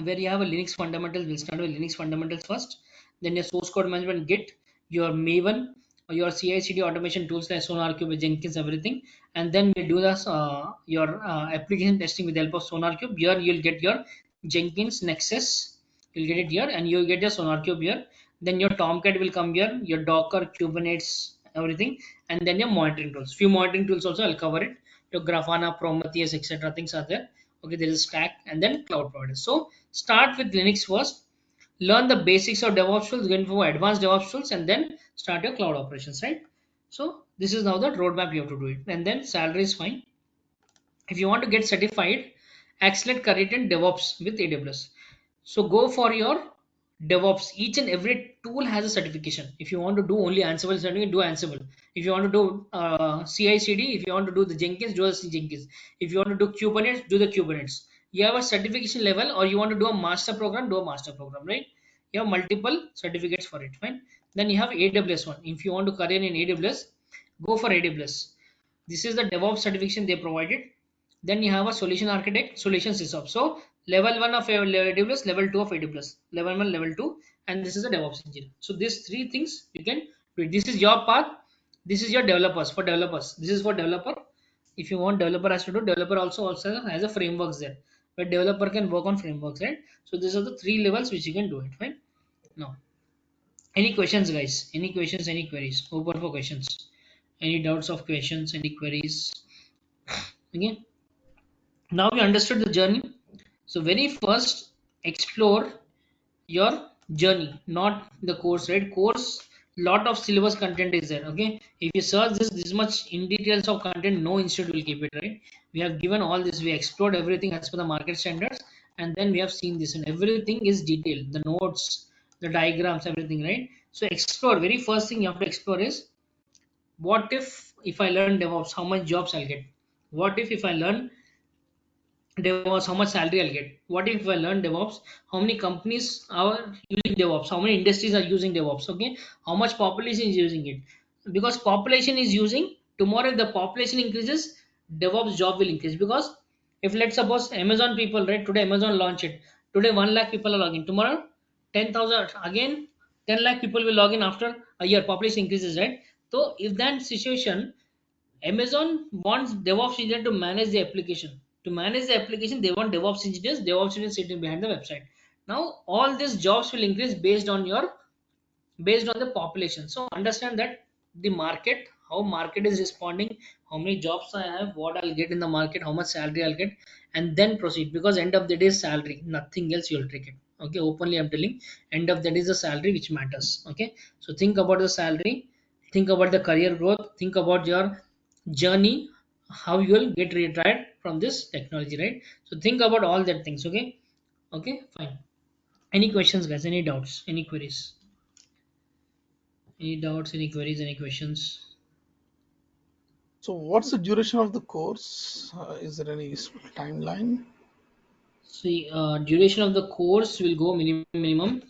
where you have a Linux fundamentals. We'll start with Linux fundamentals first. Then your source code management, Git, your Maven, your CI/CD automation tools like SonarQube, Jenkins, everything. And then we do this your application testing with the help of SonarQube. Here you'll get your Jenkins Nexus. You'll get it here, and you'll get your SonarQube here. Then your Tomcat will come here. Your Docker, Kubernetes, everything, and then your monitoring tools. Few monitoring tools also I'll cover it. Your Grafana, Prometheus, etc. things are there. Okay, there is stack, and then cloud providers. So start with Linux first, learn the basics of DevOps tools, get for advanced DevOps tools, and then start your cloud operations, right? So this is now the roadmap you have to do it. And then salary is fine. If you want to get certified, accelerate career in DevOps with AWS. So go for your DevOps. Each and every tool has a certification. If you want to do only Ansible certificate, do Ansible. If you want to do CI/CD, if you want to do the Jenkins, do the Jenkins. If you want to do Kubernetes, do the Kubernetes. You have a certification level, or you want to do a master program, do a master program, right? You have multiple certificates for it, fine. Then you have AWS one. If you want to career in AWS, go for AWS. This is the DevOps certification they provided. Then you have a solution architect, solution sysops. So level 1 of AWS, level 2 of AWS, level 1, level 2, and this is a DevOps engineer. So these 3 things you can do. This is your path. This is your developers. For developers, this is for developer. If you want developer has to do, developer also has a frameworks there, but developer can work on frameworks, right? So these are the 3 levels which you can do it, fine. Now, any questions, guys? Any questions? Any queries? Open for questions. Any doubts of questions? Any queries? Okay. Now we understood the journey. So very first, explore your journey, not the course, right? Course, lot of syllabus content is there. Okay, if you search this much in details of content, no institute will keep it, right? We have given all this, we explored everything as per the market standards, and then we have seen this, and everything is detailed, the notes, the diagrams, everything, right? So explore, very first thing you have to explore is, what if I learn DevOps, how much jobs I'll get? What if I learn DevOps, how much salary I'll get? What if I learn DevOps? How many companies are using DevOps? How many industries are using DevOps? Okay, how much population is using it? Because population is using, tomorrow if the population increases, DevOps job will increase. Because if let's suppose Amazon people, right? Today Amazon launch it. Today 1 lakh people are logging. Tomorrow 10,000 again, 10 lakh people will log in after a year. Population increases, right? So if that situation, Amazon wants DevOps engineer to manage the application. To manage the application, they want DevOps engineers. DevOps engineers sitting behind the website. Now, all these jobs will increase based on the population. So understand that the market, how market is responding, how many jobs I have, what I'll get in the market, how much salary I'll get, and then proceed. Because end of the day, salary, nothing else you'll take it. Okay, openly I'm telling. End of the day is the salary which matters. Okay, so think about the salary, think about the career growth, think about your journey, how you will get retired from this technology, right? So think about all that things. Okay, okay, fine. Any questions, guys? Any doubts? Any queries? Any doubts, any queries, any questions? So what's the duration of the course? Is there any timeline? See, duration of the course will go minimum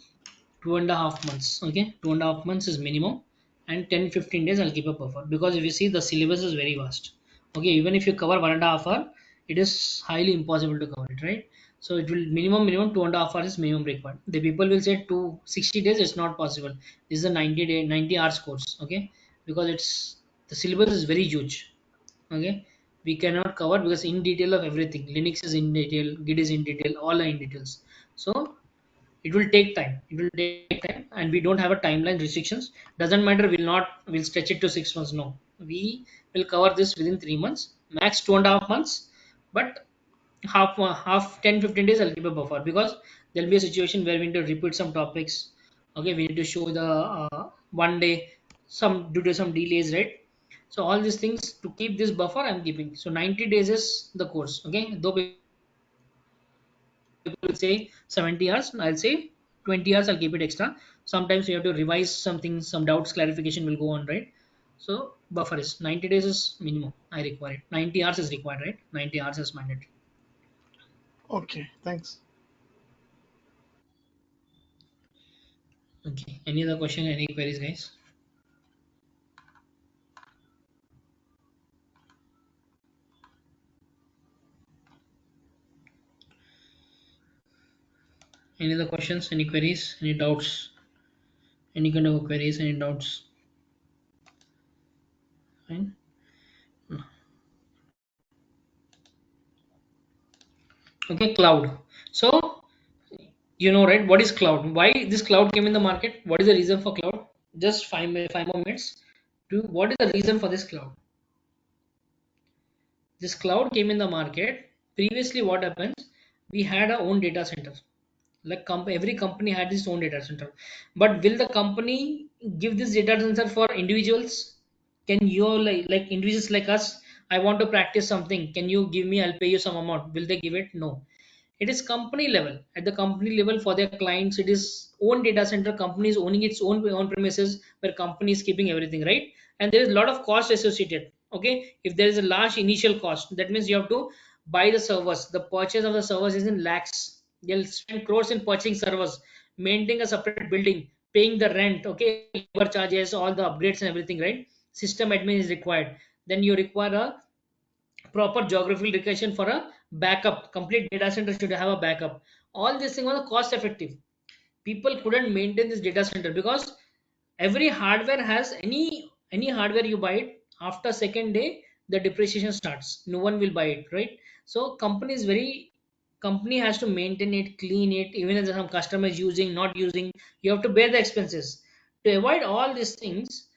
2.5 months. Okay, 2.5 months is minimum, and 10-15 days I'll keep a buffer, because if you see the syllabus is very vast. Okay, even if you cover 1.5 hour, it is highly impossible to cover it, right? So it will minimum 2.5 hours is minimum required. The people will say 260 days, it's not possible. This is a 90 hours course. Okay, because it's, the syllabus is very huge. Okay, we cannot cover, because in detail of everything, Linux is in detail, Git is in detail, all are in details. So it will take time, it will take time, and we don't have a timeline restrictions. Doesn't matter, we'll stretch it to 6 months. No, we will cover this within 3 months, max 2.5 months. But half 10-15 days I'll keep a buffer, because there'll be a situation where we need to repeat some topics. Okay, we need to show the one day, some due to some delays, right? So all these things, to keep this buffer I'm keeping. So 90 days is the course. Okay, though people will say 70 hours, I'll say 20 hours, I'll keep it extra. Sometimes you have to revise something, some doubts clarification will go on, right? So buffer is 90 days is minimum I require it. 90 hours is required, right? 90 hours is mandatory. Okay, thanks. Okay, any other question, any queries, guys? Any other questions, any queries, any doubts, any kind of queries, any doubts? Fine. Okay, cloud. So you know, right, what is cloud, why this cloud came in the market, what is the reason for cloud? Just 5 more minutes to, what is the reason for this cloud? This cloud came in the market. Previously what happens, we had our own data center. Like every company had its own data center, but will the company give this data center for individuals? Can you, like individuals like us, I want to practice something, can you give me, I'll pay you some amount, will they give it? No. It is company level. At the company level, for their clients, it is own data center, company is owning its own premises, where company is keeping everything, right? And there is a lot of cost associated. Okay, if there is a large initial cost, that means you have to buy the servers. The purchase of the servers is in lakhs. They'll spend crores in purchasing servers, maintaining a separate building, paying the rent, okay, labor charges, all the upgrades and everything, right? System admin is required. Then you require a proper geographical location for a backup. Complete data center should have a backup. All these things are cost effective. People couldn't maintain this data center, because every hardware has, any hardware you buy it, after second day the depreciation starts, no one will buy it, right? So company has to maintain it, clean it, even if some customer is using, not using, you have to bear the expenses. To avoid all these things,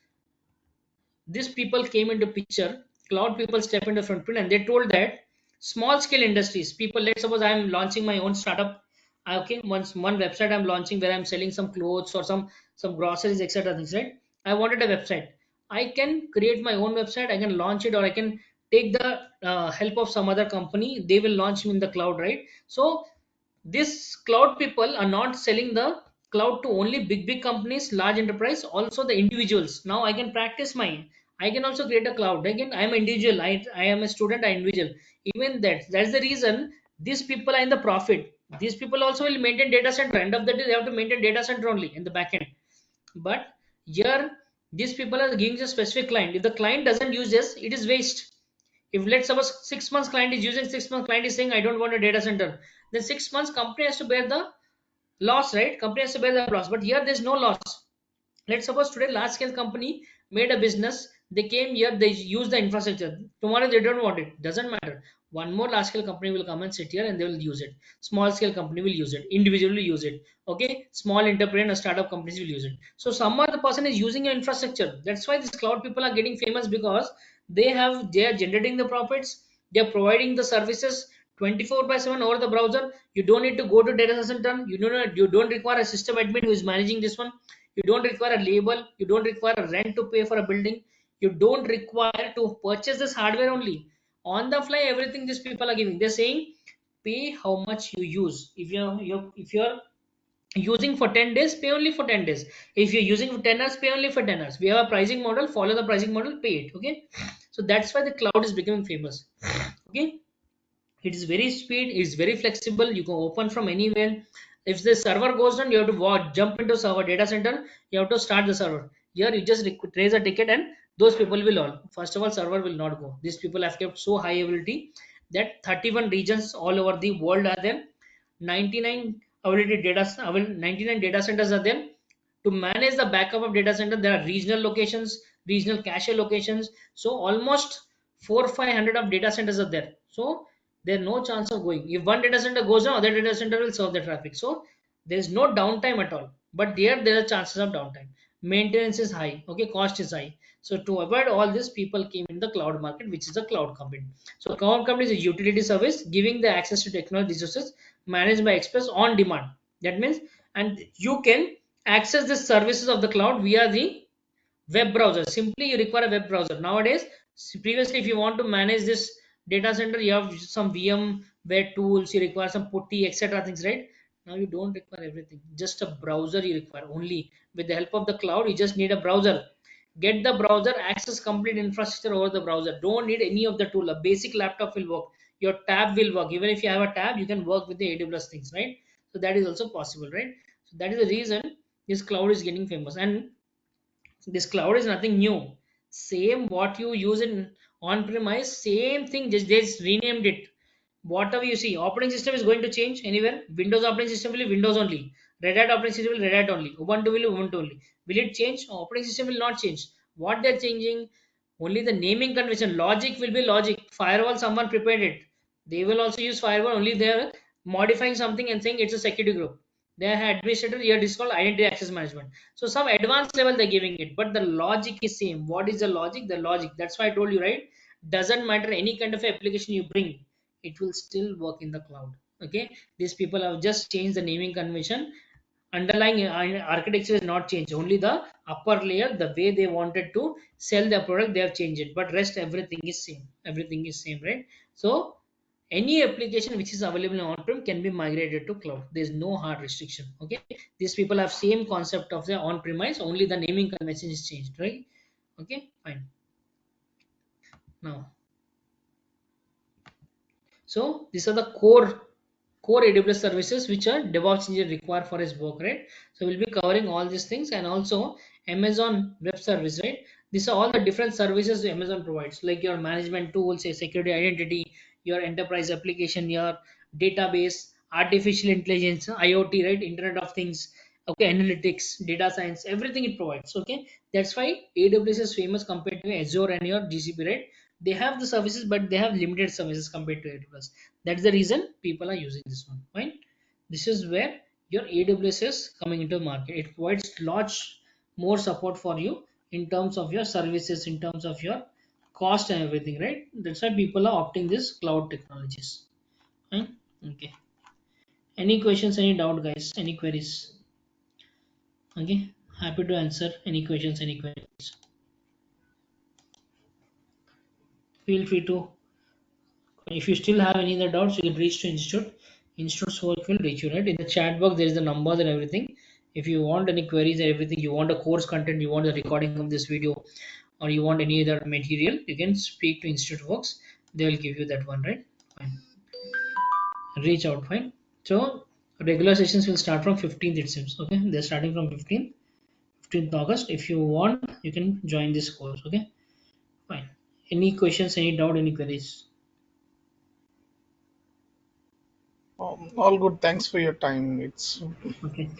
these people came into picture. Cloud people step into front print, and they told that small scale industries, people, let's suppose I'm launching my own startup, Okay, once one website I'm launching where I'm selling some clothes or some groceries, etc. things, right? I wanted a website. I can create my own website. I can launch it, or I can take the help of some other company. They will launch me in the cloud, right? So this cloud people are not selling the cloud to only big companies, large enterprise, also the individuals. Now I can practice my, I can also create a cloud. Again, I am individual, I am a student, I individual. Even that's the reason these people are in the profit. These people also will maintain data center. End of the day, they have to maintain data center only in the back end. But here these people are giving a specific client. If the client doesn't use this, it is waste. If let's suppose 6 months client is using, 6 months client is saying I don't want a data center, then 6 months company has to bear the loss, right? Company has to bear the loss. But here there's no loss. Let's suppose today large scale company made a business, they came here, they use the infrastructure. Tomorrow they don't want it, doesn't matter. One more large scale company will come and sit here and they will use it. Small scale company will use it, individually use it. Okay, small entrepreneur startup companies will use it. So some other person is using your infrastructure. That's why these cloud people are getting famous, because they are generating the profits, they are providing the services 24 by 7 over the browser. You don't need to go to data center, you don't require a system admin who is managing this one. You don't require a label, you don't require a rent to pay for a building, you don't require to purchase this hardware. Only on the fly everything these people are giving. They're saying pay how much you use. If you're using for 10 days, pay only for 10 days. If you're using for 10 hours, pay only for 10 hours. We have a pricing model, follow the pricing model, pay it. Okay, so that's why the cloud is becoming famous. Okay, it is very speed, it's very flexible, you can open from anywhere. If the server goes down, you have to jump into server data center, you have to start the server. Here you just raise a ticket and those people will all, first of all server will not go. These people have kept so high availability that 31 regions all over the world are there. 99 availability data 99 data centers are there. To manage the backup of data center, there are regional locations, regional cache locations. So almost 400-500 of data centers are there. So there's no chance of going. If one data center goes down, other data center will serve the traffic. So there's no downtime at all. But there are chances of downtime. Maintenance is high. Okay, cost is high. So to avoid all this, people came in the cloud market, which is a cloud company. So cloud company is a utility service giving the access to technology resources managed by express on demand. That means, and you can access the services of the cloud via the web browser. Simply you require a web browser nowadays. Previously if you want to manage this data center, you have some VM web tools, you require some putty, etc. things, right? Now you don't require everything, just a browser you require. Only with the help of the cloud, you just need a browser. Get the browser, access complete infrastructure over the browser. Don't need any of the tool. A basic laptop will work, your tab will work. Even if you have a tab, you can work with the AWS things, right? So that is also possible, right? So that is the reason this cloud is getting famous. And this cloud is nothing new. Same what you use in on premise, same thing, just they just renamed it. Whatever you see, operating system is going to change anywhere. Windows operating system will be Windows only, Red Hat operating system will be Red Hat only, Ubuntu will be Ubuntu only. Will it change? Operating system will not change. What they're changing, only the naming convention. Logic will be logic. Firewall, someone prepared it, they will also use firewall. Only they're modifying something and saying it's a security group. They have administrator, here it is called identity access management. So some advanced level they're giving it, but the logic is same. What is the logic? The logic, that's why I told you, right? Doesn't matter any kind of application you bring, it will still work in the cloud. Okay, these people have just changed the naming convention. Underlying architecture is not changed, only the upper layer, the way they wanted to sell their product, they have changed it, but rest everything is same. Everything is same, right? So any application which is available on-prem can be migrated to cloud. There's no hard restriction. Okay, these people have same concept of the on-premise, only the naming convention is changed, right? Okay, fine. Now, so these are the core AWS services which are DevOps engineer require for his work, right? So we'll be covering all these things, and also Amazon Web Service, right? These are all the different services Amazon provides, like your management tools, say security identity, your enterprise application, your database, artificial intelligence, IoT, right? Internet of Things, okay, analytics, data science, everything it provides. Okay, that's why AWS is famous compared to Azure and your GCP, right? They have the services, but they have limited services compared to AWS. That's the reason people are using this one. Fine. This is where your AWS is coming into the market. It provides lots more support for you in terms of your services, in terms of your cost and everything, right? That's why people are opting this cloud technologies. Fine. Okay. Any questions, any doubt, guys? Any queries? Okay, happy to answer any questions, any queries. Feel free to. If you still have any other doubts, you can reach to institute. Institute's work will reach you, right? In the chat box, there is the numbers and everything. If you want any queries and everything, you want a course content, you want the recording of this video, or you want any other material, you can speak to Institute Works. They will give you that one, right? Fine. Reach out, fine. So regular sessions will start from 15th, it seems. Okay, they're starting from 15th August. If you want, you can join this course. Okay, fine. Any questions, any doubt, any queries? All good. Thanks for your time. Okay.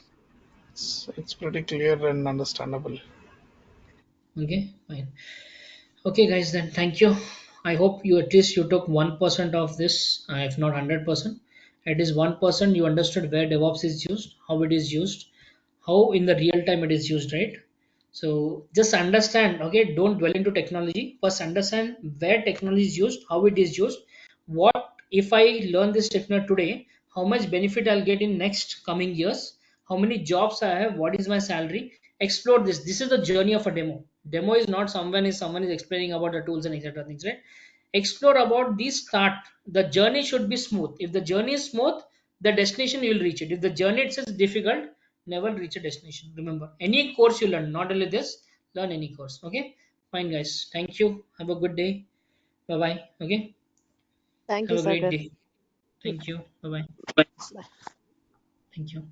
It's pretty clear and understandable. Okay, fine. Okay, guys, then thank you. I hope you at least you took 1% of this, if not 100%. At least 1% you understood where DevOps is used, how it is used, how in the real time it is used, right? So just understand, okay, don't dwell into technology. First understand where technology is used, how it is used. What if I learn this technology today, how much benefit I'll get in next coming years, how many jobs I have, what is my salary. Explore this. This is the journey of a demo is not someone is explaining about the tools and etc things, right? Explore about the start. The journey should be smooth. If the journey is smooth, the destination you will reach it. If the journey itself is difficult, never reach a destination. Remember, any course you learn, not only this, learn any course. Okay, fine, guys, thank you, have a good day. Bye bye. Okay, Thank you, have a great Sagar. day. Thank you. Bye bye. Bye. Thank you.